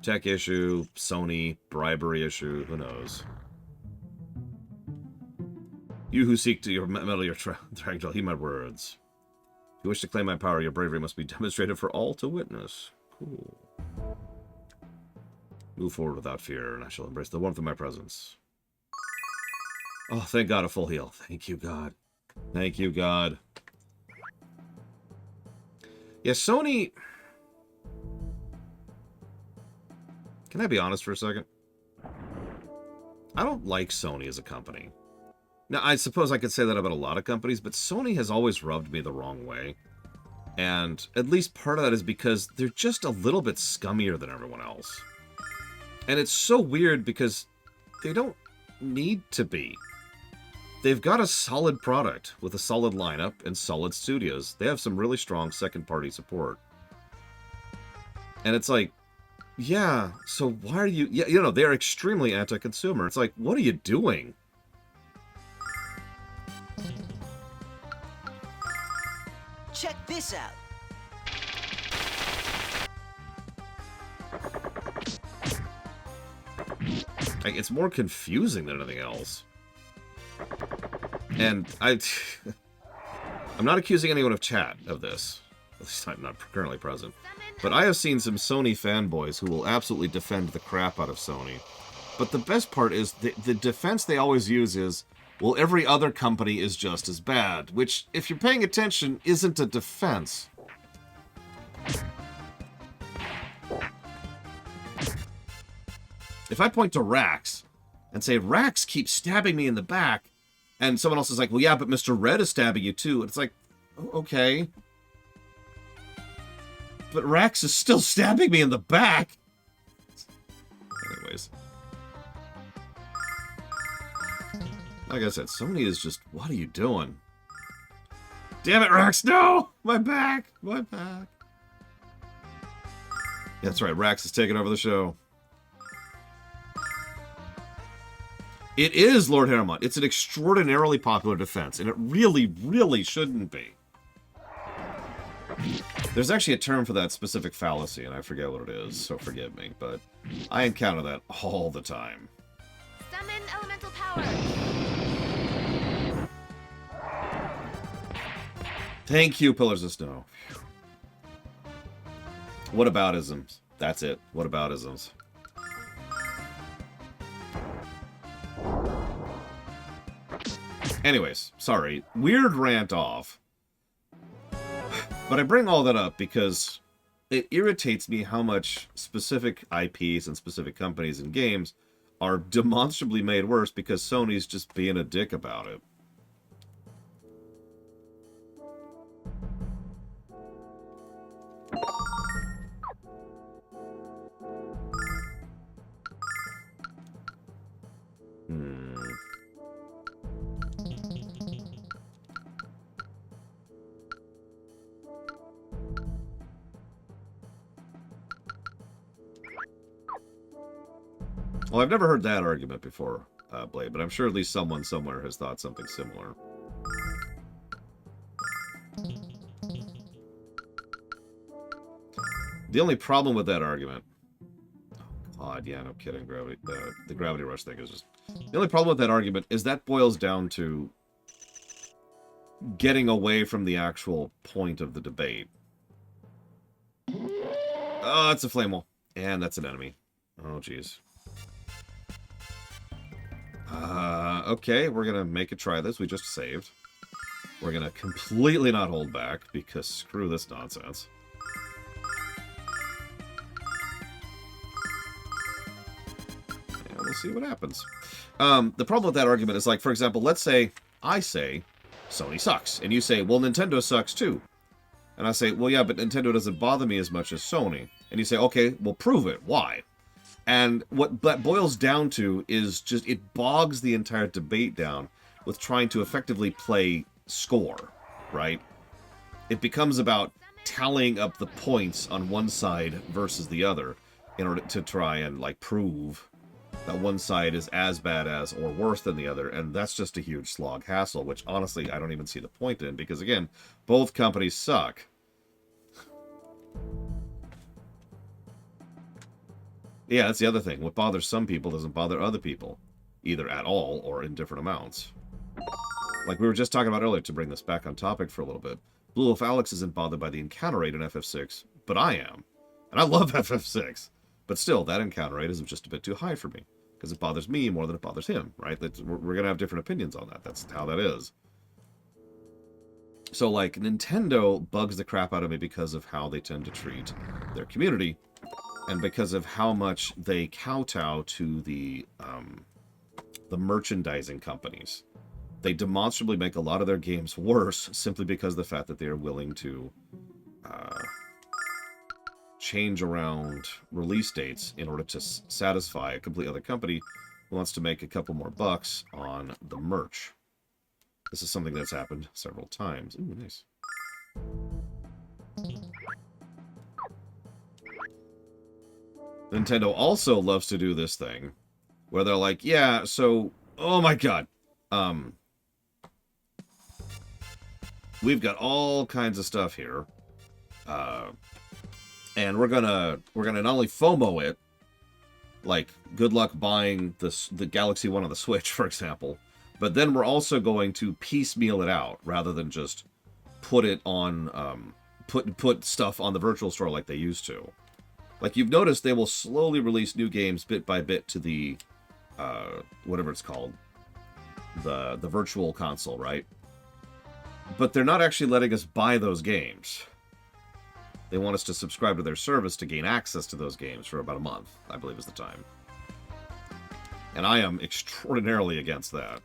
Tech issue, Sony, bribery issue, who knows? You who seek to meddle your dragon, heed my words. If you wish to claim my power, your bravery must be demonstrated for all to witness. Cool. Move forward without fear, and I shall embrace the warmth of my presence. Oh, thank God, a full heal. Thank you, God. Thank you, God. Yeah, Sony... Can I be honest for a second? I don't like Sony as a company. Now, I suppose I could say that about a lot of companies, but Sony has always rubbed me the wrong way. And at least part of that is because they're just a little bit scummier than everyone else. And it's so weird because they don't need to be. They've got a solid product with a solid lineup and solid studios. They have some really strong second-party support. And it's like, yeah, so why are you... Yeah, you know, they're extremely anti-consumer. It's like, what are you doing? Check this out. Like, it's more confusing than anything else. And I'm not accusing anyone of chat of this. At least I'm not currently present. But I have seen some Sony fanboys who will absolutely defend the crap out of Sony. But the best part is, the defense they always use is, well, every other company is just as bad. Which, if you're paying attention, isn't a defense. If I point to Rax and say, Rax keeps stabbing me in the back, and someone else is like, well, yeah, but Mr. Red is stabbing you too. And it's like, okay. But Rax is still stabbing me in the back. Anyways. Like I said, Sony is just, what are you doing? Damn it, Rax, no! My back! My back. Yeah, that's right, Rax is taking over the show. It is, Lord Haremont. It's an extraordinarily popular defense, and it really, really shouldn't be. There's actually a term for that specific fallacy, and I forget what it is, so forgive me, but I encounter that all the time. Summon elemental power. Thank you, Pillars of Snow. What about isms? That's it. What about isms? Anyways, sorry. Weird rant off. But I bring all that up because it irritates me how much specific IPs and specific companies and games are demonstrably made worse because Sony's just being a dick about it. Well, I've never heard that argument before, Blade, but I'm sure at least someone somewhere has thought something similar. The only problem with that argument... Oh, God, yeah, no kidding. Gravity, the gravity rush thing is just... The only problem with that argument is that boils down to getting away from the actual point of the debate. Oh, that's a flame wall. And that's an enemy. Oh, jeez. Okay, we're gonna make a try this. We just saved. We're gonna completely not hold back, because screw this nonsense. And we'll see what happens. The problem with that argument is, like, for example, let's say I say Sony sucks, and you say, well, Nintendo sucks too. And I say, well, yeah, but Nintendo doesn't bother me as much as Sony. And you say, okay, well, prove it. Why? And what that boils down to is just, it bogs the entire debate down with trying to effectively play score, right? It becomes about tallying up the points on one side versus the other, in order to try and, like, prove that one side is as bad as or worse than the other, and that's just a huge slog hassle, which honestly I don't even see the point in, because again, both companies suck. Yeah, that's the other thing. What bothers some people doesn't bother other people, either at all or in different amounts. Like we were just talking about earlier, to bring this back on topic for a little bit, Blue Wolf Alex isn't bothered by the encounter rate in FF6, but I am. And I love FF6. But still, that encounter rate is just a bit too high for me, because it bothers me more than it bothers him, right? We're going to have different opinions on that. That's how that is. So, like, Nintendo bugs the crap out of me because of how they tend to treat their community, and because of how much they kowtow to the merchandising companies. They demonstrably make a lot of their games worse simply because of the fact that they are willing to change around release dates in order to satisfy a complete other company who wants to make a couple more bucks on the merch. This is something that's happened several times. Ooh, nice. Nintendo also loves to do this thing where they're like, yeah, so, oh my god, we've got all kinds of stuff here, and we're gonna not only FOMO it, like, good luck buying the Galaxy One on the Switch, for example, but then we're also going to piecemeal it out rather than just put it on, put stuff on the virtual store like they used to. Like, you've noticed they will slowly release new games bit by bit to the, whatever it's called, the virtual console, right? But they're not actually letting us buy those games. They want us to subscribe to their service to gain access to those games for about a month, I believe is the time. And I am extraordinarily against that.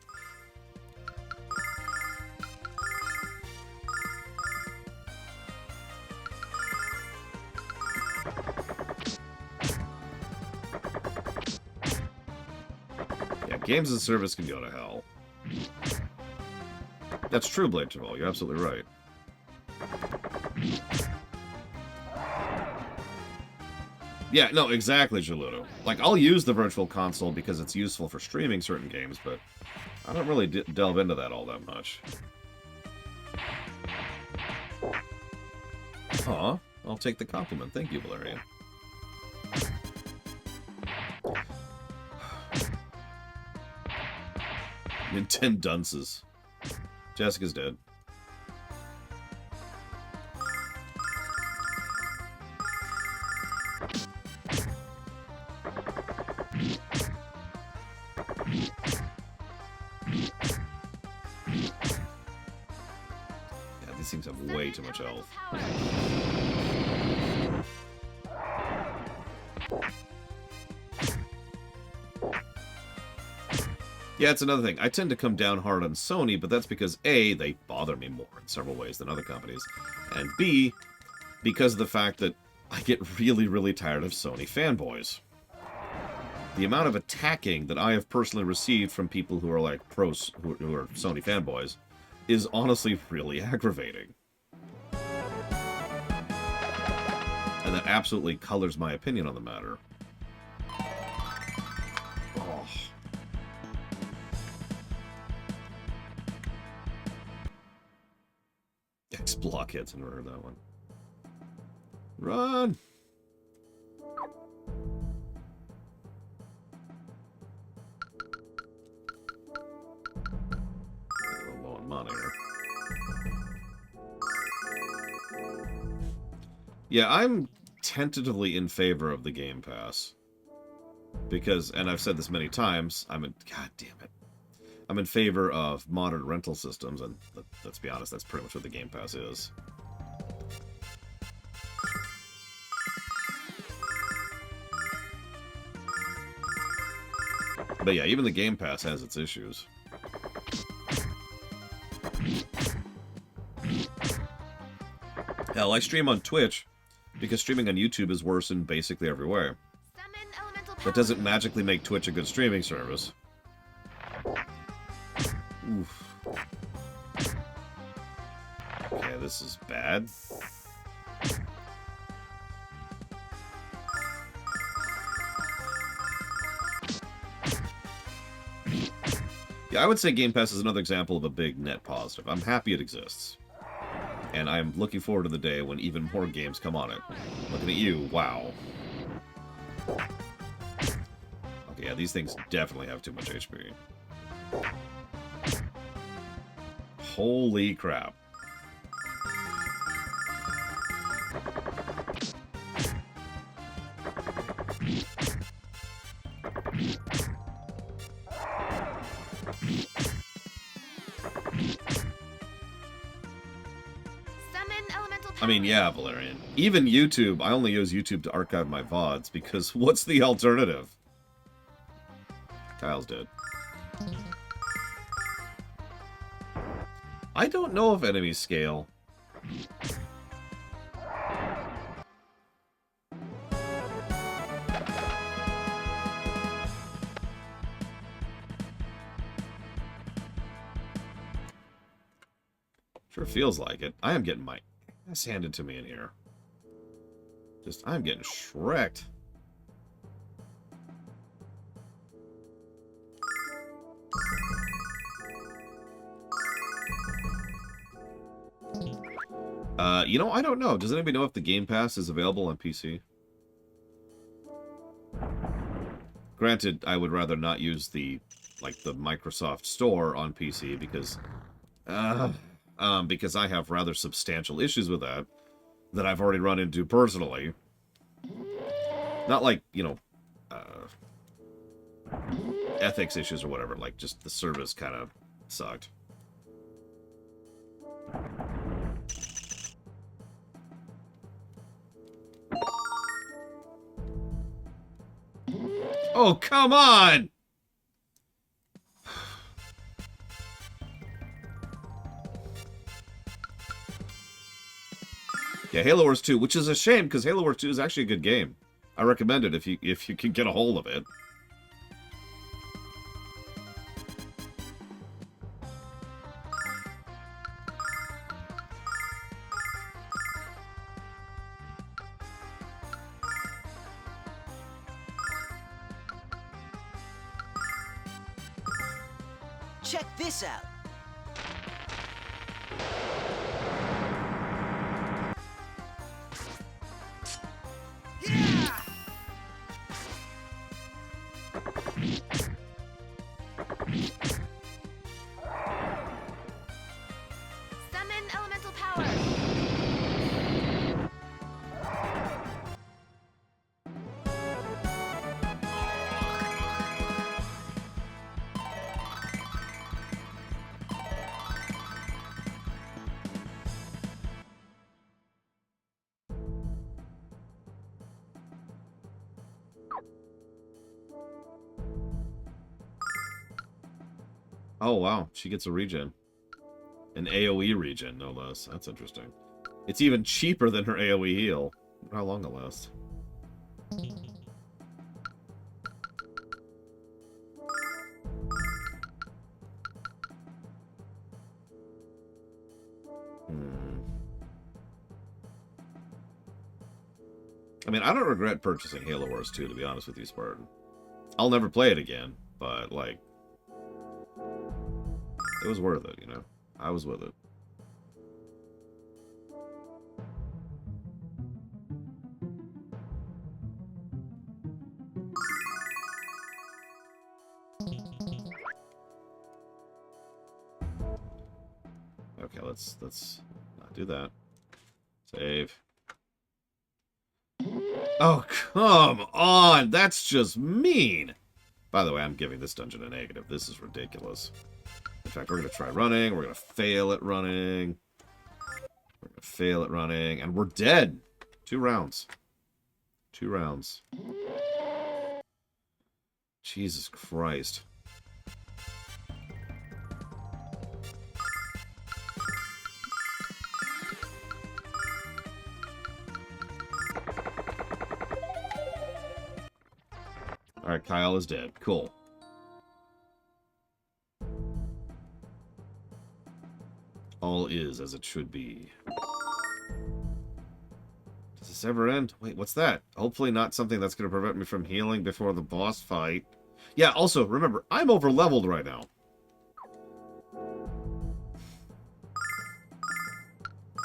Yeah, games as a service can go to hell. That's true, Blade Travel. You're absolutely right. Yeah, no, exactly, Jaludo. Like, I'll use the Virtual Console because it's useful for streaming certain games, but I don't really delve into that all that much. Aw, I'll take the compliment. Thank you, Valerian. Nintendo dunces. Jessica's dead. Yeah, these things have way too much health. Yeah, it's another thing. I tend to come down hard on Sony, but that's because A, they bother me more in several ways than other companies, and B, because of the fact that I get really, really tired of Sony fanboys. The amount of attacking that I have personally received from people who are like pros, who are Sony fanboys, is honestly really aggravating. And that absolutely colors my opinion on the matter. Oh. X-block hits in order that one. Run! A little low on mana here. Yeah, I'm tentatively in favor of the Game Pass. Because, and I've said this many times, god damn it. I'm in favor of modern rental systems, and let's be honest, that's pretty much what the Game Pass is. But yeah, even the Game Pass has its issues. Hell, I stream on Twitch, because streaming on YouTube is worse in basically every way. That doesn't magically make Twitch a good streaming service. Oof. Okay, this is bad. I would say Game Pass is another example of a big net positive. I'm happy it exists. And I'm looking forward to the day when even more games come on it. Looking at you, wow. Okay, yeah, these things definitely have too much HP. Holy crap. I mean, yeah, Valerian. Even YouTube, I only use YouTube to archive my VODs, because what's the alternative? Kyle's dead. I don't know if enemies scale. Sure feels like it. I am getting my ass handed to me in here. I'm getting shreked. You know, I don't know. Does anybody know if the Game Pass is available on PC? Granted, I would rather not use the Microsoft Store on PC because I have rather substantial issues with that I've already run into personally. Not like, you know, ethics issues or whatever, like just the service kind of sucked. Oh, come on! Yeah, Halo Wars 2, which is a shame because Halo Wars 2 is actually a good game. I recommend it if you can get a hold of it. Check this out. Yeah! Summon elemental power. Oh, wow. She gets a regen. An AoE regen, no less. That's interesting. It's even cheaper than her AoE heal. How long it lasts. I mean, I don't regret purchasing Halo Wars 2, to be honest with you, Spartan. I'll never play it again, but, like, it was worth it, you know? I was with it. Okay, let's not do that. Save. Oh, come on! That's just mean! By the way, I'm giving this dungeon a negative. This is ridiculous. In fact, we're going to try running. We're going to fail at running. We're going to fail at running. And we're dead. 2 rounds. 2 rounds. Jesus Christ. Alright, Kyle is dead. Cool. All is as it should be. Does this ever end? Wait, what's that? Hopefully not something that's going to prevent me from healing before the boss fight. Yeah, also, remember, I'm over-leveled right now.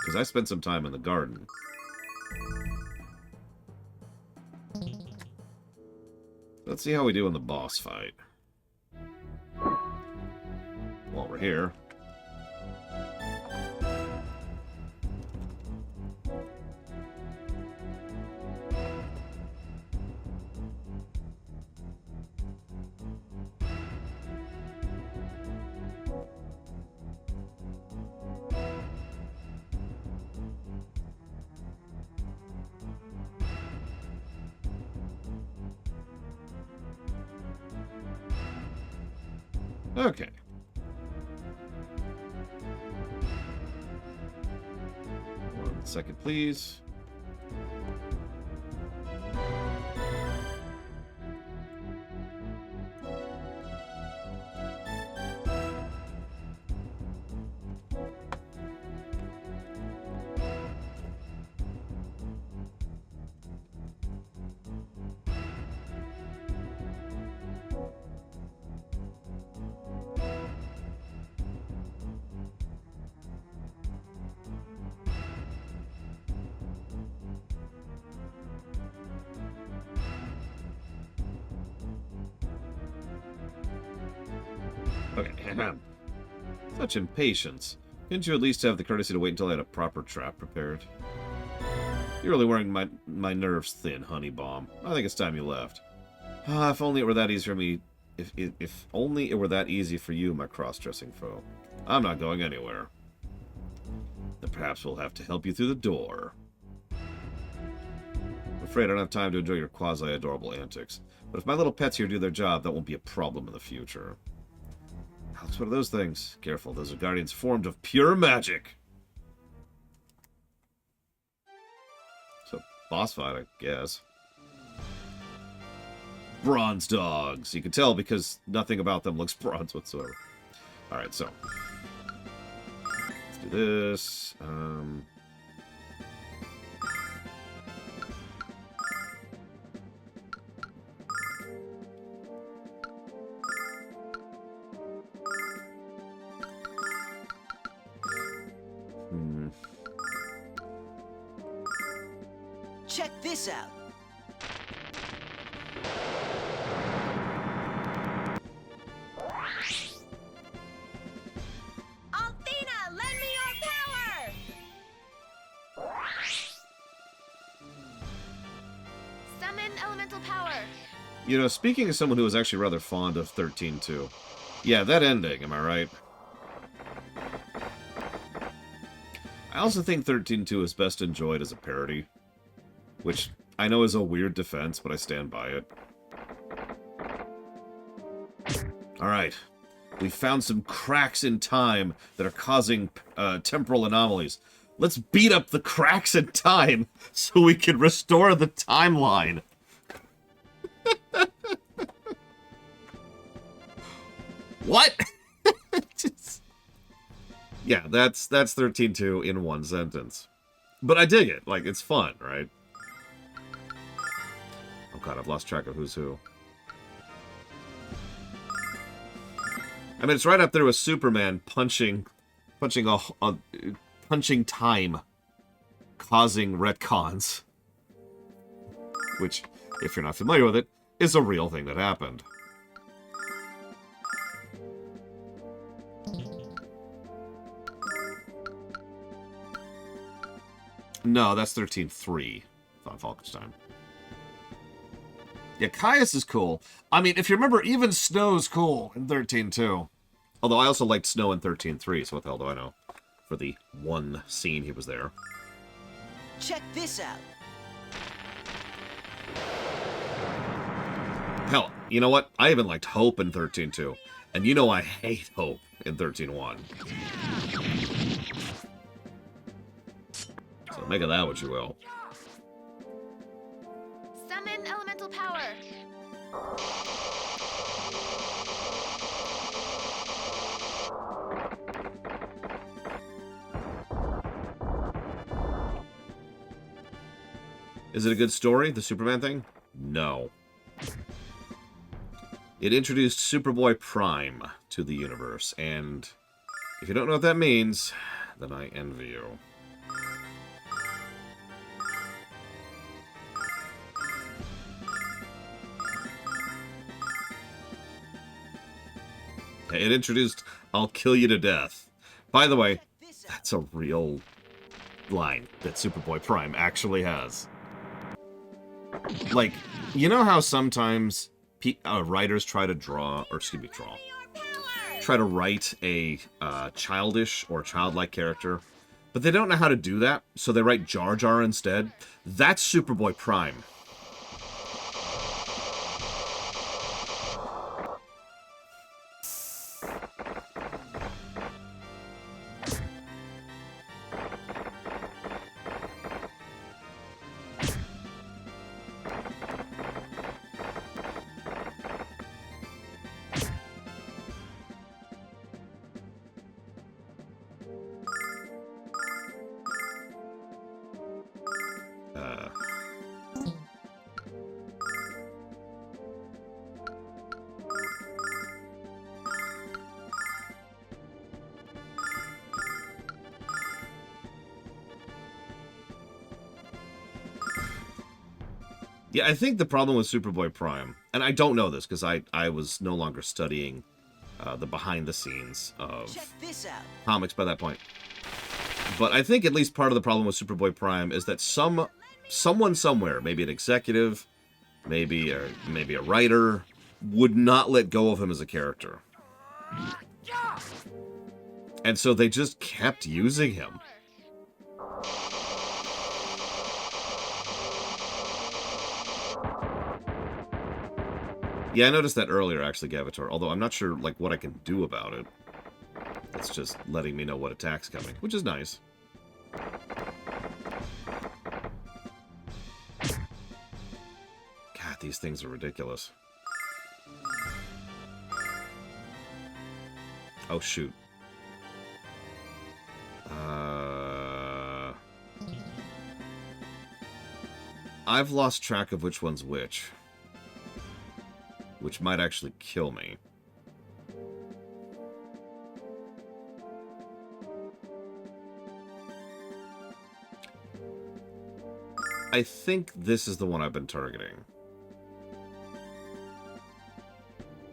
Because I spent some time in the garden. Let's see how we do in the boss fight. While we're here. Okay. One second, please. Okay. Such impatience. Couldn't you at least have the courtesy to wait until I had a proper trap prepared? You're really wearing my nerves thin, honey bomb. I think it's time you left. Ah, if only it were that easy for me. If only it were that easy for you, my cross-dressing foe. I'm not going anywhere. Then perhaps we'll have to help you through the door. I'm afraid I don't have time to enjoy your quasi-adorable antics. But if my little pets here do their job, that won't be a problem in the future. It's one of those things. Careful, those are guardians formed of pure magic. So, boss fight, I guess. Bronze dogs. You can tell because nothing about them looks bronze whatsoever. Alright, so. Let's do this. Check this out. Althena, lend me your power! Summon elemental power. You know, speaking as someone who was actually rather fond of 13-2. Yeah, that ending, am I right? I also think 13-2 is best enjoyed as a parody. Which I know is a weird defense, but I stand by it. Alright. We found some cracks in time that are causing temporal anomalies. Let's beat up the cracks in time so we can restore the timeline. What? Yeah, that's 13-2 in one sentence. But I dig it. Like, it's fun, right? Oh god, I've lost track of who's who. I mean, it's right up there with Superman punching time, causing retcons. Which, if you're not familiar with it, is a real thing that happened. No, that's 13-3 on Falkenstein. Yeah, Caius is cool. I mean, if you remember, even Snow's cool in 13-2. Although I also liked Snow in 13-3, so what the hell do I know? For the one scene he was there. Check this out. Hell, you know what? I even liked Hope in 13-2. And you know I hate Hope in 13-1. So make of that what you will. Summon elemental power. Is it a good story, the Superman thing? No. It introduced Superboy Prime to the universe, and if you don't know what that means, then I envy you. It introduced, I'll kill you to death. By the way, Check this out. that's a real line that Superboy Prime actually has. Like, you know how sometimes writers try to draw, or excuse me, try to write a childish or childlike character, but they don't know how to do that, so they write Jar Jar instead? That's Superboy Prime. Yeah, I think the problem with Superboy Prime, and I don't know this because I was no longer studying the behind the scenes of Check this out. comics by that point. But I think at least part of the problem with Superboy Prime is that someone somewhere, maybe an executive, maybe a writer, would not let go of him as a character. And so they just kept using him. Yeah, I noticed that earlier, actually, Gavator, although I'm not sure, like, what I can do about it. It's just letting me know what attack's coming, which is nice. God, these things are ridiculous. Oh, shoot. I've lost track of which one's which might actually kill me. I think this is the one I've been targeting.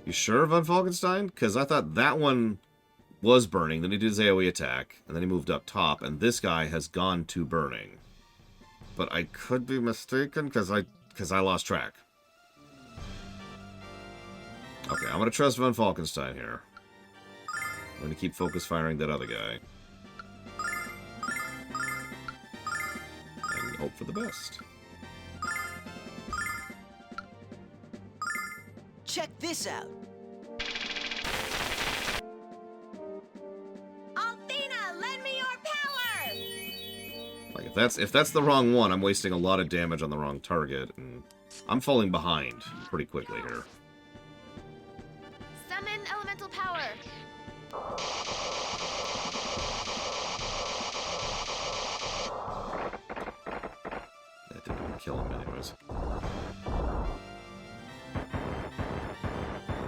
You sure, Von Falkenstein? Because I thought that one was burning, then he did his AoE attack, and then he moved up top, and this guy has gone to burning. But I could be mistaken, because I lost track. Okay, I'm going to trust Von Falkenstein here. I'm going to keep focus firing that other guy. And hope for the best. Check this out. Althena, lend me your power! Like, if that's the wrong one, I'm wasting a lot of damage on the wrong target, and I'm falling behind pretty quickly here. Summon elemental power. That didn't even kill him anyways.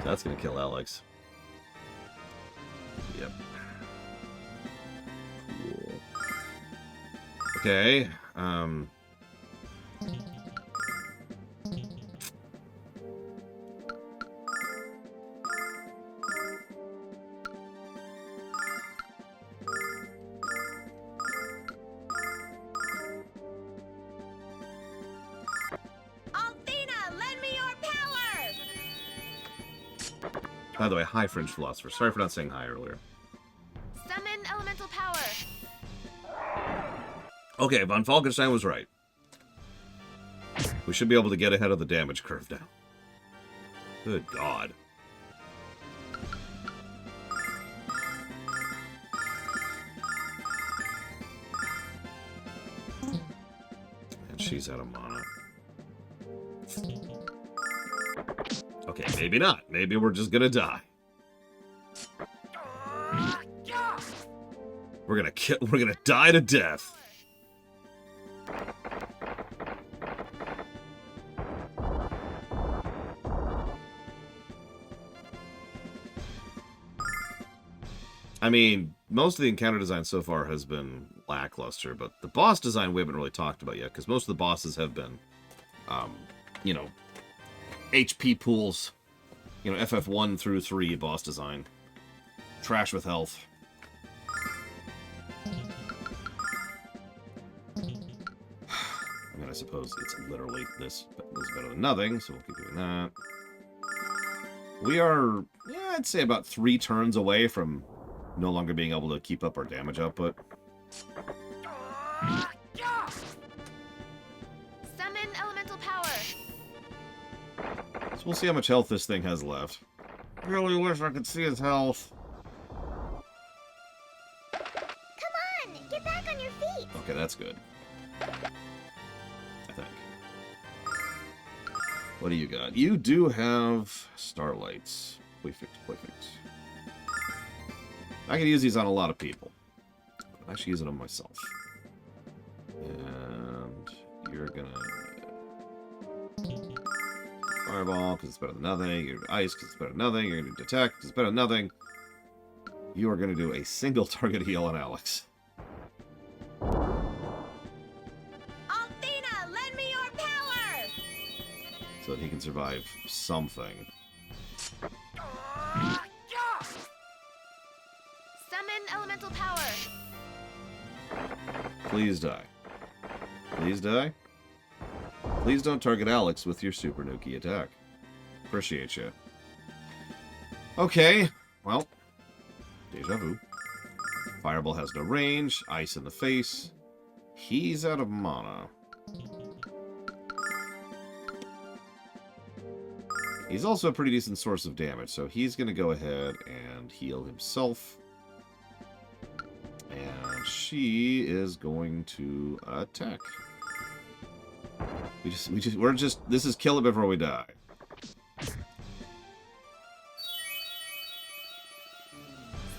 That's gonna kill Alex. Yep. Cool. Okay, Althena, lend me your power! by the way, hi, Fringe Philosopher. Sorry for not saying hi earlier. Summon elemental power. Okay, Von Falkenstein was right. We should be able to get ahead of the damage curve now. Good God. And she's out of mana. Okay, maybe not. Maybe we're just gonna die. We're gonna die to death. I mean, most of the encounter design so far has been lackluster, but the boss design we haven't really talked about yet, because most of the bosses have been, you know, HP pools, you know, FF1 through 3 boss design. Trash with health. I mean, I suppose it's literally this, but this is better than nothing, so we'll keep doing that. We are, yeah, I'd say about 3 turns away from no longer being able to keep up our damage output. Summon elemental power. So we'll see how much health this thing has left. Really wish I could see his health. Come on, get back on your feet. Okay, that's good. I think. What do you got? You do have starlights. Perfect, perfect. I can use these on a lot of people. I should use it on myself. And you're gonna fireball because it's better than nothing. You're gonna ice because it's better than nothing. You're gonna detect because it's better than nothing. You are gonna do a single target heal on Alex. Althena, lend me your power. So that he can survive something. Summon elemental power. Please die. Please die. Please don't target Alex with your Super Nuki attack. Appreciate you. Okay, well, deja vu. Fireball has no range. Ice in the face. He's out of mana. He's also a pretty decent source of damage, so he's going to go ahead and heal himself. And she is going to attack. This is kill it before we die.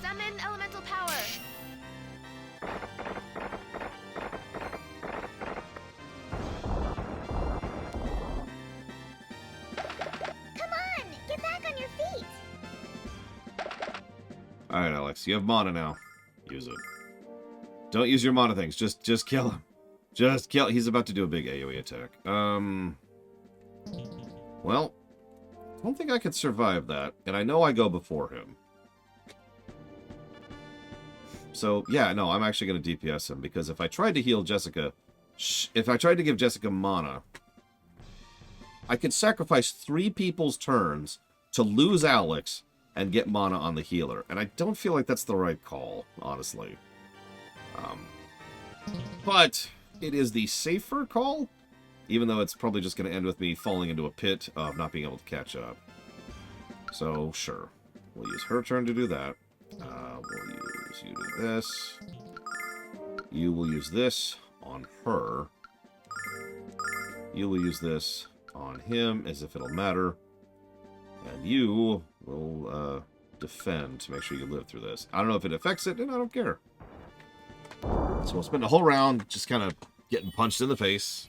Summon elemental power. Come on, get back on your feet. Alright, Alex, you have mana now. Use it. Don't use your mana things. Just kill him. Just kill. He's about to do a big AoE attack. Well, I don't think I could survive that, and I know I go before him. So, yeah, no, I'm actually going to DPS him, because if I tried to heal Jessica, if I tried to give Jessica mana, I could sacrifice 3 people's turns to lose Alex and get mana on the healer, and I don't feel like that's the right call, honestly. But it is the safer call, even though it's probably just going to end with me falling into a pit of not being able to catch up. So, sure. We'll use her turn to do that. We'll use you to do this. You will use this on her. You will use this on him, as if it'll matter. And you will defend to make sure you live through this. I don't know if it affects it, and I don't care. So we'll spend a whole round just kind of getting punched in the face.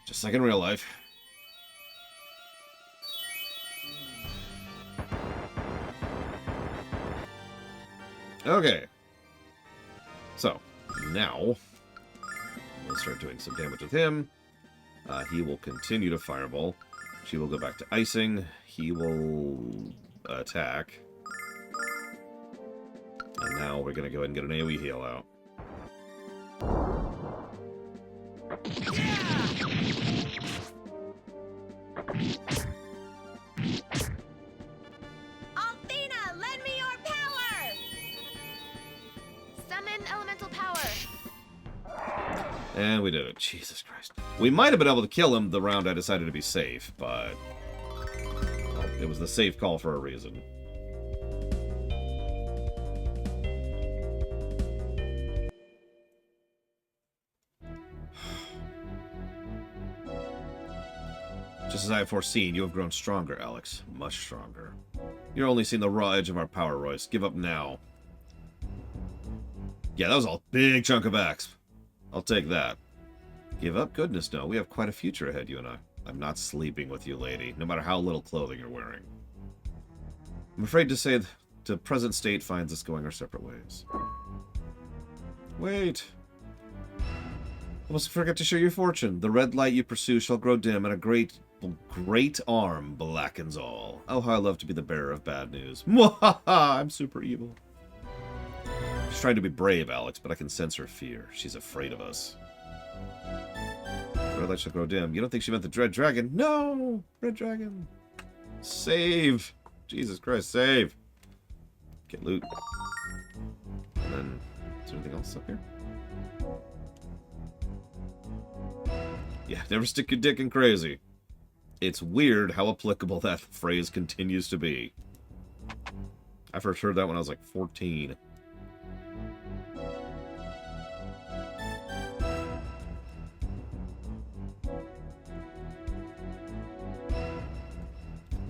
Just like in real life. Okay. So, now, we'll start doing some damage with him. He will continue to fireball. She will go back to icing. He will attack. And now we're going to go ahead and get an AoE heal out. Althena, lend me your power. Summon elemental power. And we did it. Jesus Christ. We might have been able to kill him the round I decided to be safe, but well, it was the safe call for a reason. Just as I have foreseen, you have grown stronger, Alex. Much stronger. You're only seeing the raw edge of our power, Royce. Give up now. Yeah, that was a big chunk of axe. I'll take that. Give up? Goodness, no. We have quite a future ahead, you and I. I'm not sleeping with you, lady, no matter how little clothing you're wearing. I'm afraid to say the present state finds us going our separate ways. Wait. I must forget to share your fortune. The red light you pursue shall grow dim, and a great arm blackens all. Oh, how I love to be the bearer of bad news. Mwahaha! I'm super evil. She's trying to be brave, Alex, but I can sense her fear. She's afraid of us. Red light shall grow dim. You don't think she meant the Dread Dragon? No! Red Dragon. Save! Jesus Christ, save! Get loot. And then, is there anything else up here? Yeah, never stick your dick in crazy. It's weird how applicable that phrase continues to be. I first heard that when I was like 14.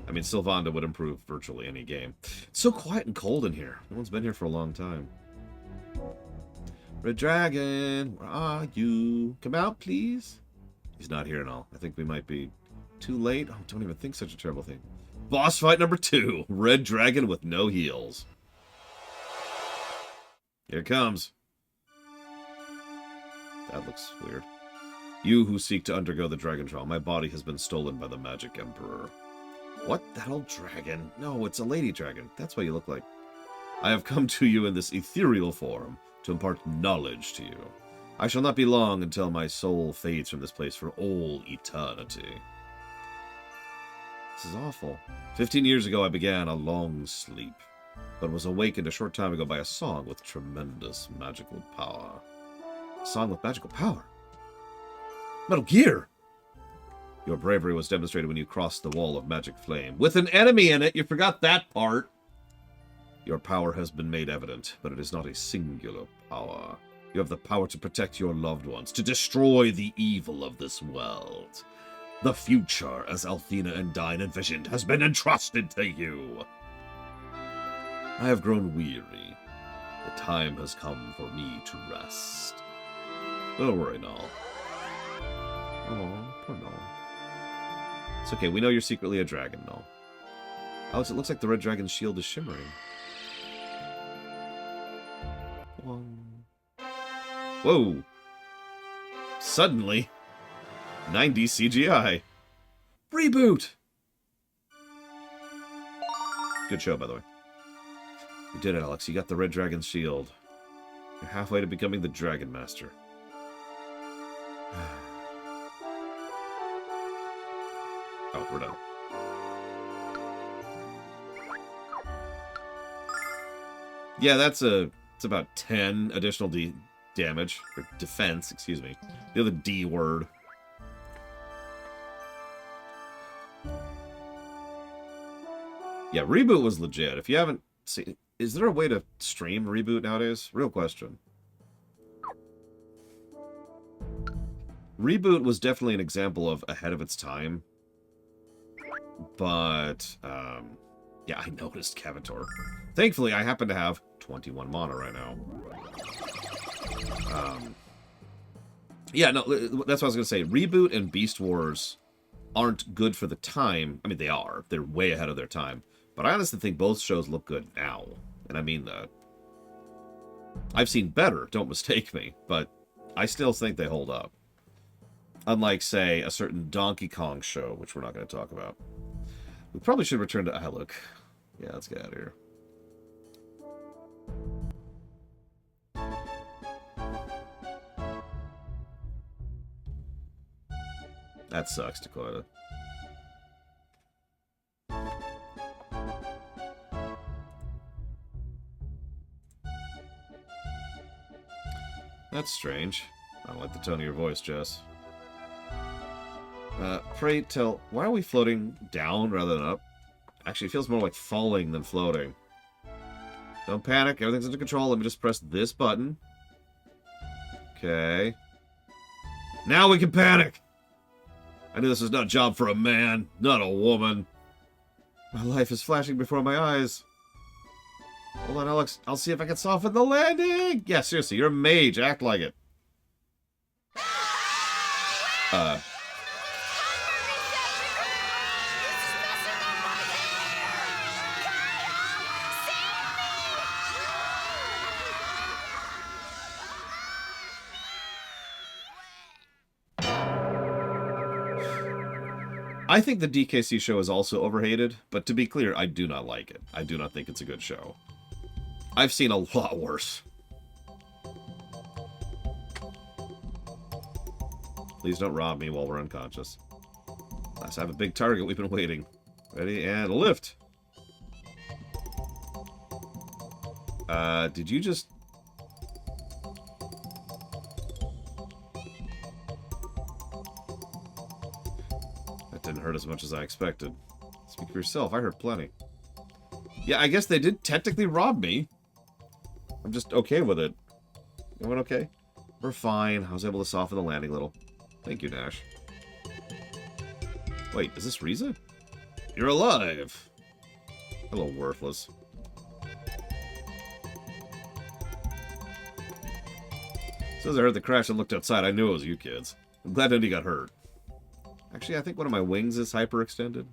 I mean, Sylvanda would improve virtually any game. It's so quiet and cold in here. No one's been here for a long time. Red Dragon, where are you? Come out, please. He's not here and all. I think we might be too late. Oh, don't even think such a terrible thing. Boss fight number 2. Red Dragon with no heals. Here it comes. That looks weird. You who seek to undergo the dragon trial, my body has been stolen by the Magic Emperor. What? That old dragon? No, it's a lady dragon. That's what you look like. I have come to you in this ethereal form to impart knowledge to you. I shall not be long until my soul fades from this place for all eternity. This is awful. 15 years ago I began a long sleep, but was awakened a short time ago by a song with tremendous magical power. A song with magical power? Metal Gear! Your bravery was demonstrated when you crossed the wall of magic flame. With an enemy in it! You forgot that part! Your power has been made evident, but it is not a singular power. You have the power to protect your loved ones, to destroy the evil of this world. The future, as Althena and Dine envisioned, has been entrusted to you. I have grown weary. The time has come for me to rest. Don't worry, Null. Oh, poor Null. It's okay, we know you're secretly a dragon, Null. Alex, it looks like the red dragon's shield is shimmering. Whoa! Suddenly, 90 CGI. Reboot! Good show, by the way. You did it, Alex. You got the red dragon's shield. You're halfway to becoming the Dragon Master. Oh, we're done. Yeah, it's about 10 additional damage, or defense, excuse me. The other D word. Yeah, Reboot was legit. If you haven't seen... Is there a way to stream Reboot nowadays? Real question. Reboot was definitely an example of ahead of its time. But, yeah, I noticed Cavator. Thankfully, I happen to have 21 mana right now. Yeah, no, that's what I was going to say. Reboot and Beast Wars aren't good for the time. I mean, they are. They're way ahead of their time. But I honestly think both shows look good now. And I mean that. I've seen better, don't mistake me. But I still think they hold up. Unlike, say, a certain Donkey Kong show, which we're not going to talk about. We probably should return to... look. Yeah, let's get out of here. That sucks, Dakota. That's strange. I don't like the tone of your voice, Jess. Pray tell... Why are we floating down rather than up? Actually, it feels more like falling than floating. Don't panic. Everything's under control. Let me just press this button. Okay. Now we can panic! I knew this was not a job for a man, not a woman. My life is flashing before my eyes. Hold on, Alex. I'll see if I can soften the landing. Yeah, seriously, you're a mage. Act like it. I think the DKC show is also overhated, but to be clear, I do not like it. I do not think it's a good show. I've seen a lot worse. Please don't rob me while we're unconscious. Let's have a big target. We've been waiting. Ready? And a lift. Did you just... That didn't hurt as much as I expected. Speak for yourself. I heard plenty. Yeah, I guess they did technically rob me. I'm just okay with it. Everyone okay? We're fine. I was able to soften the landing a little. Thank you, Nash. Wait, is this Riza? You're alive! Hello, worthless. As soon as I heard the crash and looked outside, I knew it was you kids. I'm glad nobody got hurt. Actually, I think one of my wings is hyperextended.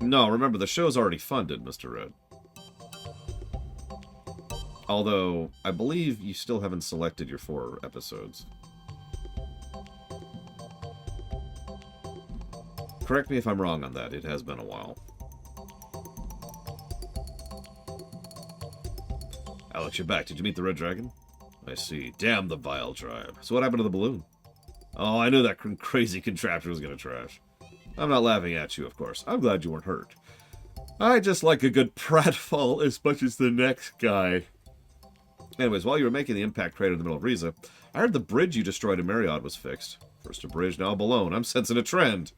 No, remember, the show's already funded, Mr. Red. Although, I believe you still haven't selected your 4 episodes. Correct me if I'm wrong on that. It has been a while. Alex, you're back. Did you meet the Red Dragon? I see. Damn the Vile Tribe. So what happened to the balloon? Oh, I knew that crazy contraption was going to trash. I'm not laughing at you, of course. I'm glad you weren't hurt. I just like a good pratfall as much as the next guy. Anyways, while you were making the impact crater in the middle of Riza, I heard the bridge you destroyed in Marriott was fixed. First a bridge, now a balloon. I'm sensing a trend.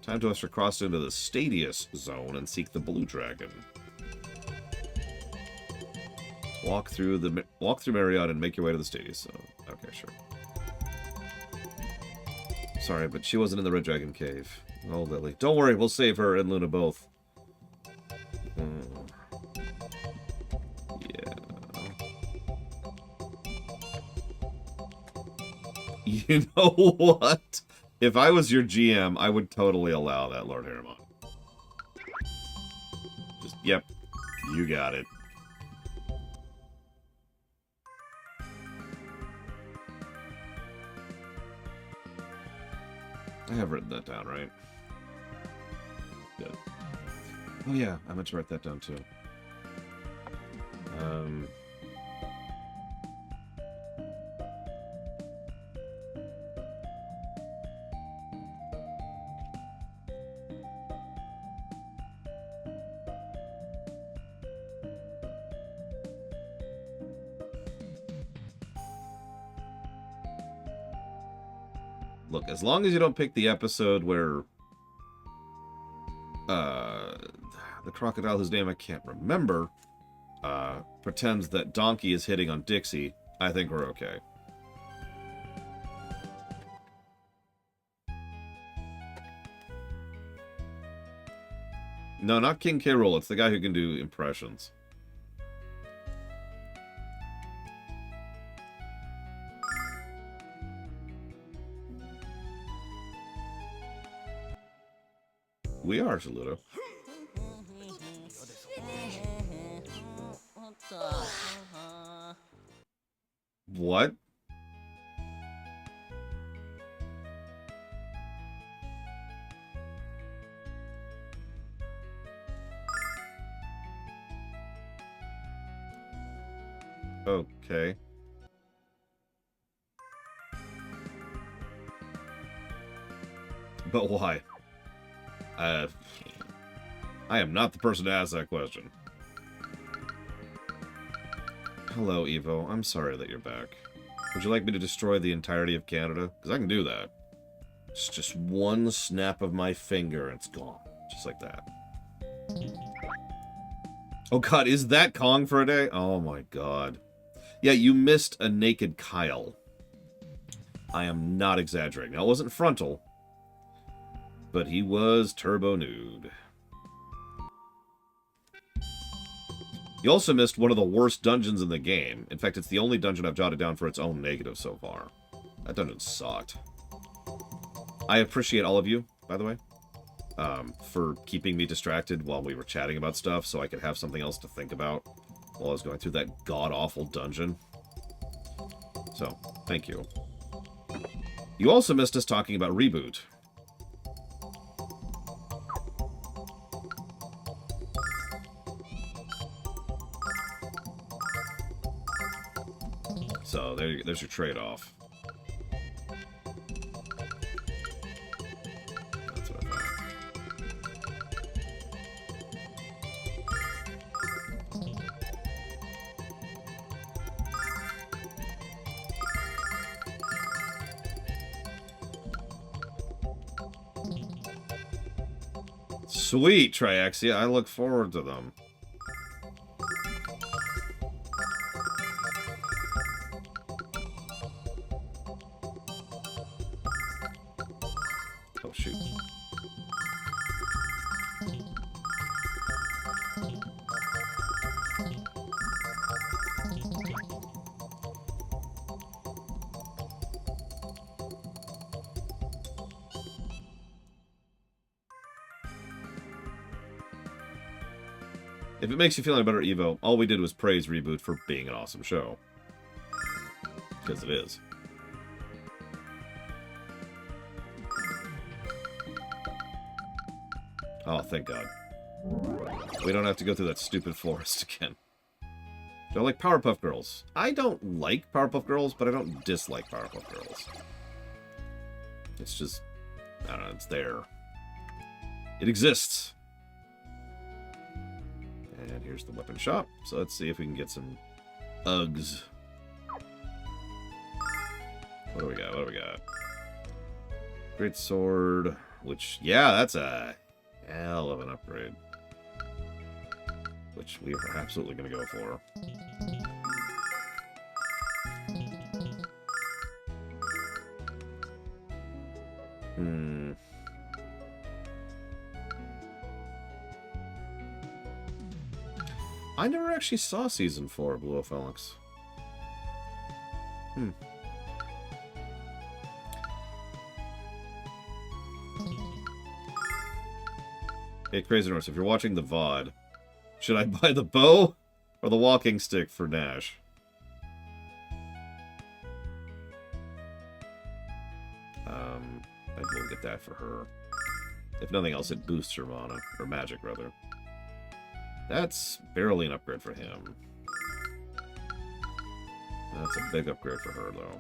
Time to us to cross into the Stadius zone and seek the Blue Dragon. Walk through Marriott and make your way to the Stadius zone. Okay, sure. Sorry, but she wasn't in the Red Dragon Cave. Oh, Lily. Don't worry, we'll save her and Luna both. Yeah. You know what? If I was your GM, I would totally allow that, Lord Harriman. Just, yep. You got it. I have written that down, right? Good. Oh yeah, I meant to write that down too. Look, as long as you don't pick the episode where the crocodile whose name I can't remember pretends that Donkey is hitting on Dixie, I think we're okay. No, not King K. Rool. It's the guy who can do impressions. We are, Saludo. What? Okay. But why? I am not the person to ask that question. Hello, Evo. I'm sorry that you're back. Would you like me to destroy the entirety of Canada? Because I can do that. It's just one snap of my finger and it's gone. Just like that. Oh god, is that Kong for a day? Oh my god. Yeah, you missed a naked Kyle. I am not exaggerating. Now, it wasn't frontal, but he was turbo nude. You also missed one of the worst dungeons in the game. In fact, it's the only dungeon I've jotted down for its own negative so far. That dungeon sucked. I appreciate all of you, by the way, for keeping me distracted while we were chatting about stuff so I could have something else to think about while I was going through that god-awful dungeon. So, thank you. You also missed us talking about Reboot. So there's your trade-off. That's what I thought. Sweet, Triaxia. I look forward to them. Oh, shoot. If it makes you feel any better, Evo, all we did was praise Reboot for being an awesome show. Because it is. Oh, thank God. We don't have to go through that stupid forest again. Do I like Powerpuff Girls? I don't like Powerpuff Girls, but I don't dislike Powerpuff Girls. It's just, I don't know, it's there. It exists. And here's the weapon shop. So let's see if we can get some Uggs. What do we got? What do we got? Great sword, which, yeah, that's a hell of an upgrade. Which we are absolutely going to go for. I never actually saw Season 4 of Blue Phalanx. Hey, Crazy Norse, if you're watching the VOD, should I buy the bow or the walking stick for Nash? I will get that for her. If nothing else, it boosts her mana, or magic, rather. That's barely an upgrade for him. That's a big upgrade for her, though.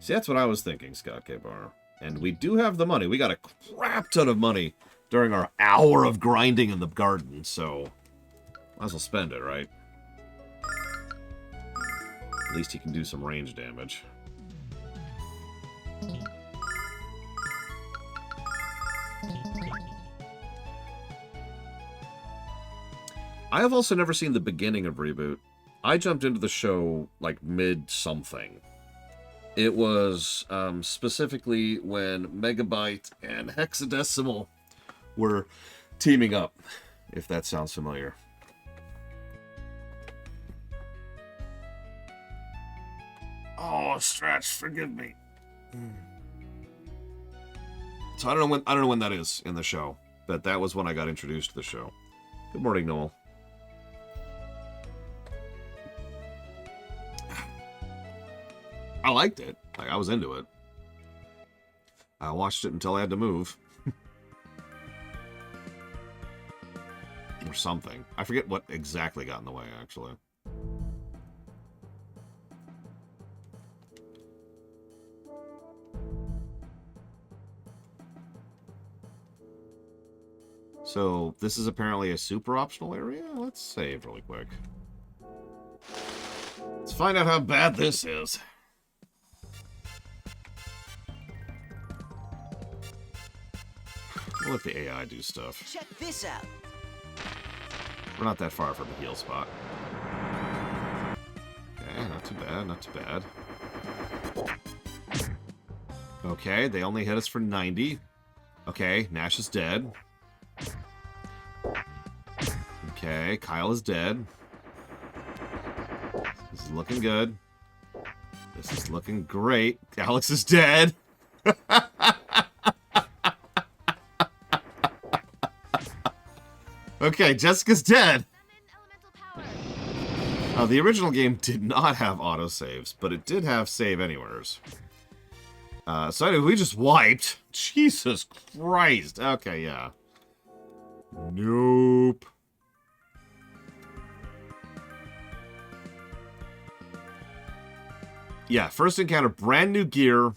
See, that's what I was thinking, Scott K. Bar. And we do have the money. We got a crap ton of money during our hour of grinding in the garden, so might as well spend it, right? At least he can do some range damage. I have also never seen the beginning of Reboot. I jumped into the show, like, mid-something. It was specifically when Megabyte and Hexadecimal were teaming up, if that sounds familiar. Oh, Stretch, forgive me. So I don't know when that is in the show, but that was when I got introduced to the show. Good morning, Noel. I liked it. Like, I was into it. I watched it until I had to move. Or something. I forget what exactly got in the way, actually. So, this is apparently a super optional area? Let's save really quick. Let's find out how bad this is. We'll let the AI do stuff. Check this out. We're not that far from the heal spot. Okay, not too bad, not too bad. Okay, they only hit us for 90. Okay, Nash is dead. Okay, Kyle is dead. This is looking good. This is looking great. Alex is dead. Okay, Jessica's dead. The original game did not have autosaves, but it did have save anywheres. So anyway, we just wiped. Jesus Christ. Okay, yeah. Nope. Yeah, first encounter, brand new gear,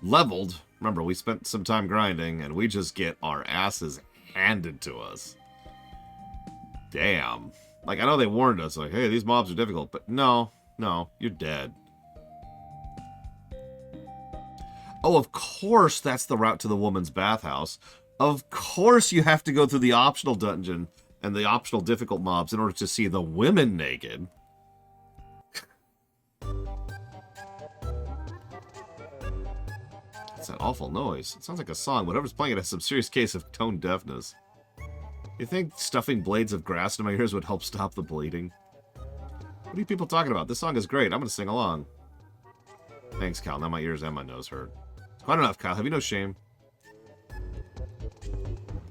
leveled. Remember, we spent some time grinding, and we just get our asses handed to us. Damn. Like, I know they warned us, like, hey, these mobs are difficult, but no, you're dead. Oh, of course that's the route to the woman's bathhouse. Of course you have to go through the optional dungeon and the optional difficult mobs in order to see the women naked. It's that awful noise. It sounds like a song. Whatever's playing it has some serious case of tone deafness. You think stuffing blades of grass into my ears would help stop the bleeding? What are you people talking about? This song is great. I'm going to sing along. Thanks, Cal. Now my ears and my nose hurt. Quite enough, Kyle. Have you no shame?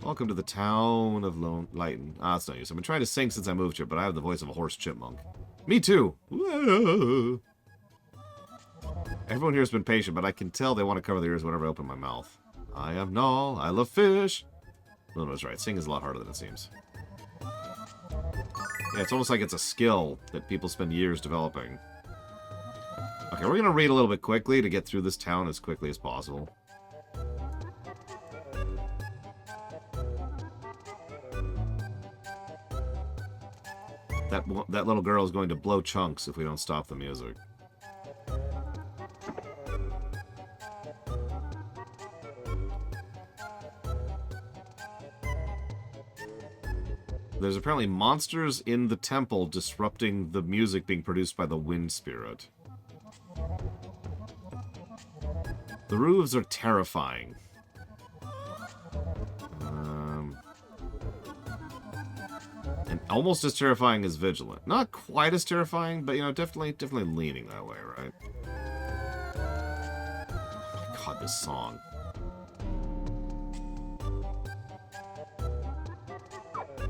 Welcome to the town of Lighton. Ah, it's no use. I've been trying to sing since I moved here, but I have the voice of a horse chipmunk. Me too. Whoa. Everyone here has been patient, but I can tell they want to cover their ears whenever I open my mouth. I am Null. I love fish. Lunar was right. Singing is a lot harder than it seems. Yeah, it's almost like it's a skill that people spend years developing. Okay, we're going to read a little bit quickly to get through this town as quickly as possible. That little girl is going to blow chunks if we don't stop the music. There's apparently monsters in the temple disrupting the music being produced by the wind spirit. The roofs are terrifying. And almost as terrifying as Vigilant. Not quite as terrifying, but, you know, definitely leaning that way, right? Oh my god, this song.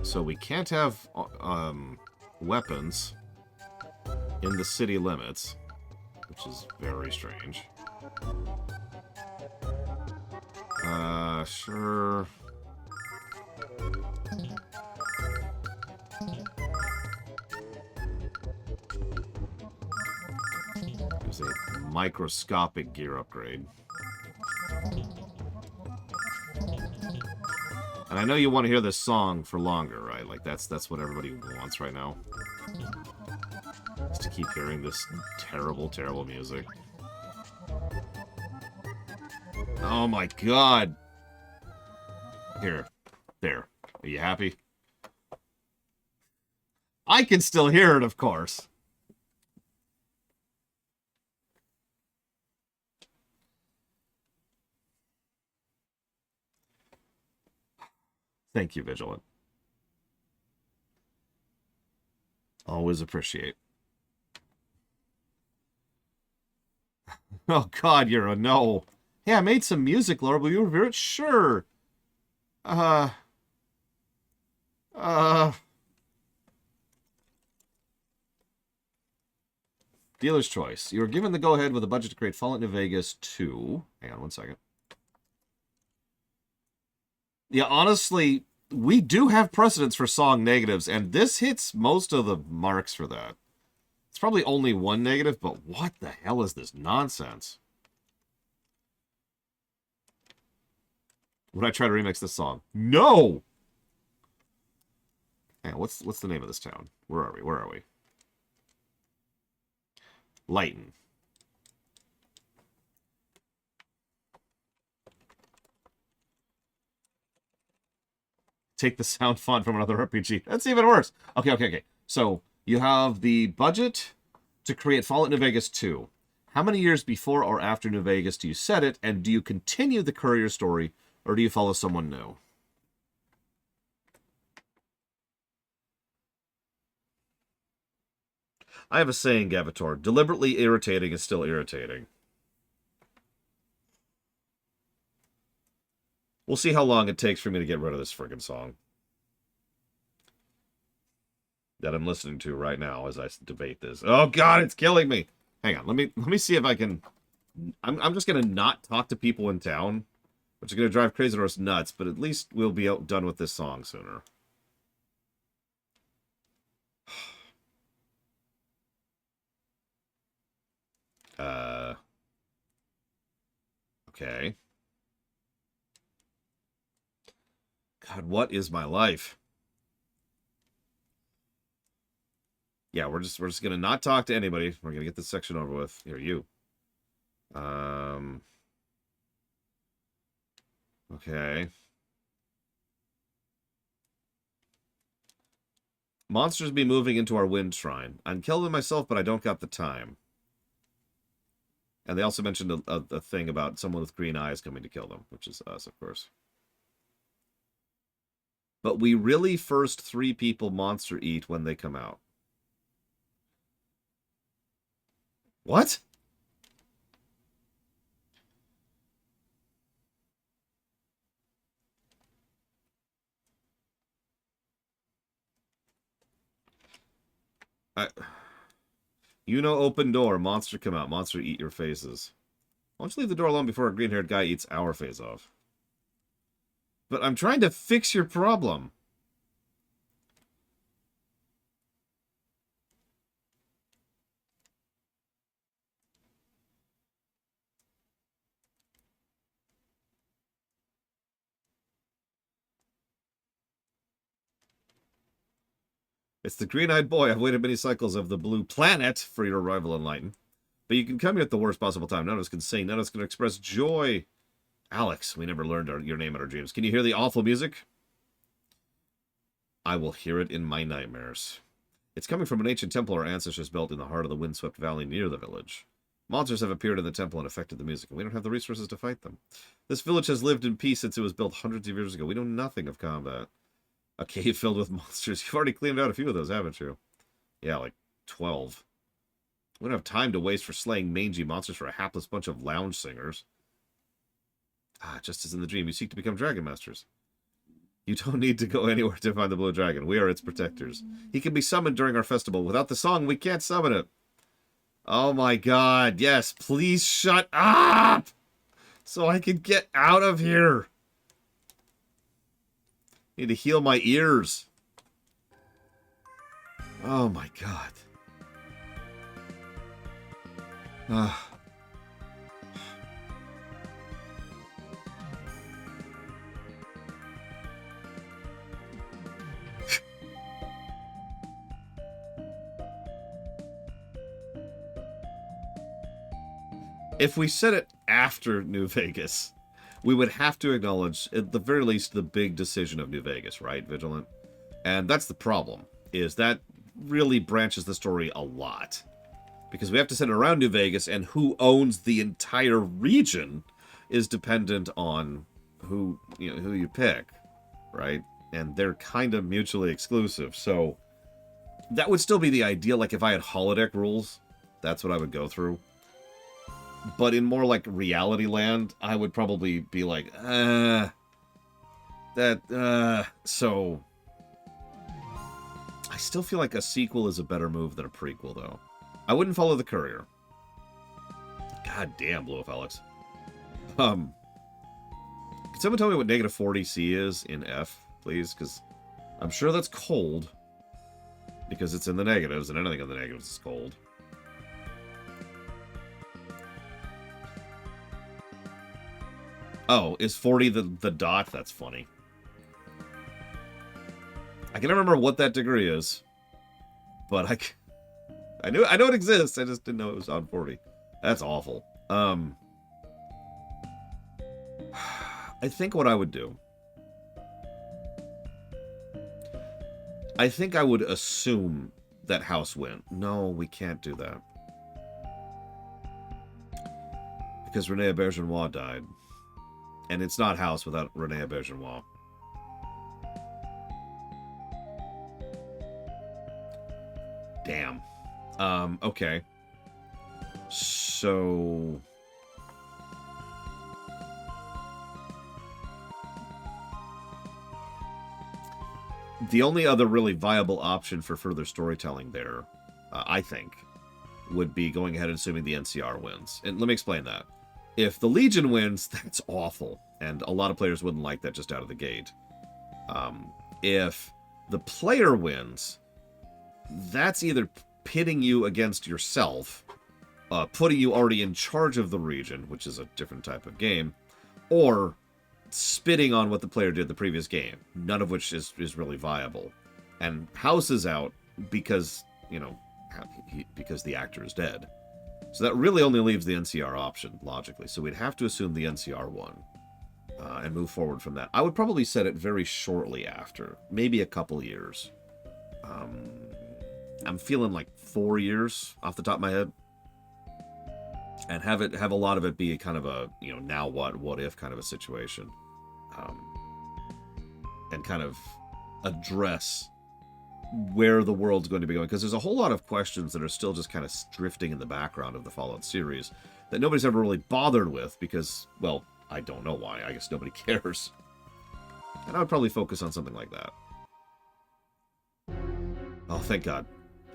So we can't have weapons in the city limits, which is very strange. Sure. There's a microscopic gear upgrade. And I know you want to hear this song for longer, right? Like, that's what everybody wants right now. Just to keep hearing this terrible, terrible music. Oh my god! Here. There. Are you happy? I can still hear it, of course. Thank you, Vigilant. Always appreciate. Oh god, you're a no. Hey, I made some music, Laura. Will you review it? Sure. Dealer's choice. You are given the go-ahead with a budget to create Fallout New Vegas 2. Hang on one second. Yeah, honestly, we do have precedents for song negatives, and this hits most of the marks for that. It's probably only one negative, but what the hell is this nonsense? Would I try to remix this song? No! Hang on, what's the name of this town? Where are we? Where are we? Lighton. Take the sound font from another RPG. That's even worse. Okay. So, you have the budget to create Fallout New Vegas 2. How many years before or after New Vegas do you set it, and do you continue the courier story, or do you follow someone new? I have a saying, Gavator. Deliberately irritating is still irritating. We'll see how long it takes for me to get rid of this friggin' song that I'm listening to right now as I debate this. Oh god, it's killing me. Hang on, let me see if I can I'm just gonna not talk to people in town, which is gonna drive Crazy Horse nuts, but at least we'll be done with this song sooner. Okay. God, what is my life? Yeah, we're just gonna not talk to anybody. We're gonna get this section over with. Here, you. Okay. Monsters be moving into our wind shrine. I'd kill them myself, but I don't got the time. And they also mentioned a thing about someone with green eyes coming to kill them, which is us, of course. But we really first 3 people monster eat when they come out. What? You know, open door. Monster come out. Monster eat your faces. Why don't you leave the door alone before a green-haired guy eats our face off? But I'm trying to fix your problem. It's the green-eyed boy. I've waited many cycles of the blue planet for your arrival in Lighton. But you can come here at the worst possible time. None of us can sing. None of us can express joy. Alex, we never learned your name in our dreams. Can you hear the awful music? I will hear it in my nightmares. It's coming from an ancient temple our ancestors built in the heart of the windswept valley near the village. Monsters have appeared in the temple and affected the music, and we don't have the resources to fight them. This village has lived in peace since it was built hundreds of years ago. We know nothing of combat. A cave filled with monsters. You've already cleaned out a few of those, haven't you? Yeah, like 12. We don't have time to waste for slaying mangy monsters for a hapless bunch of lounge singers. Ah, just as in the dream, you seek to become dragon masters. You don't need to go anywhere to find the blue dragon. We are its protectors. He can be summoned during our festival. Without the song, we can't summon it. Oh my god, yes, please shut up! So I can get out of here. Need to heal my ears. Oh my god. Ah. If we said it after New Vegas, we would have to acknowledge, at the very least, the big decision of New Vegas, right, Vigilant? And that's the problem, is that really branches the story a lot. Because we have to set it around New Vegas, and who owns the entire region is dependent on who you pick, right? And they're kind of mutually exclusive, so that would still be the ideal. Like, if I had holodeck rules, that's what I would go through. But in more like reality land, I would probably be like, so I still feel like a sequel is a better move than a prequel, though. I wouldn't follow the courier. God damn, Blue Alex. Can someone tell me what negative 40C is in F, please? Because I'm sure that's cold. Because it's in the negatives, and anything in the negatives is cold. Oh, is 40 the dot? That's funny. I can never remember what that degree is. But I know it exists, I just didn't know it was on 40. That's awful. I think what I would do, I think I would assume that House win. No, we can't do that. Because Renee Aubergenois died. And it's not House without Renee Aubergenois. Damn. Okay. So... the only other really viable option for further storytelling there, I think, would be going ahead and assuming the NCR wins. And let me explain that. If the Legion wins, that's awful. And a lot of players wouldn't like that just out of the gate. If the player wins, that's either pitting you against yourself, putting you already in charge of the region, which is a different type of game, or spitting on what the player did the previous game, none of which is really viable. And House is out because, you know, because the actor is dead. So that really only leaves the NCR option, logically. So we'd have to assume the NCR won and move forward from that. I would probably set it very shortly after, maybe a couple years. I'm feeling like 4 years off the top of my head. And have a lot of it be kind of a, you know, now what if kind of a situation. And kind of address where the world's going to be going. Because there's a whole lot of questions that are still just kind of drifting in the background of the Fallout series that nobody's ever really bothered with because, well, I don't know why. I guess nobody cares. And I would probably focus on something like that. Oh, thank God.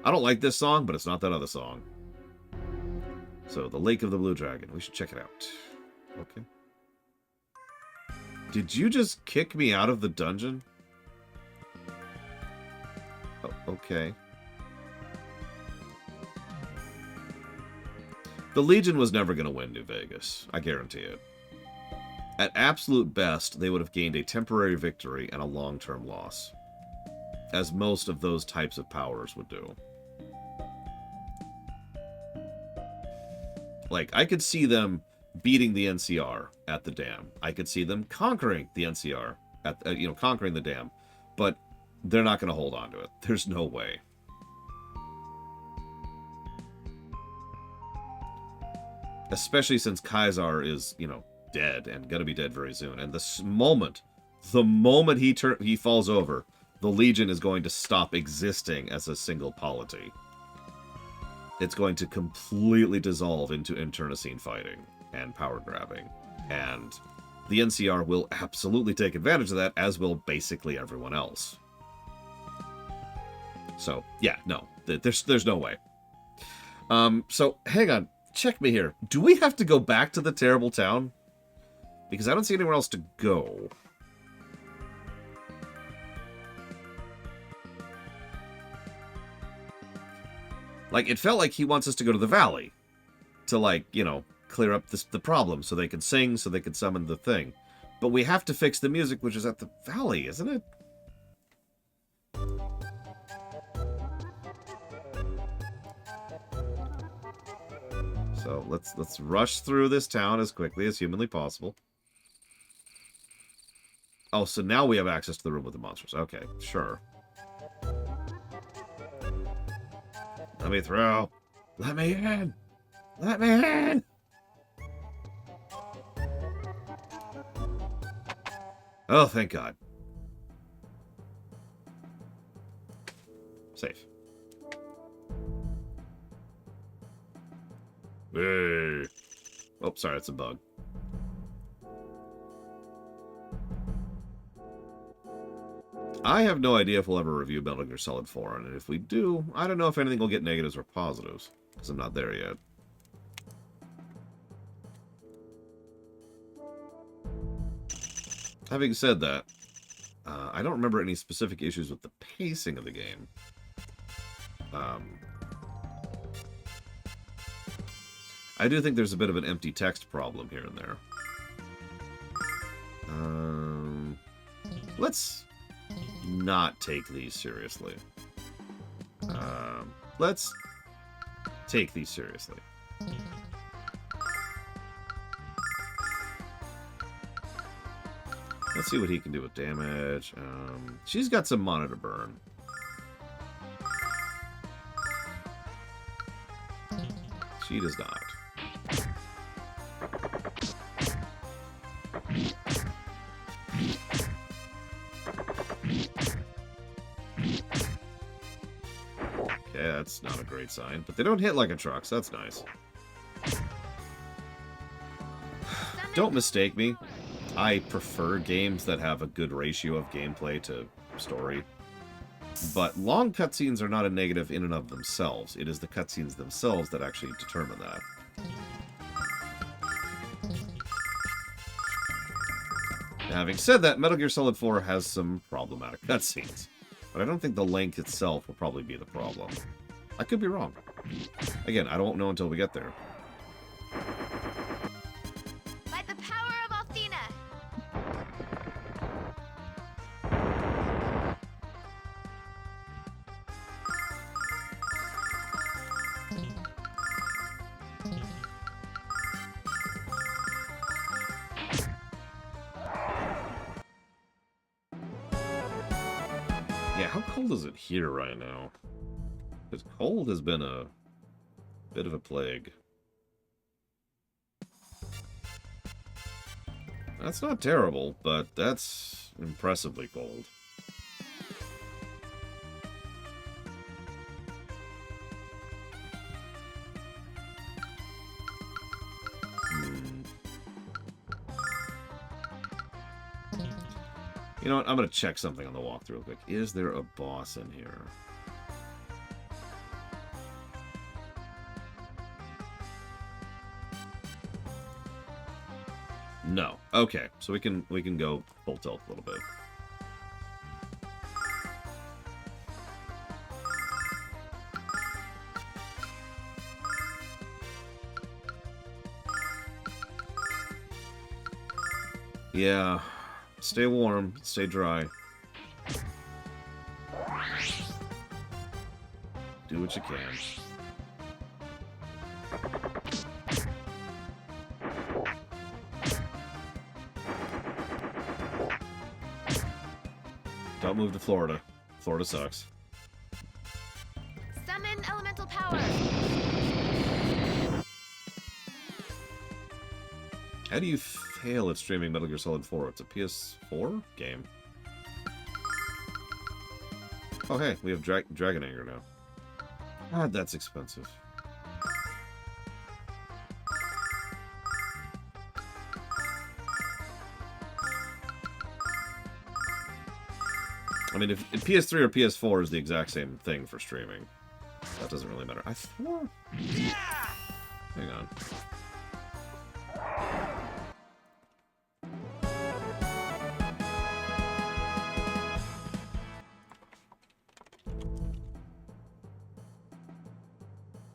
I don't like this song, but it's not that other song. So, the Lake of the Blue Dragon. We should check it out. Okay. Did you just kick me out of the dungeon? Oh, okay. The Legion was never going to win New Vegas. I guarantee it. At absolute best, they would have gained a temporary victory and a long-term loss. As most of those types of powers would do. Like, I could see them beating the NCR at the dam. I could see them conquering the NCR at, conquering the dam. But they're not going to hold on to it. There's no way. Especially since Kaisar is, dead and going to be dead very soon. And the moment he falls over, the Legion is going to stop existing as a single polity. It's going to completely dissolve into internecine fighting and power grabbing. And the NCR will absolutely take advantage of that, as will basically everyone else. So, yeah, no. There's no way. So, hang on. Check me here. Do we have to go back to the terrible town? Because I don't see anywhere else to go. Like, it felt like he wants us to go to the valley. To, clear up the problem so they can sing, so they can summon the thing. But we have to fix the music, which is at the valley, isn't it? So let's rush through this town as quickly as humanly possible. Oh, so now we have access to the room with the monsters. Okay, sure. Let me through. Let me in. Let me in. Oh, thank God. Safe. Hey. Oh, sorry, that's a bug. I have no idea if we'll ever review Metal Gear Solid 4, and if we do, I don't know if anything will get negatives or positives, because I'm not there yet. Having said that, I don't remember any specific issues with the pacing of the game. I do think there's a bit of an empty text problem here and there. Let's not take these seriously. Let's take these seriously. Let's see what he can do with damage. She's got some monitor burn. She does not. Okay, that's not a great sign. But they don't hit like a truck, so that's nice. Don't mistake me. I prefer games that have a good ratio of gameplay to story. But long cutscenes are not a negative in and of themselves. It is the cutscenes themselves that actually determine that. Now, having said that, Metal Gear Solid 4 has some problematic cutscenes. But I don't think the length itself will probably be the problem. I could be wrong. Again, I don't know until we get there. By the power of Athena. Yeah, how cold is it here right now? Because cold has been a bit of a plague. That's not terrible, but that's impressively cold. You know what? I'm going to check something on the walkthrough real quick. Is there a boss in here? No. Okay, so we can go full tilt a little bit. Yeah. Stay warm, stay dry. Do what you can. Don't move to Florida. Florida sucks. Summon elemental power. How do you fail at streaming Metal Gear Solid 4? It's a PS4 game. Oh, hey, we have Dragon Anger now. God, that's expensive. I mean, if PS3 or PS4 is the exact same thing for streaming, that doesn't really matter. I thought... Hang on.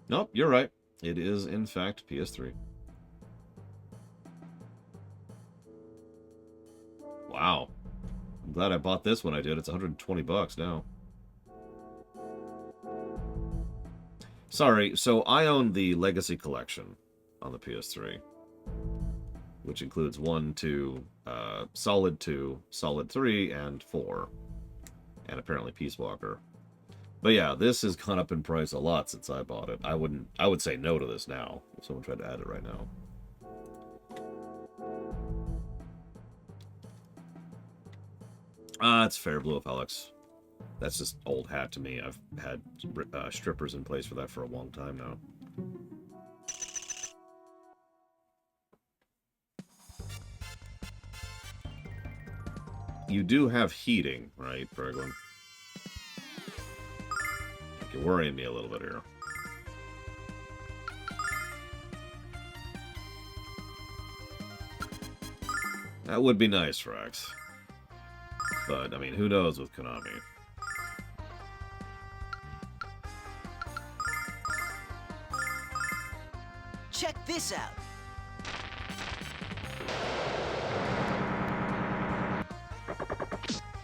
Nope, you're right. It is, in fact, PS3. Wow. I'm glad I bought this when I did. It's 120 bucks now. Sorry, so I own the Legacy Collection on the PS3, which includes 1, 2, Solid 2, Solid 3, and 4, and apparently Peace Walker. But yeah, this has gone up in price a lot since I bought it. I would say no to this now if someone tried to add it right now. It's fair, Blue Up Alex. That's just old hat to me. I've had strippers in place for that for a long time now. You do have heating, right, Berglund? You're worrying me a little bit here. That would be nice, Rex. But, I mean, who knows with Konami? Check this out.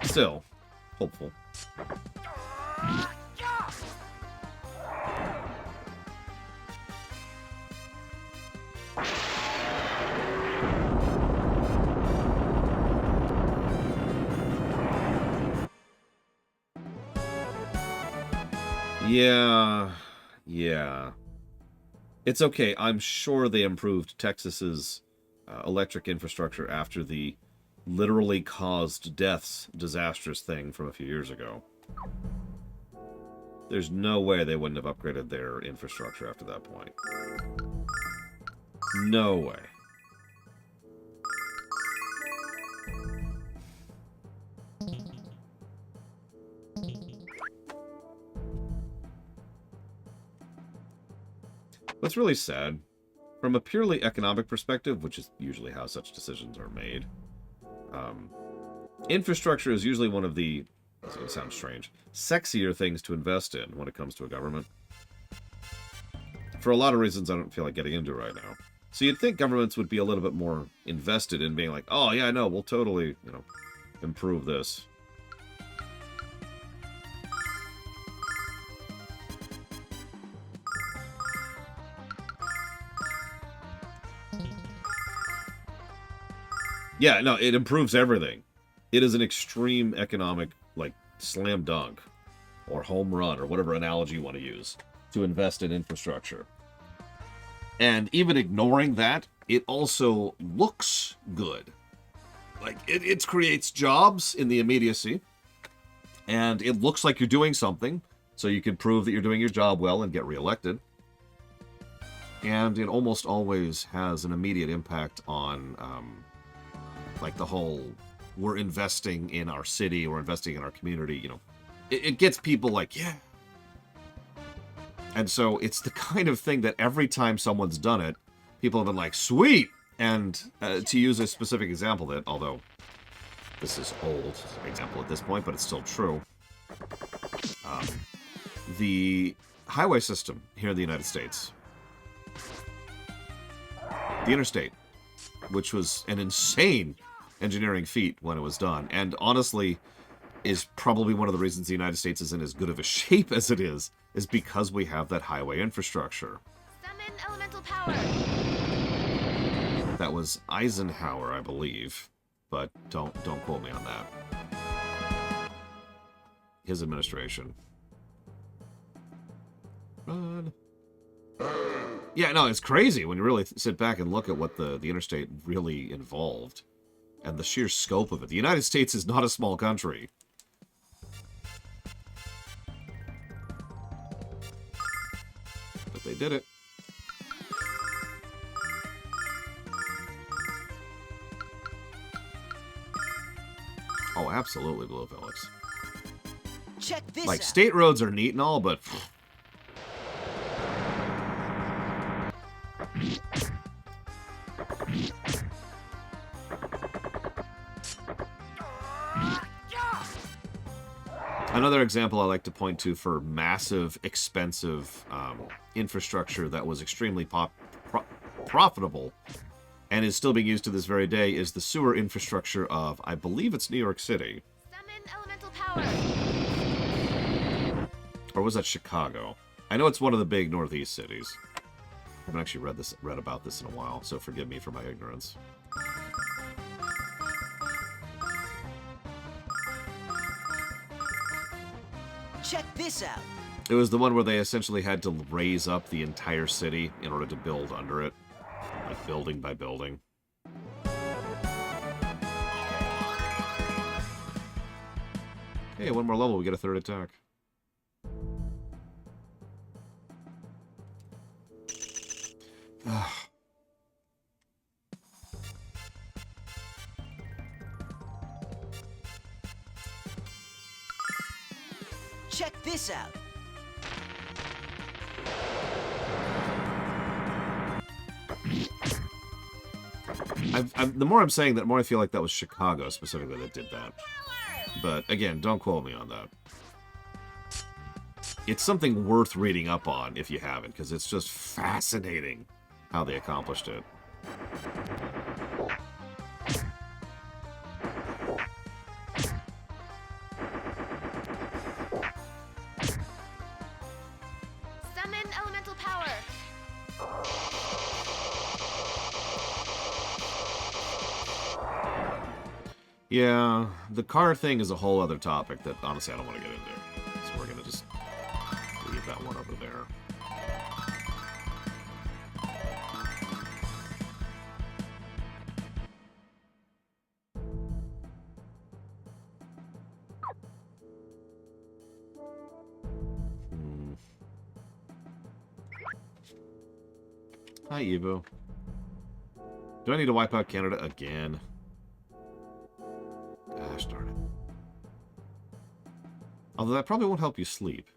Still, hopeful. Yeah. It's okay. I'm sure they improved Texas's electric infrastructure after the literally caused deaths disastrous thing from a few years ago. There's no way they wouldn't have upgraded their infrastructure after that point. No way. What's really sad, from a purely economic perspective, which is usually how such decisions are made, infrastructure is usually one of the, this is going to sound strange, sexier things to invest in when it comes to a government. For a lot of reasons I don't feel like getting into right now. So you'd think governments would be a little bit more invested in being like, oh yeah, no, we'll totally, you know, improve this. Yeah, no, it improves everything. It is an extreme economic, like, slam dunk, or home run, or whatever analogy you want to use, to invest in infrastructure. And even ignoring that, it also looks good. Like, it creates jobs in the immediacy, and it looks like you're doing something, so you can prove that you're doing your job well and get reelected. And it almost always has an immediate impact on, like, the whole, we're investing in our city, or investing in our community, you know. It gets people like, yeah. And so it's the kind of thing that every time someone's done it, people have been like, sweet! And to use a specific example that, although this is old example at this point, but it's still true, the highway system here in the United States, the interstate, which was an insane engineering feat when it was done, and honestly is probably one of the reasons the United States is in as good of a shape as it is because we have that highway infrastructure. Summon elemental power. That was Eisenhower, I believe, but don't quote me on that. His administration. Run. Yeah, no, it's crazy when you really sit back and look at what the interstate really involved and the sheer scope of it. The United States is not a small country. But they did it. Oh, absolutely, Blue Phillips. Check this Like, out. state roads are neat and all, but... Another example I like to point to for massive, expensive infrastructure that was extremely profitable and is still being used to this very day is the sewer infrastructure of, I believe it's New York City. Summon elemental power. Or was that Chicago? I know it's one of the big Northeast cities. I haven't actually read about this in a while, so forgive me for my ignorance. Check this out. It was the one where they essentially had to raise up the entire city in order to build under it. Like building by building. Hey, one more level, we get a third attack. Check this out. The more I'm saying that, the more I feel like that was Chicago specifically that did that. But again, don't quote me on that. It's something worth reading up on if you haven't, because it's just fascinating how they accomplished it. Summon elemental power. Yeah, the car thing is a whole other topic that, honestly, I don't want to get into. So we're going to just leave that one over there. Hi, Evo. Do I need to wipe out Canada again? Gosh darn it. Although that probably won't help you sleep.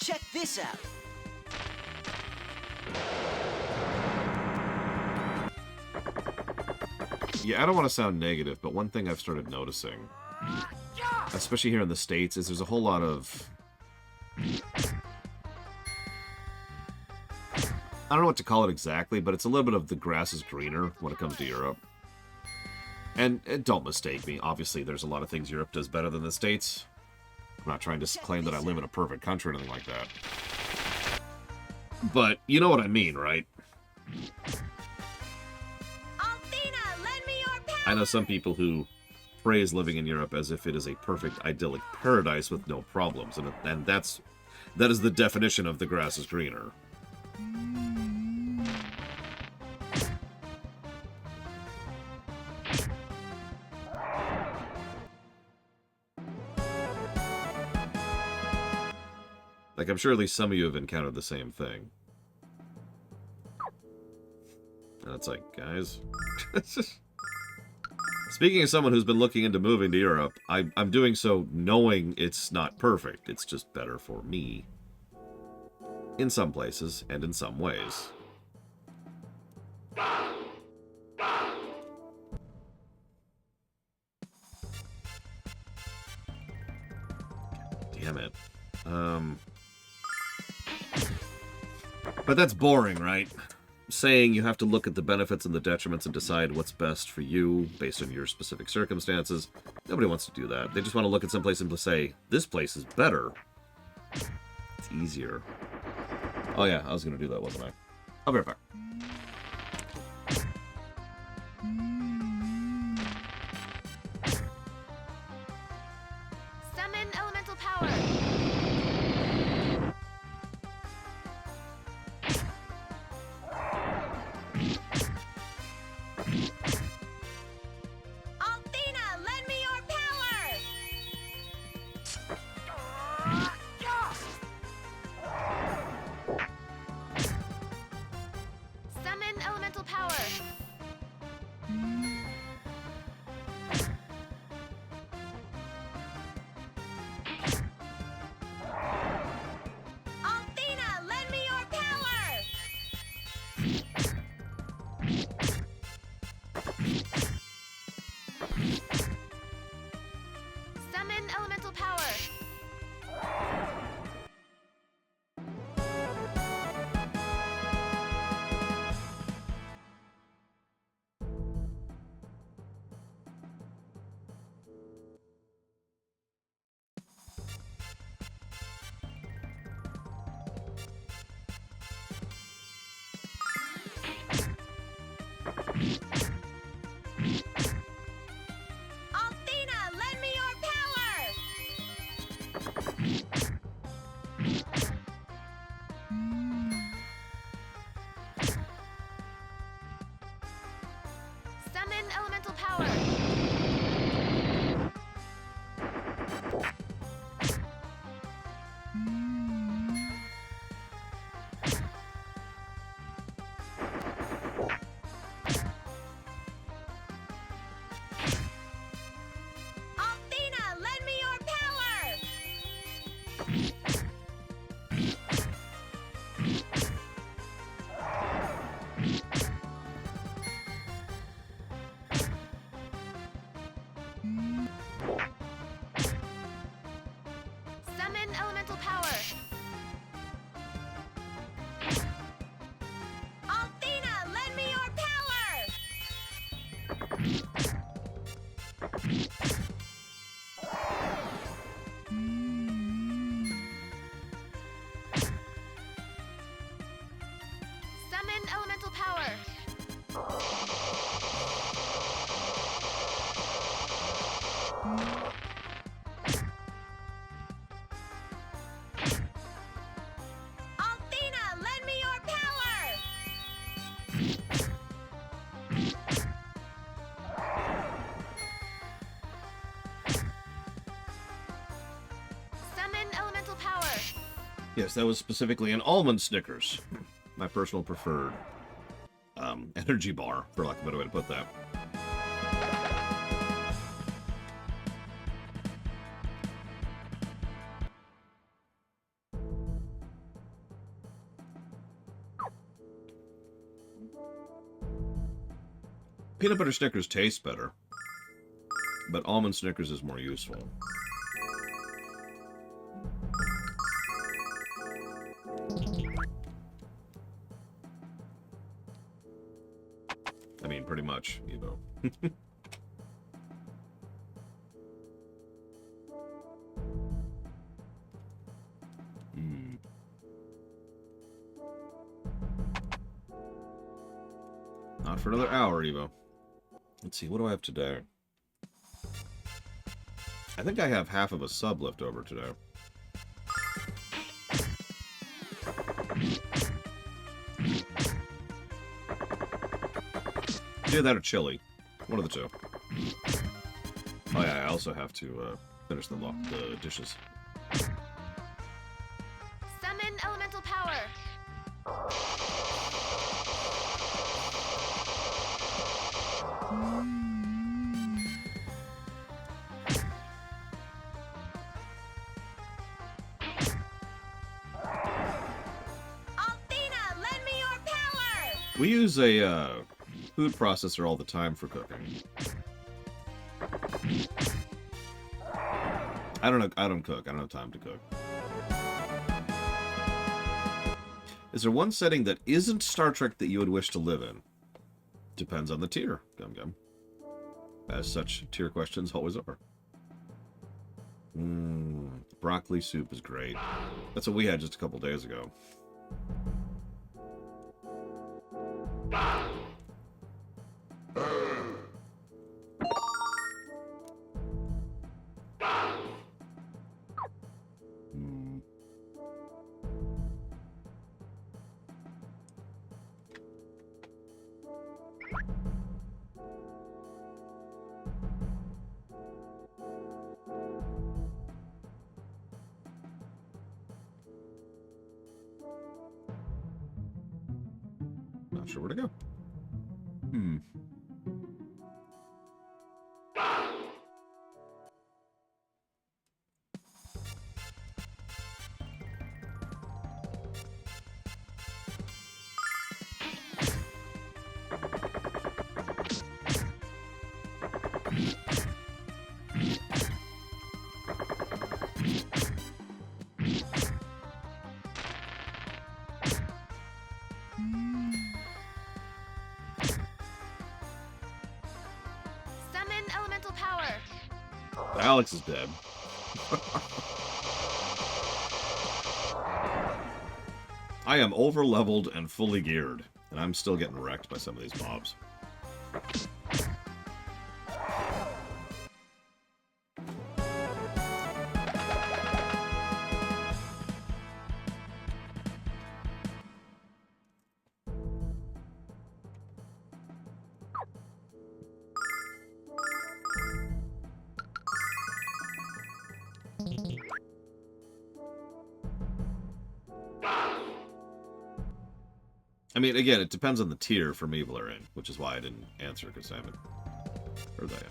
Check this out. Yeah, I don't want to sound negative, but one thing I've started noticing, especially here in the States, is there's a whole lot of... I don't know what to call it exactly, but it's a little bit of the grass is greener when it comes to Europe. And don't mistake me, obviously there's a lot of things Europe does better than the States. I'm not trying to claim that I live in a perfect country or anything like that. But you know what I mean, right? Althena, lend me your power! I know some people who praise living in Europe as if it is a perfect, idyllic paradise with no problems, and that is the definition of the grass is greener. Like, I'm sure at least some of you have encountered the same thing. And it's like, guys... Speaking of someone who's been looking into moving to Europe, I'm doing so knowing it's not perfect. It's just better for me. In some places, and in some ways. Damn it. But that's boring, right? Saying you have to look at the benefits and the detriments and decide what's best for you based on your specific circumstances. Nobody wants to do that. They just want to look at some place and say, this place is better. It's easier. Oh yeah, I was going to do that, wasn't I? I'll be right back. Summon elemental power! Althena, lend me your power! Summon elemental power! Althena, lend me your power! Summon elemental power! Althena, lend me your power! Summon elemental power! Althena, lend me your power! Summon elemental power! Althena, lend me your power! Summon elemental power! Althena, lend me your power! Summon elemental power! Yes, that was specifically an almond Snickers. My personal preferred energy bar, for lack of a better way to put that. Peanut butter Snickers taste better, but almond Snickers is more useful. I mean, pretty much, you know. Not for another hour, Evo. Let's see, what do I have today? I think I have half of a sub left over today. Either that or chili. One of the two. Oh yeah, I also have to finish the dishes. Summon elemental power. Althena, lend me your power. We use a food processor all the time for cooking. I don't know. I don't cook. I don't have time to cook. Is there one setting that isn't Star Trek that you would wish to live in? Depends on the tier, Gum Gum. As such tier questions always are. Broccoli soup is great. That's what we had just a couple days ago. Not sure where to go. Summon elemental power. Alex is dead. I am over-leveled and fully geared, and I'm still getting wrecked by some of these mobs. I mean, again, it depends on the tier for me they're in, which is why I didn't answer, because I haven't heard that yet.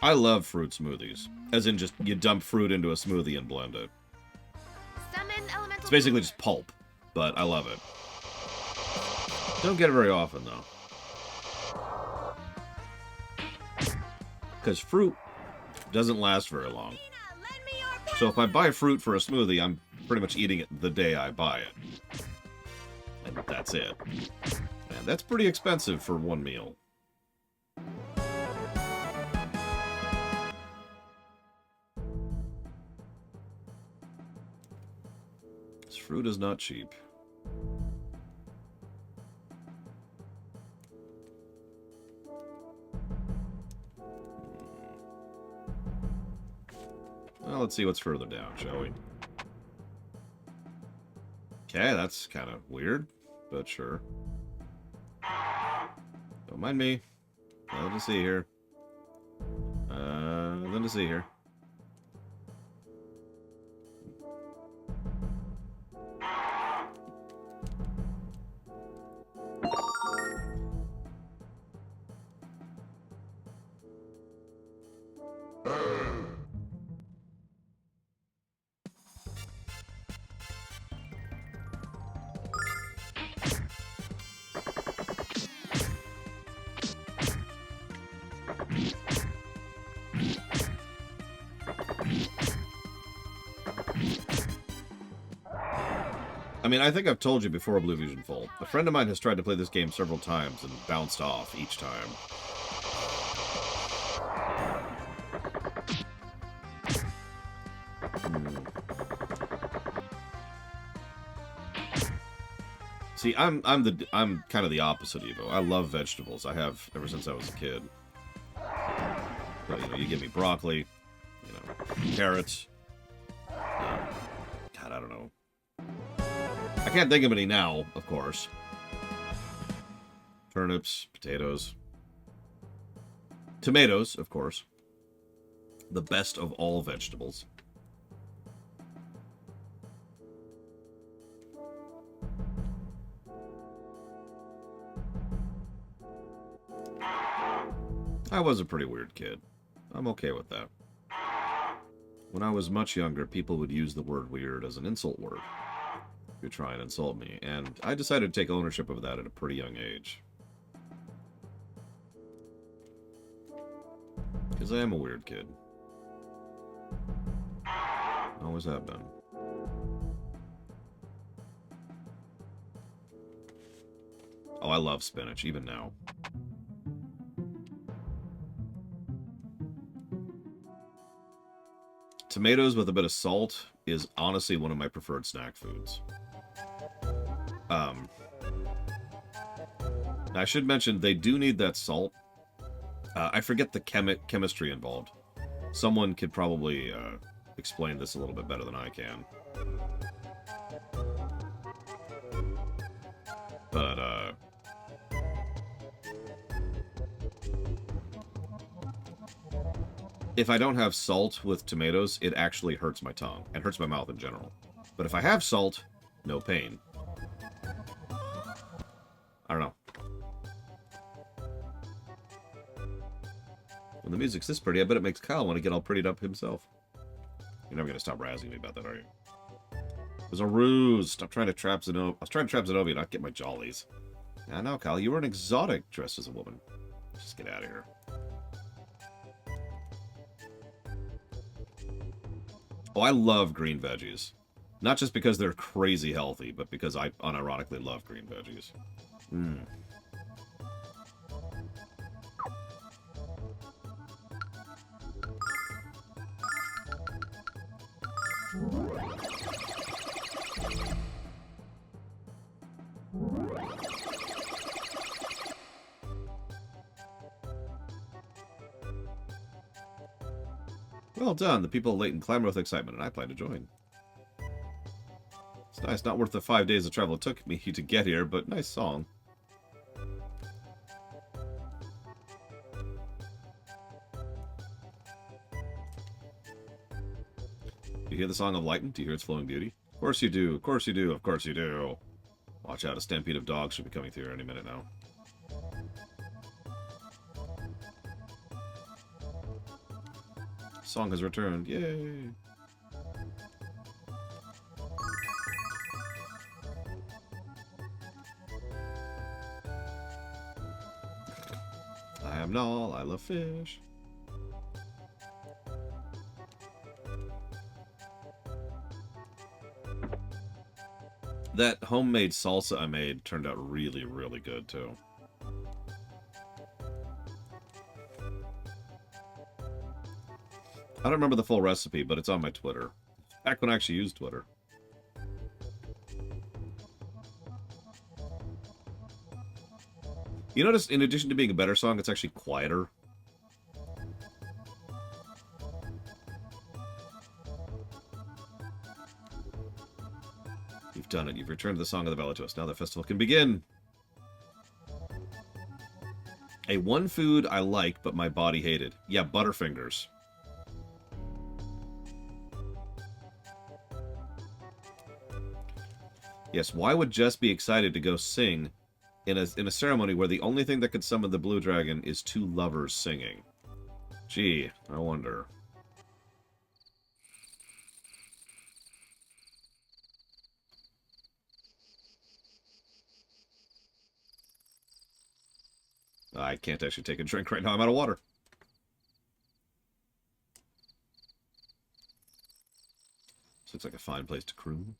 I love fruit smoothies. As in, just, you dump fruit into a smoothie and blend it. Summon elemental It's basically just pulp, but I love it. Don't get it very often, though. Because fruit doesn't last very long. Althena, lend me your power. So if I buy fruit for a smoothie, I'm pretty much eating it the day I buy it. And that's it. And that's pretty expensive for one meal. This fruit is not cheap. Well, let's see what's further down, shall we? Okay, that's kind of weird, but sure. Don't mind me. Nothing to see here. Nothing to see here. I mean, I think I've told you before Blue Fusion Full. A friend of mine has tried to play this game several times and bounced off each time. See, I'm kind of the opposite, Evo. I love vegetables. I have ever since I was a kid. But, you know, you give me broccoli, you know, carrots. God, I don't know. I can't think of any now, of course. Turnips, potatoes. Tomatoes, of course. The best of all vegetables. I was a pretty weird kid. I'm okay with that. When I was much younger, people would use the word weird as an insult word to try and insult me, and I decided to take ownership of that at a pretty young age. Because I am a weird kid. Always have been. Oh, I love spinach, even now. Tomatoes with a bit of salt is honestly one of my preferred snack foods. I should mention, they do need that salt. I forget the chemistry involved. Someone could probably explain this a little bit better than I can. But, if I don't have salt with tomatoes, it actually hurts my tongue, and hurts my mouth in general. But if I have salt, no pain. I don't know. When the music's this pretty, I bet it makes Kyle want to get all prettied up himself. You're never going to stop razzing me about that, are you? It was a ruse. Stop trying to trap Zenobia. I was trying to trap Zenobia, not get my jollies. Yeah, no, Kyle, you were an exotic dressed as a woman. Just get out of here. Oh, I love green veggies. Not just because they're crazy healthy, but because I unironically love green veggies. Mmm. Well done. The people late and clamor with excitement, and I plan to join. It's nice. Not worth the 5 days of travel it took me to get here, but nice song. You hear the Song of Lightning? Do you hear its flowing beauty? Of course you do. Of course you do. Of course you do. Watch out. A stampede of dogs should be coming through any minute now. Song has returned. Yay! I am Null. I love fish. That homemade salsa I made turned out really, really good, too. I don't remember the full recipe, but it's on my Twitter. Back when I actually used Twitter. You notice, in addition to being a better song, it's actually quieter. You've done it. You've returned the Song of the Ballad to us. Now the festival can begin. A one food I like, but my body hated. Yeah, Butterfingers. Yes, why would Jess be excited to go sing in a ceremony where the only thing that could summon the blue dragon is two lovers singing? Gee, I wonder. I can't actually take a drink right now. I'm out of water. This looks like a fine place to croon.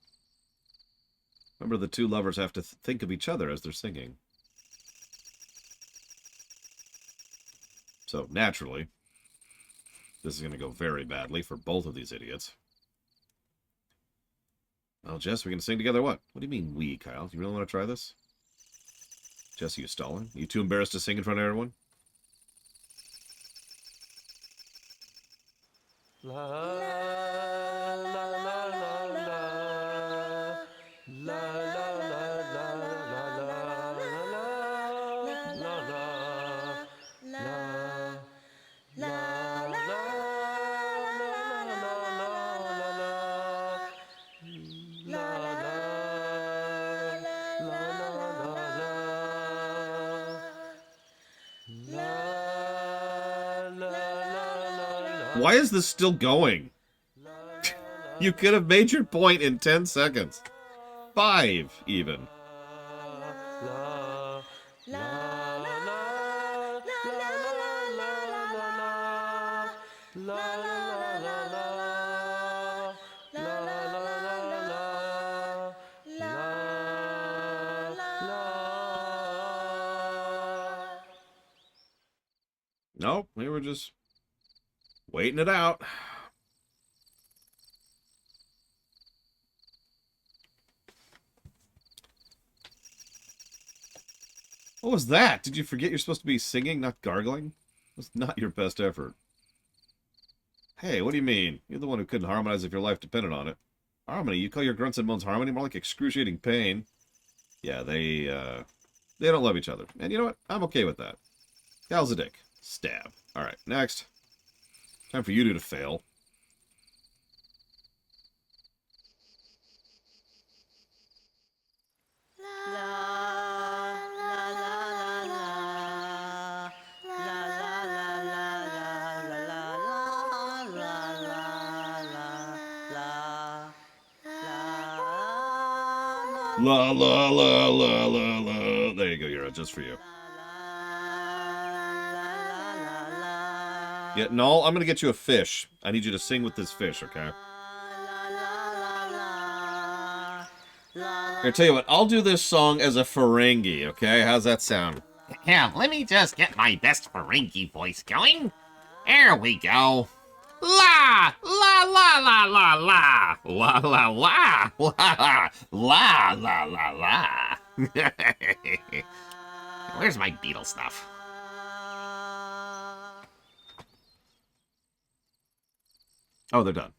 Remember, the two lovers have to think of each other as they're singing. So, naturally, this is going to go very badly for both of these idiots. Well, Jess, we can sing together what? What do you mean we, Kyle? Do you really want to try this? Jess, are you stalling? Are you too embarrassed to sing in front of everyone? La la la la la la Why is this still going? You could have made your point in 10 seconds. 5, even. Nope, we were just waiting it out. What was that? Did you forget you're supposed to be singing, not gargling? That's not your best effort. Hey, what do you mean? You're the one who couldn't harmonize if your life depended on it. Harmony? You call your grunts and moans harmony? More like excruciating pain. Yeah, they don't love each other. And you know what? I'm okay with that. Gal's a dick. Stab. Alright, next. Time for you two to fail. La la la la la la. There you go, Yura, just for you. Yeah, no, I'm gonna get you a fish. I need you to sing with this fish, okay? Here, tell you what, I'll do this song as a Ferengi, okay? How's that sound? Yeah, let me just get my best Ferengi voice going. There we go. La la la la la la la la la la la la la la. Where's my Beatle stuff? Oh, they're done.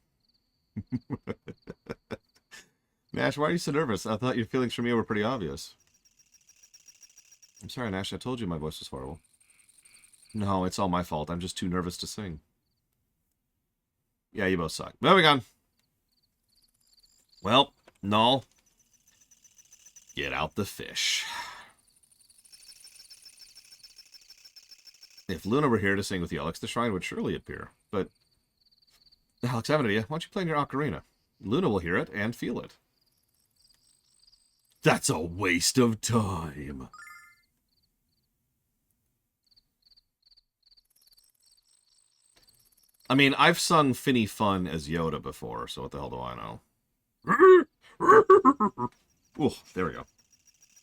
Nash, why are you so nervous? I thought your feelings for me were pretty obvious. I'm sorry, Nash. I told you my voice was horrible. No, it's all my fault. I'm just too nervous to sing. Yeah, you both suck. Moving on. Well, Null. Get out the fish. If Luna were here to sing with you, Alex, the shrine would surely appear. But, Alex, I have an idea. Why don't you play in your ocarina? Luna will hear it and feel it. That's a waste of time. I mean, I've sung Finny Fun as Yoda before, so what the hell do I know? Ooh, there we go.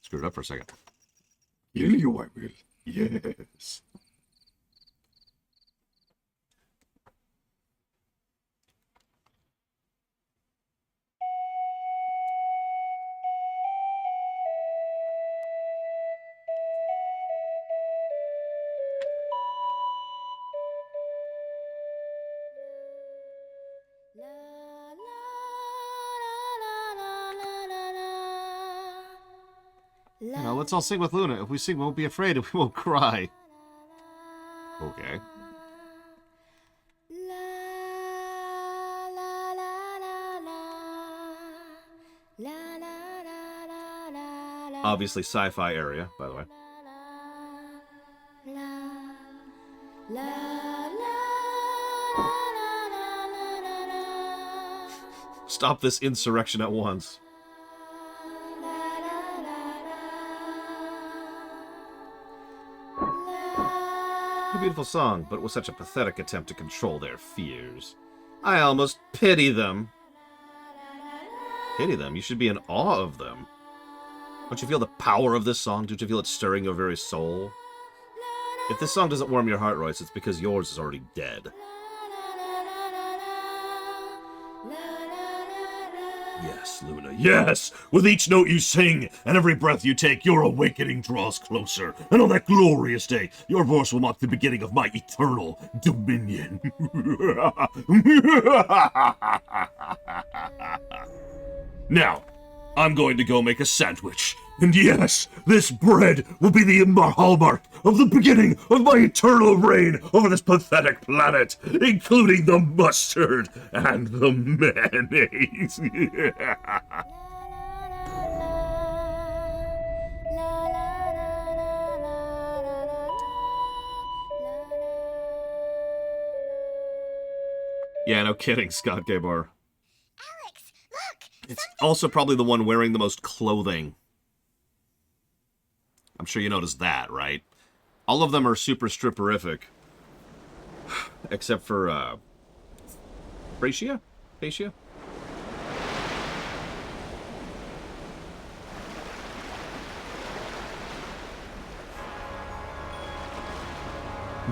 Screwed it up for a second. Kill you, I will. Yes. Now let's all sing with Luna. If we sing, we won't be afraid and we won't cry. Okay. Obviously sci-fi area, by the way. Stop this insurrection at once. A beautiful song, but it was such a pathetic attempt to control their fears. I almost pity them. Pity them? You should be in awe of them. Don't you feel the power of this song? Don't you feel it stirring your very soul? If this song doesn't warm your heart, Royce, it's because yours is already dead. Yes, Luna, yes! With each note you sing, and every breath you take, your awakening draws closer. And on that glorious day, your voice will mark the beginning of my eternal dominion. Now, I'm going to go make a sandwich. And yes, this bread will be the hallmark of the beginning of my eternal reign over this pathetic planet, including the mustard and the mayonnaise. Yeah, no kidding, Scott Gabor. Alex, look! It's also probably the one wearing the most clothing. I'm sure you noticed that, right? All of them are super stripperific. Except for, Fratia? Fratia?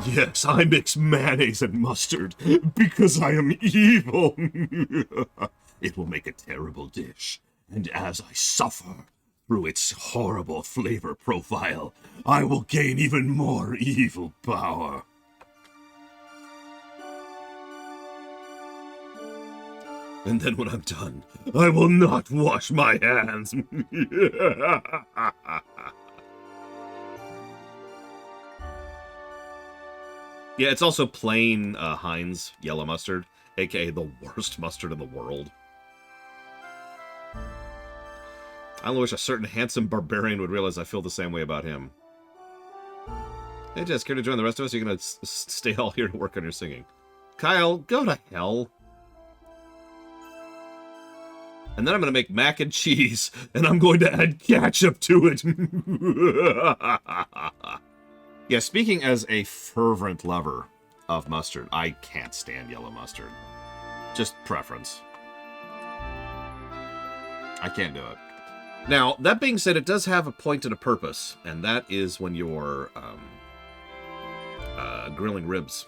Yes, I mix mayonnaise and mustard because I am evil. It will make a terrible dish, and as I suffer through its horrible flavor profile, I will gain even more evil power. And then when I'm done, I will not wash my hands. Yeah, it's also plain Heinz yellow mustard, aka the worst mustard in the world. I only wish a certain handsome barbarian would realize I feel the same way about him. Hey Jess, care to join the rest of us? You're gonna stay all here to work on your singing. Kyle, go to hell. And then I'm gonna make mac and cheese, and I'm going to add ketchup to it. Yeah, speaking as a fervent lover of mustard, I can't stand yellow mustard. Just preference. I can't do it. Now, that being said, it does have a point and a purpose, and that is when you're grilling ribs.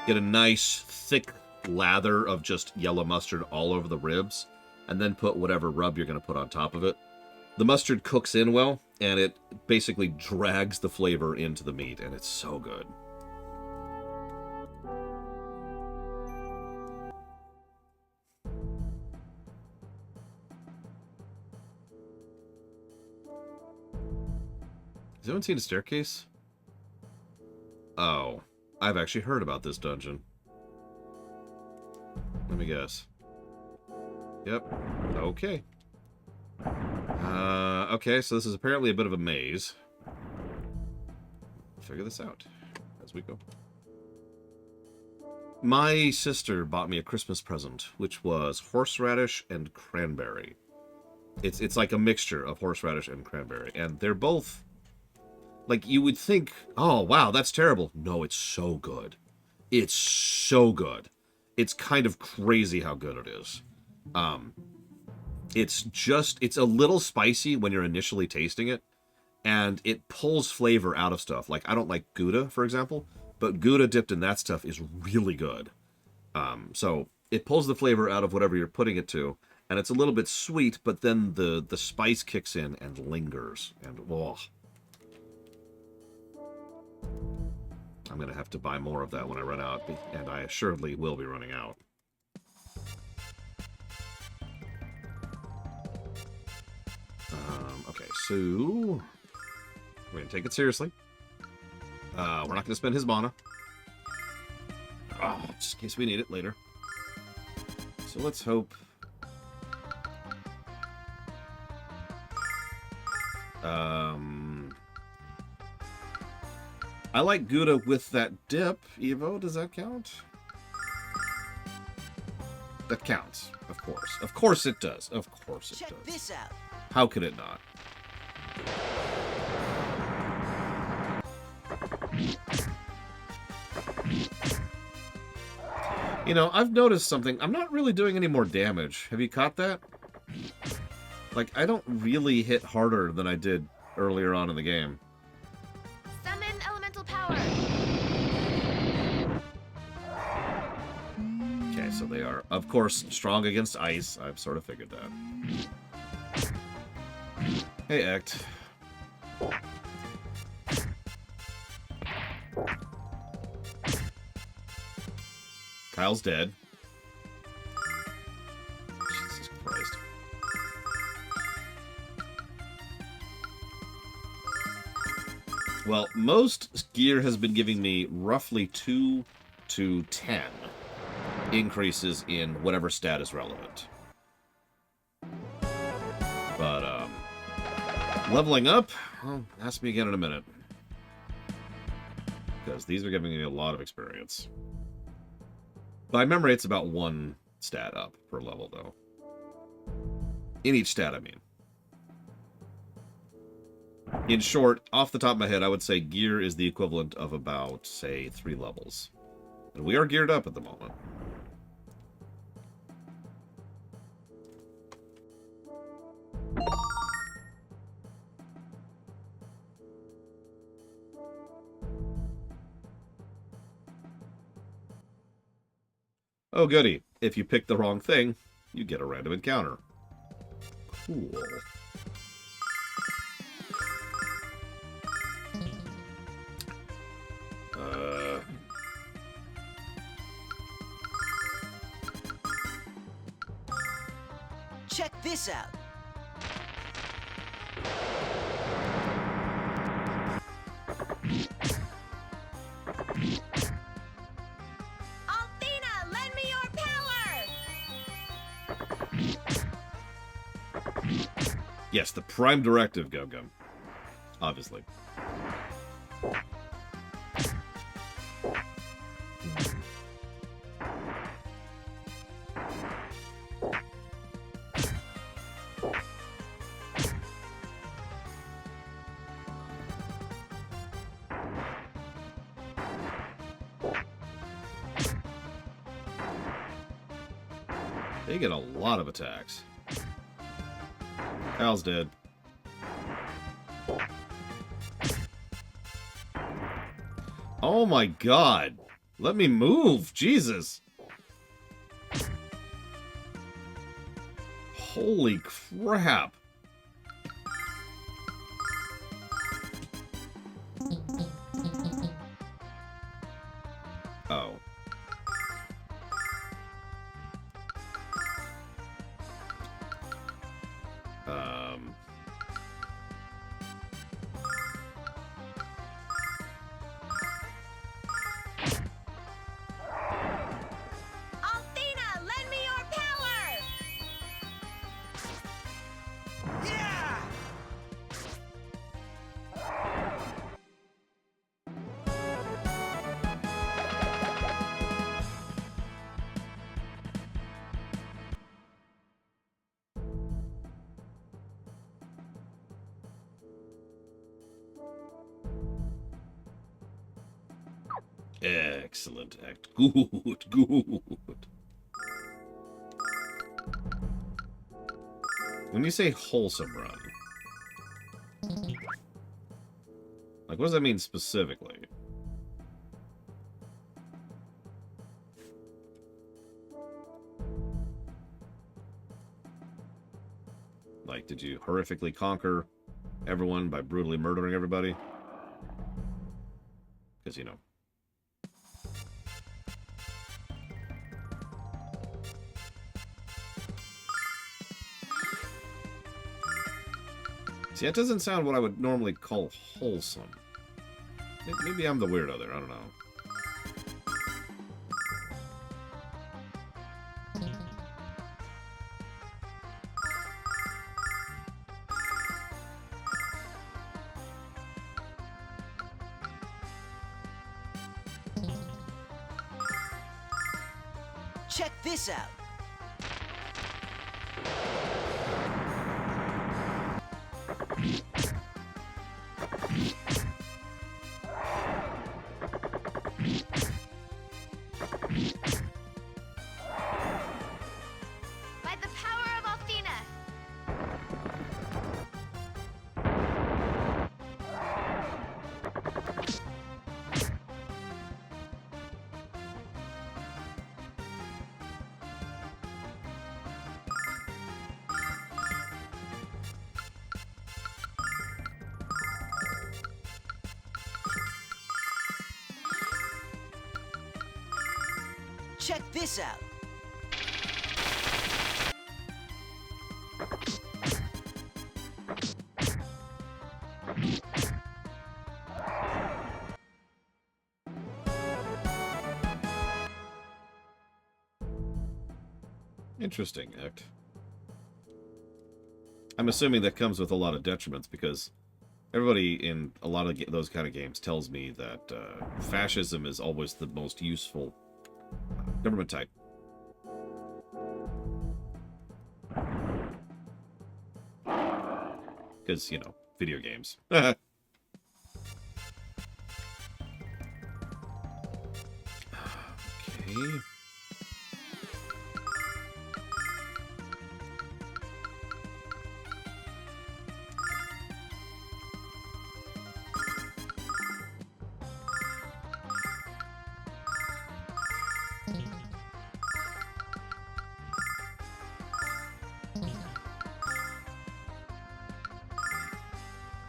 Get a nice, thick lather of just yellow mustard all over the ribs, and then put whatever rub you're going to put on top of it. The mustard cooks in well, and it basically drags the flavor into the meat, and it's so good. Has anyone seen a staircase? Oh, I've actually heard about this dungeon. Let me guess. Yep. Okay. Okay, so this is apparently a bit of a maze. Figure this out as we go. My sister bought me a Christmas present, which was horseradish and cranberry. It's like a mixture of horseradish and cranberry, and they're both... Like, you would think, oh, wow, that's terrible. No, it's so good. It's so good. It's kind of crazy how good it is. It's a little spicy when you're initially tasting it, and it pulls flavor out of stuff. Like, I don't like Gouda, for example, but Gouda dipped in that stuff is really good. So it pulls the flavor out of whatever you're putting it to, and it's a little bit sweet, but then the spice kicks in and lingers, and oh. I'm going to have to buy more of that when I run out, and I assuredly will be running out. Okay, so we're going to take it seriously. We're not going to spend his mana. Just in case we need it later. So let's hope... I like Gouda with that dip. Evo, does that count? That counts, of course. Of course it does. Of course it does. Check this out. How could it not? You know, I've noticed something. I'm not really doing any more damage. Have you caught that? Like, I don't really hit harder than I did earlier on in the game. Summon elemental power. Okay, so they are, of course, strong against ice. I've sort of figured that. Hey, Act. Kyle's dead. Jesus Christ. Well, most gear has been giving me roughly 2 to 10 increases in whatever stat is relevant. But, leveling up, well, ask me again in a minute. Because these are giving me a lot of experience. By memory, it's about 1 stat up per level, though. In each stat, I mean. In short, off the top of my head, I would say gear is the equivalent of about, say, 3 levels. And we are geared up at the moment. Oh, goody. If you pick the wrong thing, you get a random encounter. Cool. Check this out. Althena, lend me your power. Yes, the prime directive, Gum-Gum. Obviously. They get a lot of attacks. Al's dead. Oh my god. Let me move. Jesus. Holy crap. Oh. Althena, lend me your power. Yeah! Excellent act. Good, good. When you say wholesome run, like, what does that mean specifically? Like, did you horrifically conquer everyone by brutally murdering everybody? Because, you know. See, that doesn't sound what I would normally call wholesome. Maybe I'm the weirdo there, I don't know. Check this out. By the power of Althena. Check this out. Interesting, Act. I'm assuming that comes with a lot of detriments, because everybody in a lot of those kind of games tells me that fascism is always the most useful government type. Because, you know, video games. Okay.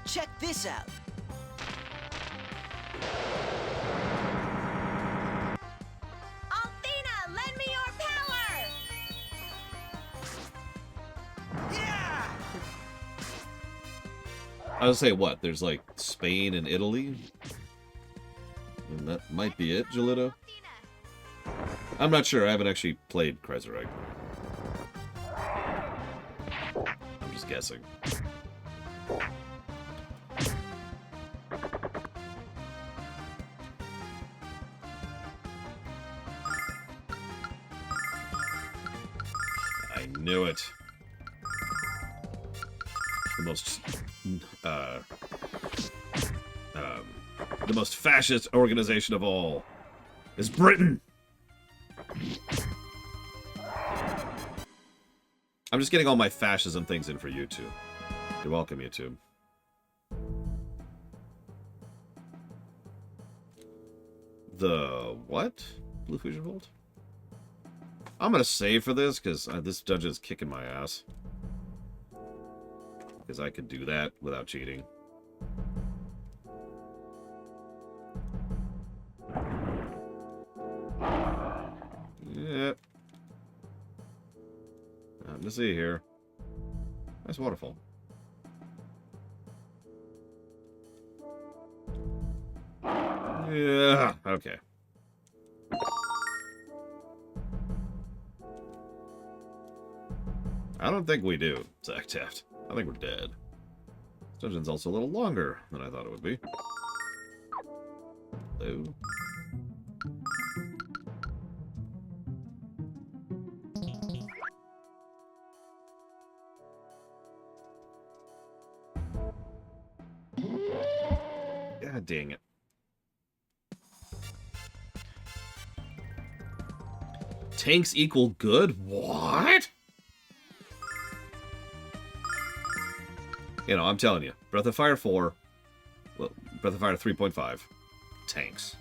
Check this out. Althena, lend me your power! Yeah! I would say what? There's like Spain and Italy? And that might be it, Jalito? I'm not sure. I haven't actually played Kreiserreich. I'm just guessing. I knew it. The most fascist organization of all is Britain. I'm just getting all my fascism things in for YouTube. You're welcome, YouTube. The what? Blue Fusion Vault? I'm gonna save for this because this dungeon is kicking my ass. Because I could do that without cheating. Yep. Nothing to see here. Nice waterfall. Yeah, okay. I don't think we do, Zach Taft. I think we're dead. This dungeon's also a little longer than I thought it would be. Hello. God dang it. Tanks equal good? What? You know, I'm telling you. Breath of Fire 4. Well, Breath of Fire 3.5. Tanks.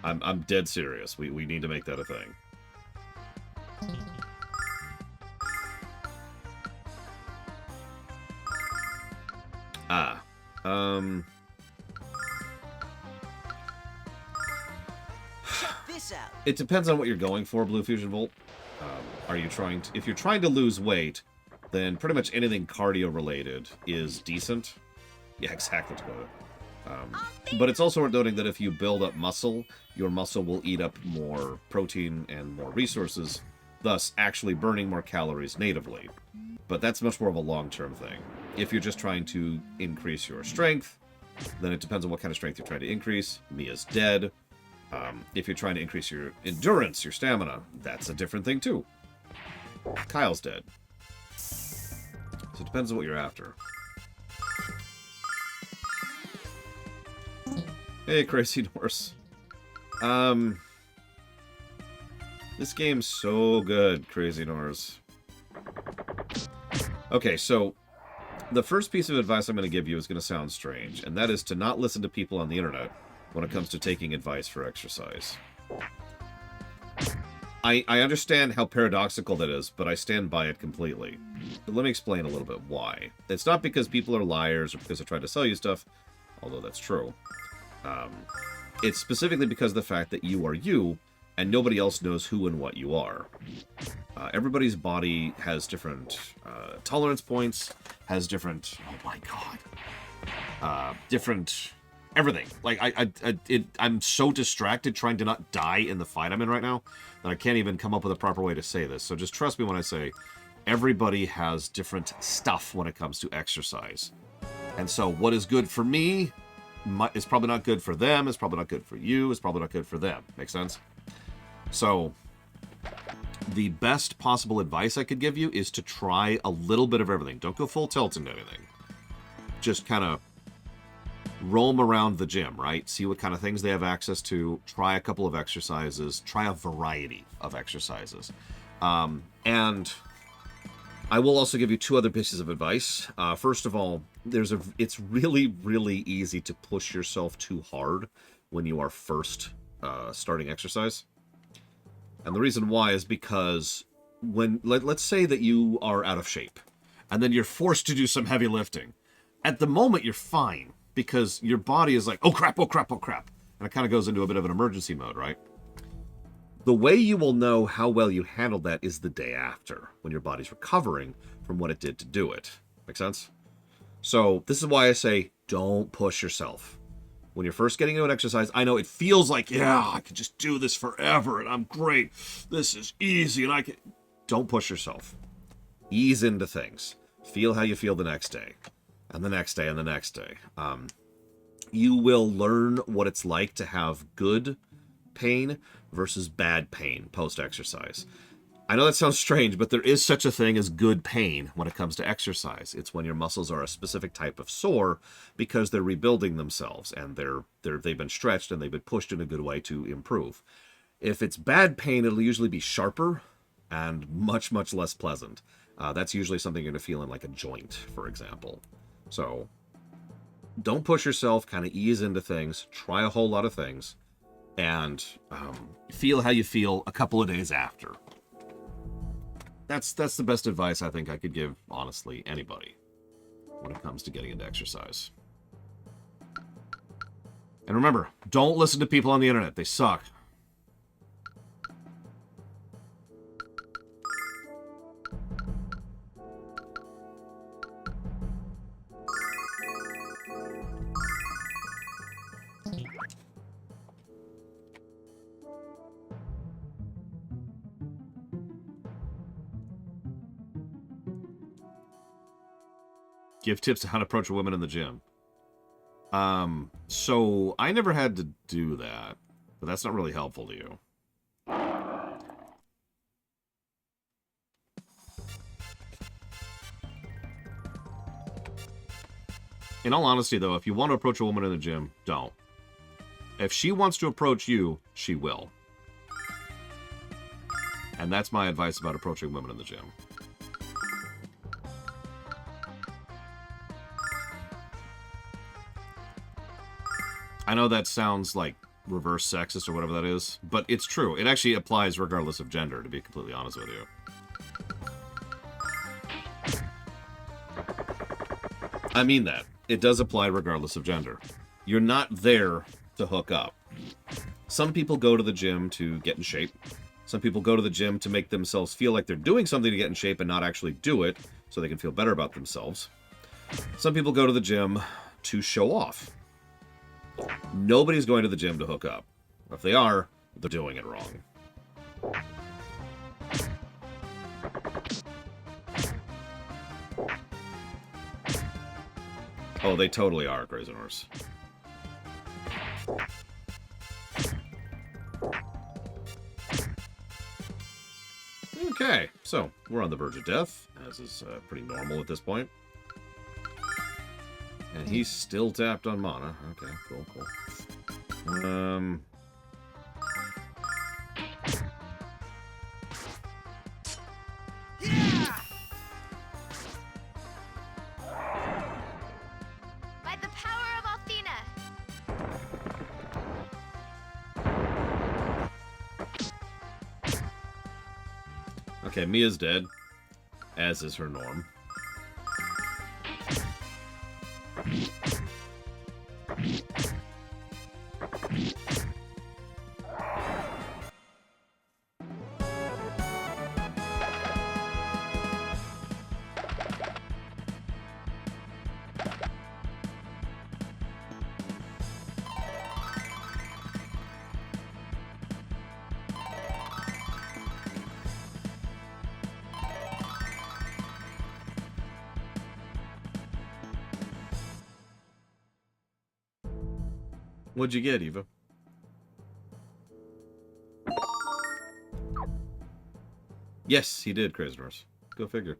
I'm dead serious. We need to make that a thing. Ah. Check this out. It depends on what you're going for, Blue Fusion Volt. Are you trying to... If you're trying to lose weight, then pretty much anything cardio-related is decent. Yeah, exactly. But it's also worth noting that if you build up muscle, your muscle will eat up more protein and more resources, thus actually burning more calories natively. But that's much more of a long-term thing. If you're just trying to increase your strength, then it depends on what kind of strength you're trying to increase. Mia's dead. If you're trying to increase your endurance, your stamina, that's a different thing too. Kyle's dead. So it depends on what you're after. Hey, Crazy Norse. This game's so good, Crazy Norse. Okay, so the first piece of advice I'm going to give you is going to sound strange, and that is to not listen to people on the internet when it comes to taking advice for exercise. I understand how paradoxical that is, but I stand by it completely. But let me explain a little bit why. It's not because people are liars or because they're trying to sell you stuff, although that's true. it's specifically because of the fact that you are you, and nobody else knows who and what you are. Everybody's body has different tolerance points, has different... Oh my god. Different... everything. Like, I'm so distracted trying to not die in the fight I'm in right now that I can't even come up with a proper way to say this. So just trust me when I say everybody has different stuff when it comes to exercise. And so what is good for me is probably not good for them, is probably not good for you, is probably not good for them. Make sense? So the best possible advice I could give you is to try a little bit of everything. Don't go full tilt into anything. Just kind of roam around the gym, right? See what kind of things they have access to. Try a couple of exercises. Try a variety of exercises. And I will also give you two other pieces of advice. First of all, it's really, really easy to push yourself too hard when you are first starting exercise. And the reason why is because let's say that you are out of shape, and then you're forced to do some heavy lifting. At the moment, you're fine, because your body is like, oh crap, oh crap, oh crap. And it kind of goes into a bit of an emergency mode, right? The way you will know how well you handled that is the day after, when your body's recovering from what it did to do it. Make sense? So this is why I say, don't push yourself. When you're first getting into an exercise, I know it feels like, yeah, I could just do this forever, and I'm great. This is easy, and I can... Don't push yourself. Ease into things. Feel how you feel the next day. And the next day, and the next day. You will learn what it's like to have good pain versus bad pain post-exercise. I know that sounds strange, but there is such a thing as good pain when it comes to exercise. It's when your muscles are a specific type of sore because they're rebuilding themselves, and they've been stretched and they've been pushed in a good way to improve. If it's bad pain, it'll usually be sharper and much, much less pleasant. That's usually something you're going to feel in like a joint, for example. So don't push yourself, kind of ease into things, try a whole lot of things, and feel how you feel a couple of days after. That's the best advice I think I could give, honestly, anybody when it comes to getting into exercise. And remember, don't listen to people on the internet. They suck. Give tips to how to approach a woman in the gym. So I never had to do that, but that's not really helpful to you. In all honesty, though, if you want to approach a woman in the gym, don't. If she wants to approach you, she will. And that's my advice about approaching women in the gym. I know that sounds like reverse sexist or whatever that is, but it's true. It actually applies regardless of gender, to be completely honest with you. I mean that. It does apply regardless of gender. You're not there to hook up. Some people go to the gym to get in shape. Some people go to the gym to make themselves feel like they're doing something to get in shape and not actually do it so they can feel better about themselves. Some people go to the gym to show off. Nobody's going to the gym to hook up. If they are, they're doing it wrong. Oh, they totally are, Crazy Horse. Okay, so we're on the verge of death, as is pretty normal at this point. And he's still tapped on mana. Okay, cool, cool. Yeah! By the power of Athena! Okay, Mia's dead, as is her norm. What'd you get, Eva? Yes, he did, Crazy Norse. Go figure.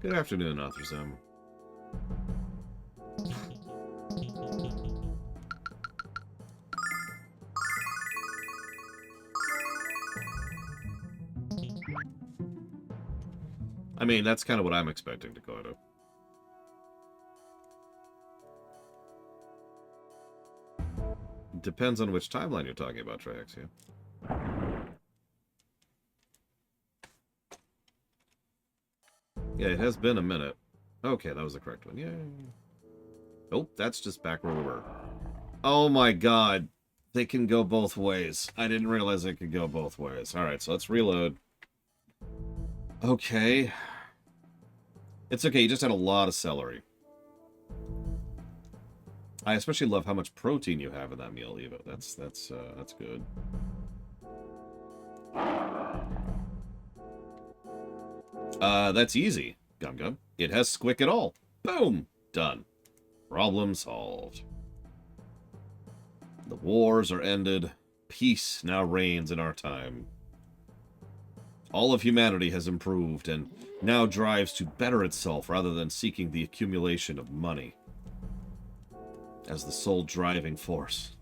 Good afternoon, Author Zim. I mean, that's kind of what I'm expecting, Dakota. Depends on which timeline you're talking about, Triaxia. Yeah, it has been a minute. Okay, that was the correct one. Yay. Oh, that's just back where we were. Oh my god. They can go both ways. I didn't realize they could go both ways. Alright, so let's reload. Okay. It's okay, you just had a lot of celery. I especially love how much protein you have in that meal, Eva. That's good. That's easy, Gum Gum. It has squick at all. Boom! Done. Problem solved. The wars are ended. Peace now reigns in our time. All of humanity has improved and now drives to better itself rather than seeking the accumulation of money as the sole driving force.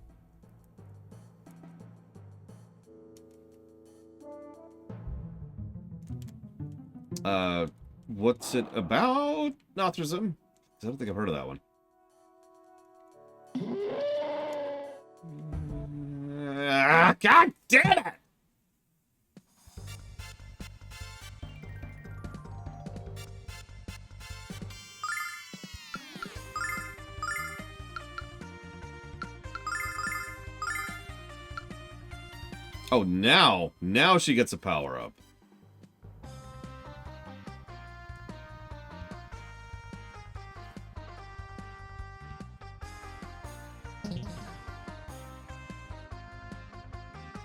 What's it about, Nothrism? I don't think I've heard of that one. God damn it! Oh, now she gets a power-up.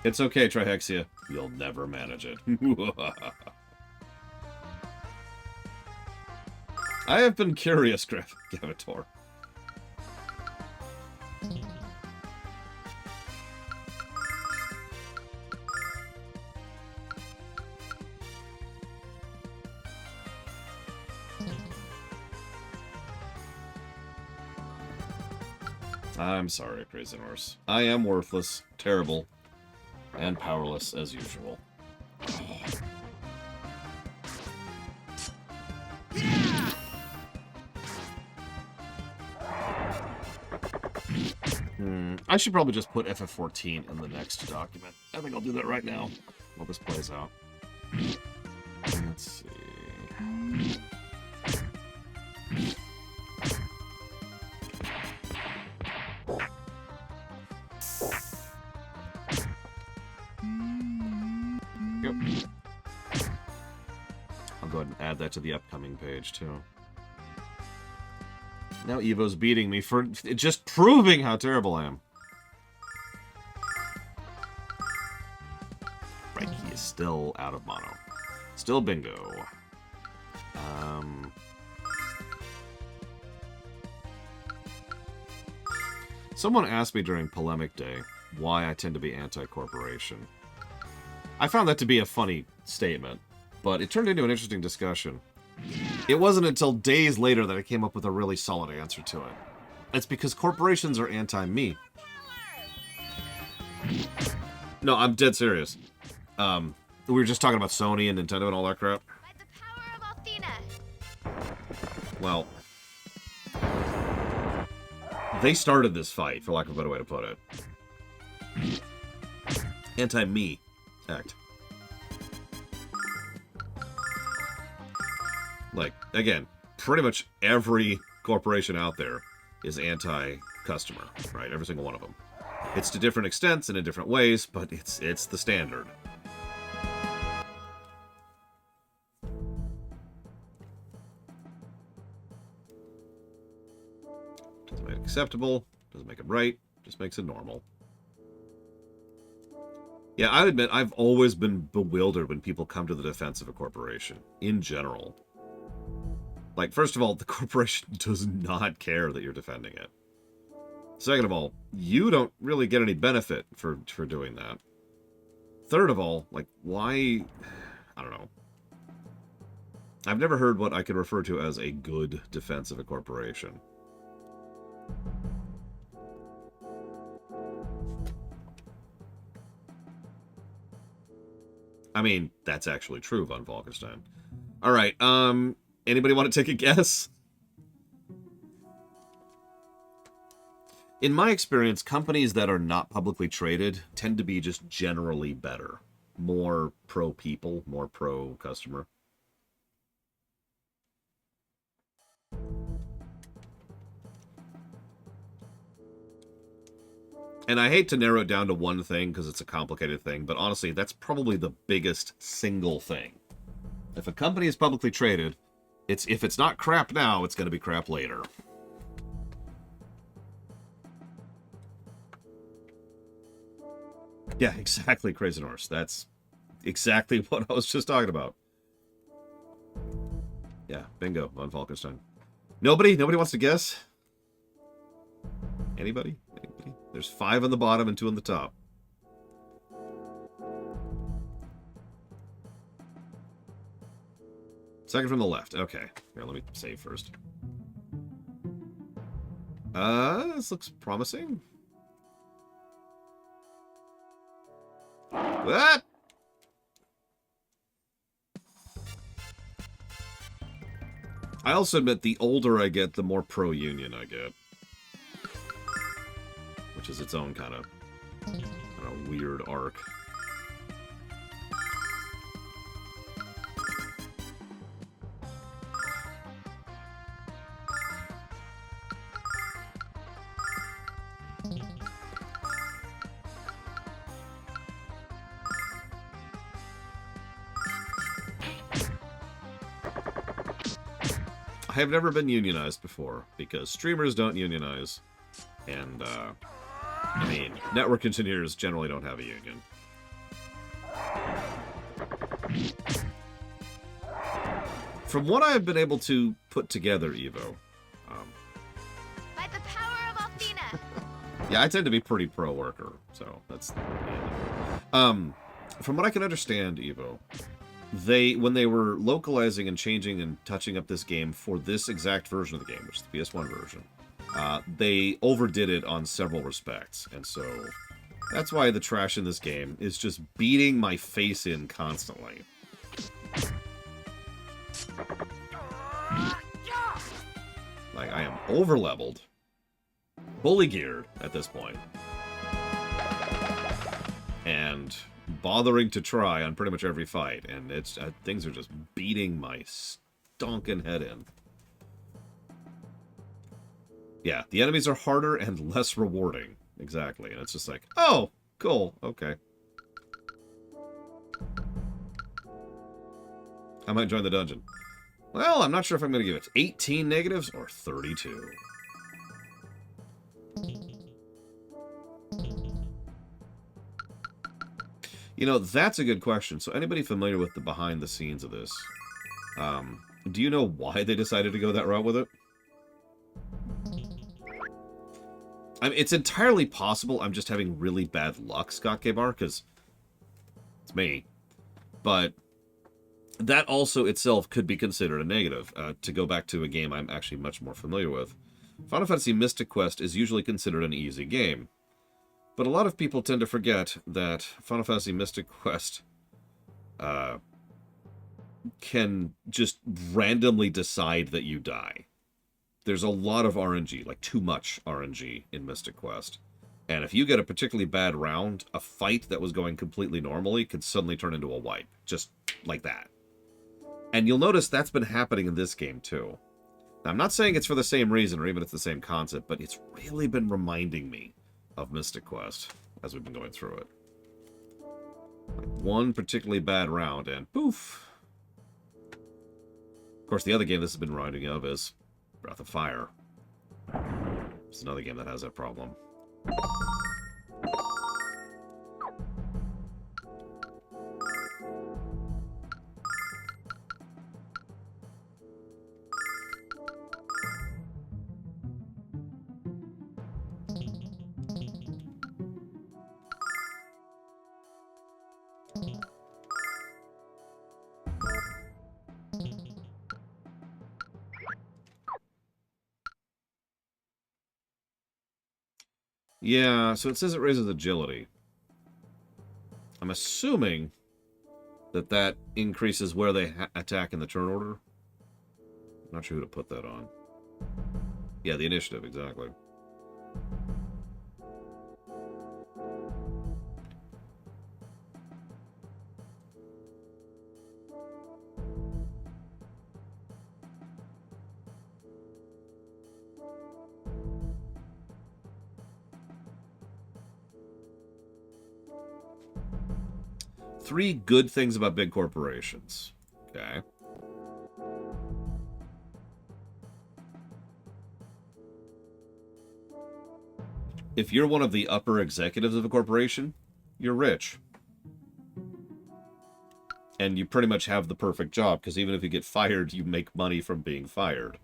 It's okay, Trihexia. You'll never manage it. I have been curious, Gavator. I'm sorry, Crazy Norse. I am worthless, terrible, and powerless as usual. I should probably just put FF14 in the next document. I think I'll do that right now while this plays out. Let's see. Yep. I'll go ahead and add that to the upcoming page, too. Now Evo's beating me for just proving how terrible I am. Right, he is still out of mono. Still bingo. Someone asked me during Polemic Day why I tend to be anti-corporation. I found that to be a funny statement, but it turned into an interesting discussion. It wasn't until days later that I came up with a really solid answer to it. It's because corporations are anti-me. No, I'm dead serious. We were just talking about Sony and Nintendo and all that crap. By the power of Athena. Well, they started this fight, for lack of a better way to put it. Anti-me act. Like, again, pretty much every corporation out there is anti-customer, right? Every single one of them. It's to different extents and in different ways, but it's the standard. acceptable. Doesn't make it right. Just makes it normal. Yeah, I admit, I've always been bewildered when people come to the defense of a corporation, in general. Like, first of all, the corporation does not care that you're defending it. Second of all, you don't really get any benefit for doing that. Third of all, like, why... I don't know. I've never heard what I could refer to as a good defense of a corporation. I mean, that's actually true, von Falkenstein. Alright, anybody want to take a guess? In my experience, companies that are not publicly traded tend to be just generally better. More pro-people, more pro-customer. And I hate to narrow it down to one thing because it's a complicated thing, but honestly, that's probably the biggest single thing. If a company is publicly traded, if it's not crap now, it's going to be crap later. Yeah, exactly, Crazy Norse. That's exactly what I was just talking about. Yeah, bingo, von Falkenstein. Nobody wants to guess? Anybody? Anybody? There's 5 on the bottom and 2 on the top. Second from the left. Okay. Here, let me save first. This looks promising. What? I also admit the older I get, the more pro-union I get. Which is its own kind of weird arc. I have never been unionized before, because streamers don't unionize. And, I mean, network engineers generally don't have a union. From what I have been able to put together, Evo... By the power of Athena! Yeah, I tend to be pretty pro-worker, so that's... From what I can understand, Evo... when they were localizing and changing and touching up this game for this exact version of the game, which is the PS1 version, they overdid it on several respects, and so that's why the trash in this game is just beating my face in constantly. Like, I am over-leveled, fully geared at this point, and bothering to try on pretty much every fight, and it's things are just beating my stonking head in. Yeah, the enemies are harder and less rewarding. Exactly, and it's just like, oh, cool, okay. I might join the dungeon. Well, I'm not sure if I'm going to give it 18 negatives or 32. You know, that's a good question. So anybody familiar with the behind the scenes of this? Do you know why they decided to go that route with it? I mean, it's entirely possible I'm just having really bad luck, Scott K. Bar, because it's me. But that also itself could be considered a negative. To go back to a game I'm actually much more familiar with. Final Fantasy Mystic Quest is usually considered an easy game. But a lot of people tend to forget that Final Fantasy Mystic Quest can just randomly decide that you die. There's a lot of RNG, like too much RNG in Mystic Quest. And if you get a particularly bad round, a fight that was going completely normally could suddenly turn into a wipe. Just like that. And you'll notice that's been happening in this game too. Now, I'm not saying it's for the same reason or even it's the same concept, but it's really been reminding me of Mystic Quest as we've been going through it. Like one particularly bad round and poof. Of course, the other game this has been reminding me of is Breath of Fire. It's another game that has that problem. Yeah, so it says it raises agility. I'm assuming that that increases where they attack in the turn order. I'm not sure who to put that on. Yeah, the initiative, exactly. Three good things about big corporations. Okay. If you're one of the upper executives of a corporation, you're rich. And you pretty much have the perfect job, because even if you get fired, you make money from being fired.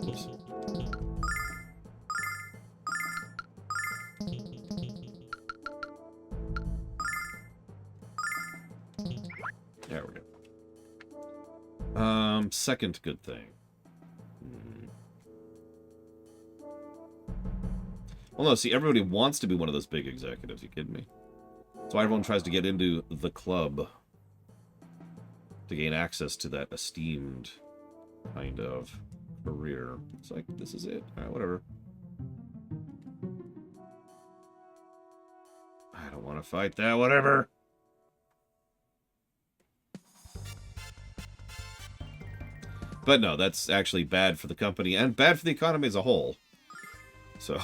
Oops. There we go. Second good thing. Well, no, see, everybody wants to be one of those big executives. You kidding me? That's why everyone tries to get into the club. To gain access to that esteemed kind of career. It's like, this is it. Alright, whatever. I don't want to fight that, whatever. But no, that's actually bad for the company and bad for the economy as a whole. So,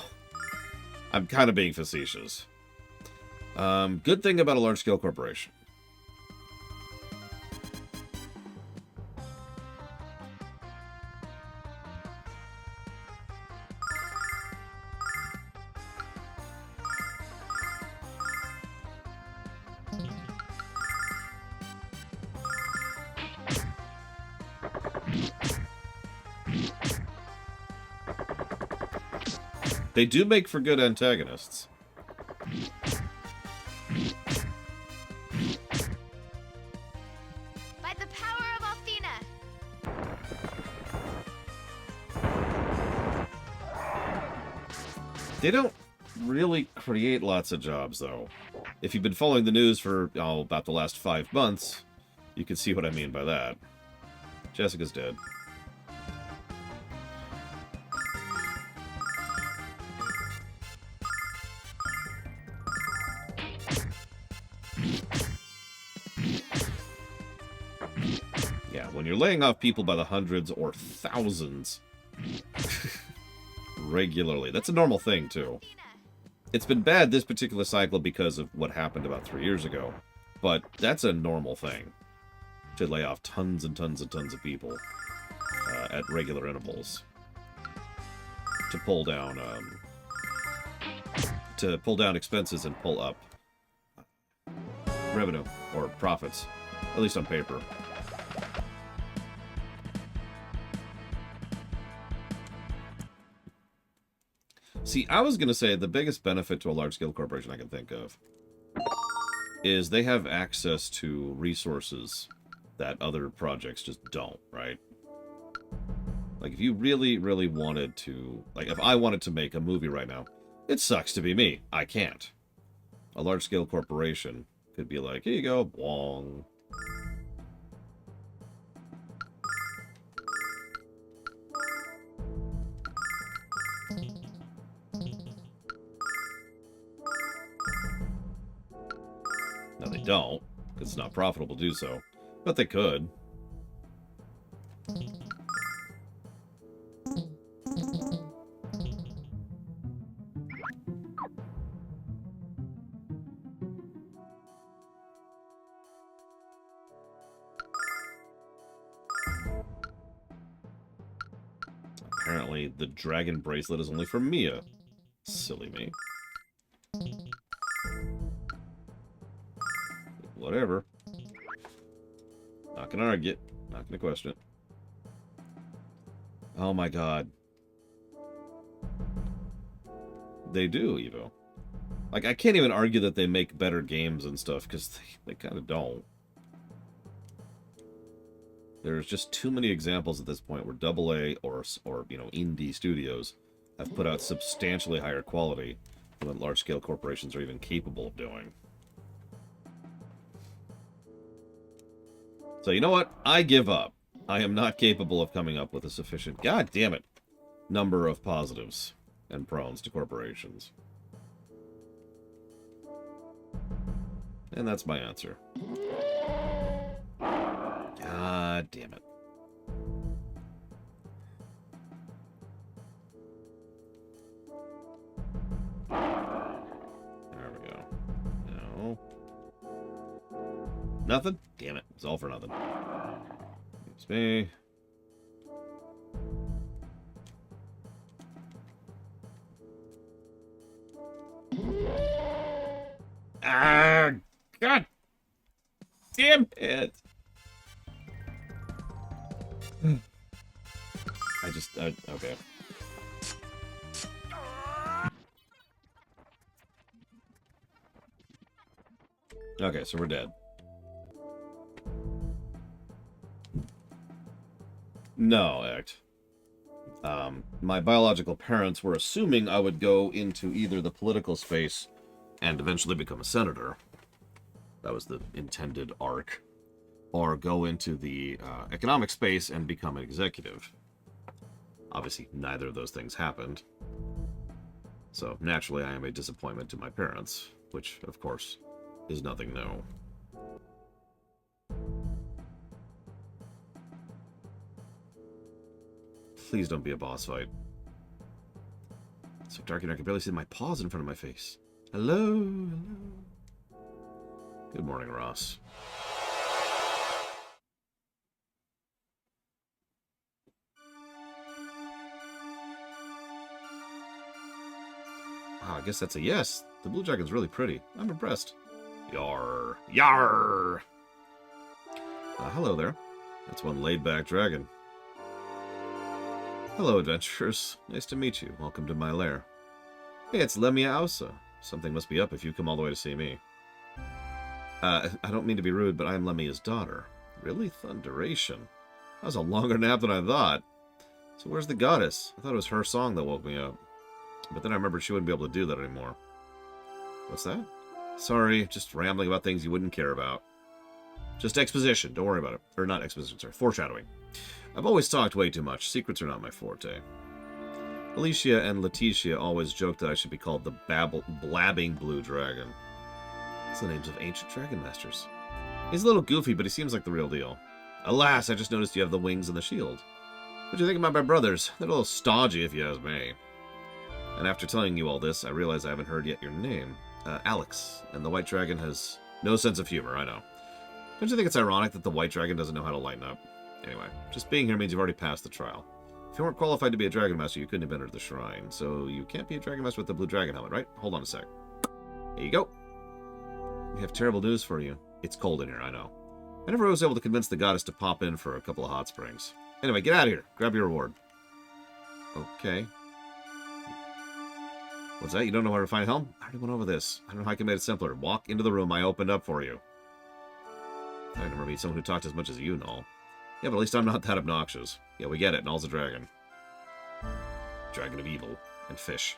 I'm kind of being facetious. Good thing about a large-scale corporation. They do make for good antagonists. By the power of Athena. They don't really create lots of jobs, though. If you've been following the news for, about the last 5 months, you can see what I mean by that. Jessica's dead. Yeah, when you're laying off people by the hundreds or thousands regularly, that's a normal thing, too. It's been bad this particular cycle because of what happened about 3 years ago, but that's a normal thing, to lay off tons and tons and tons of people at regular intervals to pull down expenses and pull up revenue or profits, at least on paper. See, I was going to say the biggest benefit to a large-scale corporation I can think of is they have access to resources that other projects just don't, right? Like, if you really, really wanted to... Like, if I wanted to make a movie right now, it sucks to be me. I can't. A large-scale corporation could be like, here you go, bwong. No, they don't. because it's not profitable to do so. But they could. Apparently, the dragon bracelet is only for Mia. Silly me. Whatever. Not gonna argue. Not gonna question it. Oh my god. They do, Evo. Like, I can't even argue that they make better games and stuff, because they kind of don't. There's just too many examples at this point where AA or you know, indie studios have put out substantially higher quality than what large-scale corporations are even capable of doing. So, you know what? I give up. I am not capable of coming up with a sufficient, god damn it, number of positives and pros to corporations. And that's my answer. God damn it. There we go. No. Nothing? Damn it. It's all for nothing. It's me. Ah! God damn it! Okay. Okay, so we're dead. No, Act. My biological parents were assuming I would go into either the political space and eventually become a senator. That was the intended arc. Or go into the economic space and become an executive. Obviously, neither of those things happened. So, naturally, I am a disappointment to my parents, which, of course, is nothing new. Please don't be a boss fight. It's so dark in here, I can barely see my paws in front of my face. Hello, hello. Good morning, Ross. Wow, I guess that's a yes. The blue dragon's really pretty. I'm impressed. Yar. Yar! Hello there. That's one laid-back dragon. Hello, adventurers. Nice to meet you. Welcome to my lair. Hey, it's Lemia Ausa. Something must be up if you come all the way to see me. I don't mean to be rude, but I am Lemia's daughter. Really? Thunderation. That was a longer nap than I thought. So where's the goddess? I thought it was her song that woke me up. But then I remembered she wouldn't be able to do that anymore. What's that? Sorry, just rambling about things you wouldn't care about. Just exposition, don't worry about it. Or not exposition, sorry, foreshadowing. I've always talked way too much. Secrets are not my forte. Alicia and Letitia always joked that I should be called the Blabbing Blue Dragon. It's the names of ancient dragon masters. He's a little goofy, but he seems like the real deal. Alas, I just noticed you have the wings and the shield. What do you think about my brothers? They're a little stodgy, if you ask me. And after telling you all this, I realize I haven't heard yet your name. Alex. And the white dragon has no sense of humor, I know. Don't you think it's ironic that the white dragon doesn't know how to lighten up? Anyway, just being here means you've already passed the trial. If you weren't qualified to be a dragon master, you couldn't have entered the shrine. So you can't be a dragon master with the blue dragon helmet, right? Hold on a sec. Here you go. We have terrible news for you. It's cold in here, I know. I never was able to convince the goddess to pop in for a couple of hot springs. Anyway, get out of here. Grab your reward. Okay. What's that? You don't know where to find Helm? I already went over this. I don't know how I can make it simpler. Walk into the room I opened up for you. I never meet someone who talked as much as you, Null. Yeah, but at least I'm not that obnoxious. Yeah, we get it. Null's a dragon. Dragon of evil. And fish.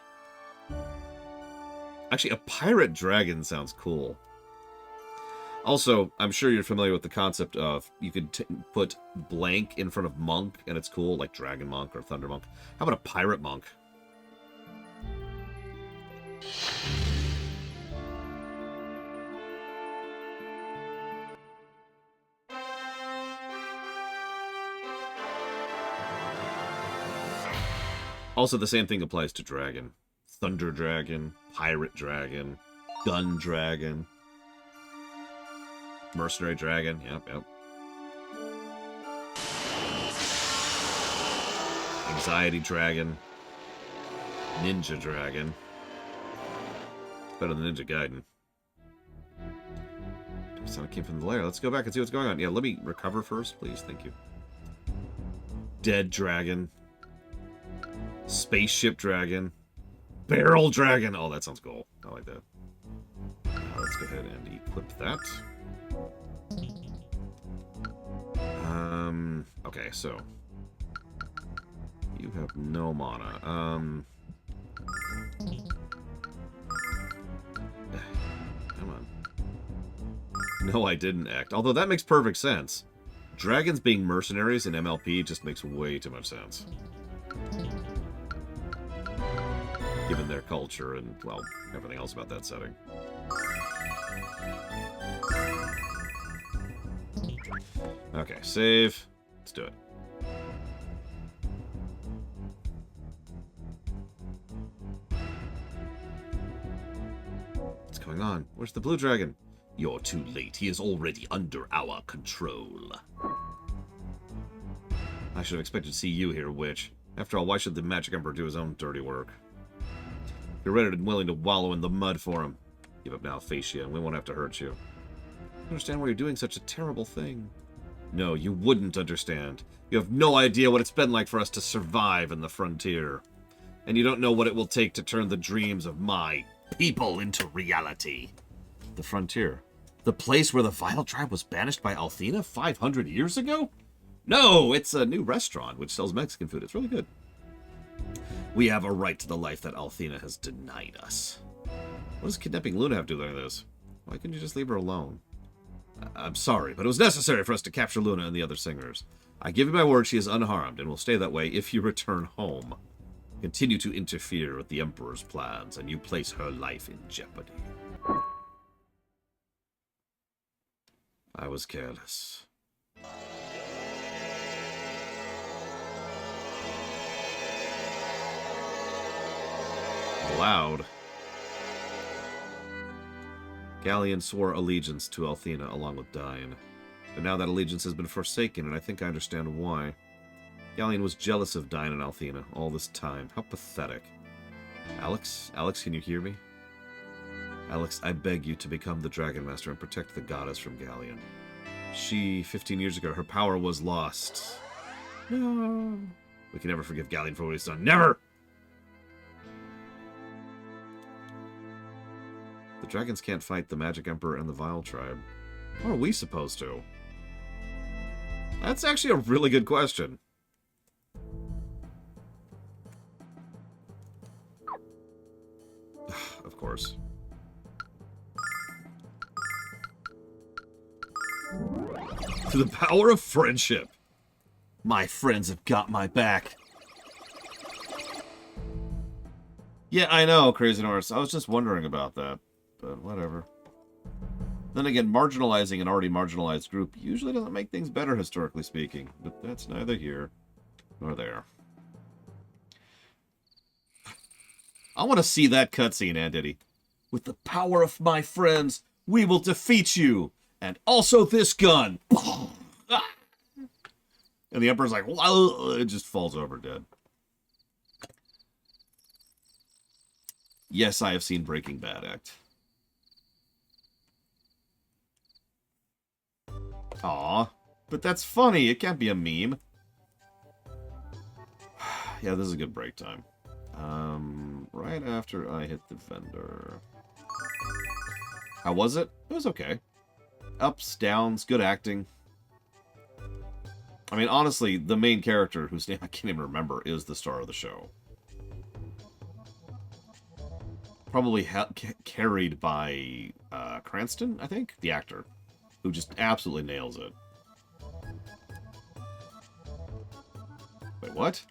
Actually, a pirate dragon sounds cool. Also, I'm sure you're familiar with the concept of you could put blank in front of monk, and it's cool, like Dragon Monk or Thunder Monk. How about a pirate monk? Also, the same thing applies to dragon. Thunder dragon, pirate dragon, gun dragon, mercenary dragon. Yep. Anxiety dragon, ninja dragon. It's better than Ninja Gaiden. Sonic came from the lair. Let's go back and see what's going on. Yeah, let me recover first, please. Thank you. Dead dragon. Spaceship dragon. Barrel dragon. Oh, that sounds cool. I like that. Let's go ahead and equip that. Okay, so. You have no mana. Come on. No, I didn't act. Although that makes perfect sense. Dragons being mercenaries in MLP just makes way too much sense. Given their culture and, well, everything else about that setting. Okay, save. Let's do it. What's going on? Where's the blue dragon? You're too late. He is already under our control. I should have expected to see you here, witch. After all, why should the Magic Emperor do his own dirty work? You're ready and willing to wallow in the mud for him. Give up now, Facia, and we won't have to hurt you. I don't understand why you're doing such a terrible thing. No, you wouldn't understand. You have no idea what it's been like for us to survive in the frontier. And you don't know what it will take to turn the dreams of my people into reality. The frontier. The place where the Vile tribe was banished by Althena 500 years ago? No, it's a new restaurant which sells Mexican food. It's really good. We have a right to the life that Althena has denied us. What does kidnapping Luna have to do with any of this? Why couldn't you just leave her alone? I'm sorry, but it was necessary for us to capture Luna and the other singers. I give you my word she is unharmed and will stay that way if you return home. Continue to interfere with the Emperor's plans, and you place her life in jeopardy. I was careless. Loud. Galleon swore allegiance to Althena along with Diane. But now that allegiance has been forsaken, and I think I understand why. Galleon was jealous of Diane and Althena all this time. How pathetic. Alex? Alex, can you hear me? Alex, I beg you to become the Dragon Master and protect the goddess from Galleon. 15 years ago, her power was lost. No. We can never forgive Galleon for what he's done. Never! The dragons can't fight the Magic Emperor and the Vile tribe. What are we supposed to? That's actually a really good question. Of course. To the power of friendship. My friends have got my back. Yeah, I know, Crazy Norris. I was just wondering about that. But whatever. Then again, marginalizing an already marginalized group usually doesn't make things better, historically speaking. But that's neither here nor there. I want to see that cutscene, Aunt Eddie. With the power of my friends, we will defeat you. And also this gun. And the Emperor's like, it just falls over dead. Yes, I have seen Breaking Bad act. Aw, but that's funny. It can't be a meme. Yeah, this is a good break time. Right after I hit the vendor. How was it? It was okay. Ups, downs, good acting. I mean, honestly, the main character, whose name I can't even remember, is the star of the show. Probably carried by Cranston, I think? The actor. Who just absolutely nails it. Wait, what?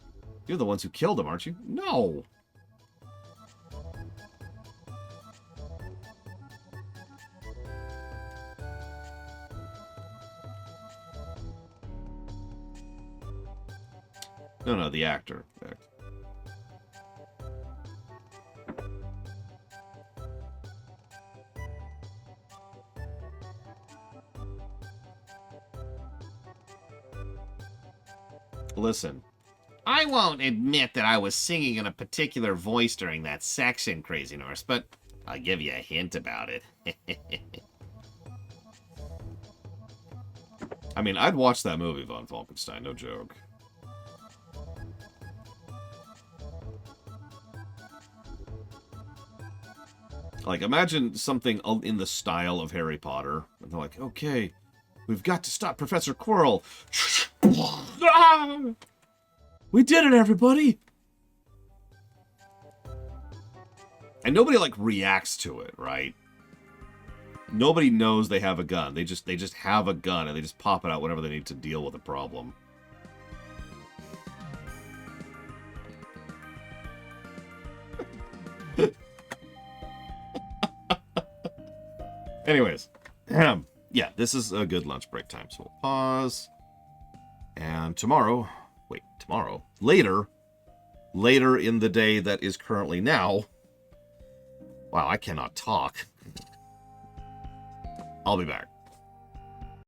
You're the ones who killed him, aren't you? No! No, the actor. Listen. I won't admit that I was singing in a particular voice during that section, Crazy Norse, but I'll give you a hint about it. I mean, I'd watch that movie, Von Falkenstein, no joke. Like, imagine something in the style of Harry Potter. And they're like, okay, we've got to stop Professor Quirrell. We did it, everybody! And nobody, like, reacts to it, right? Nobody knows they have a gun. They just have a gun, and they just pop it out whenever they need to deal with a problem. Anyways, yeah, this is a good lunch break time, so we'll pause. And tomorrow, later in the day that is currently now, wow, I cannot talk. I'll be back.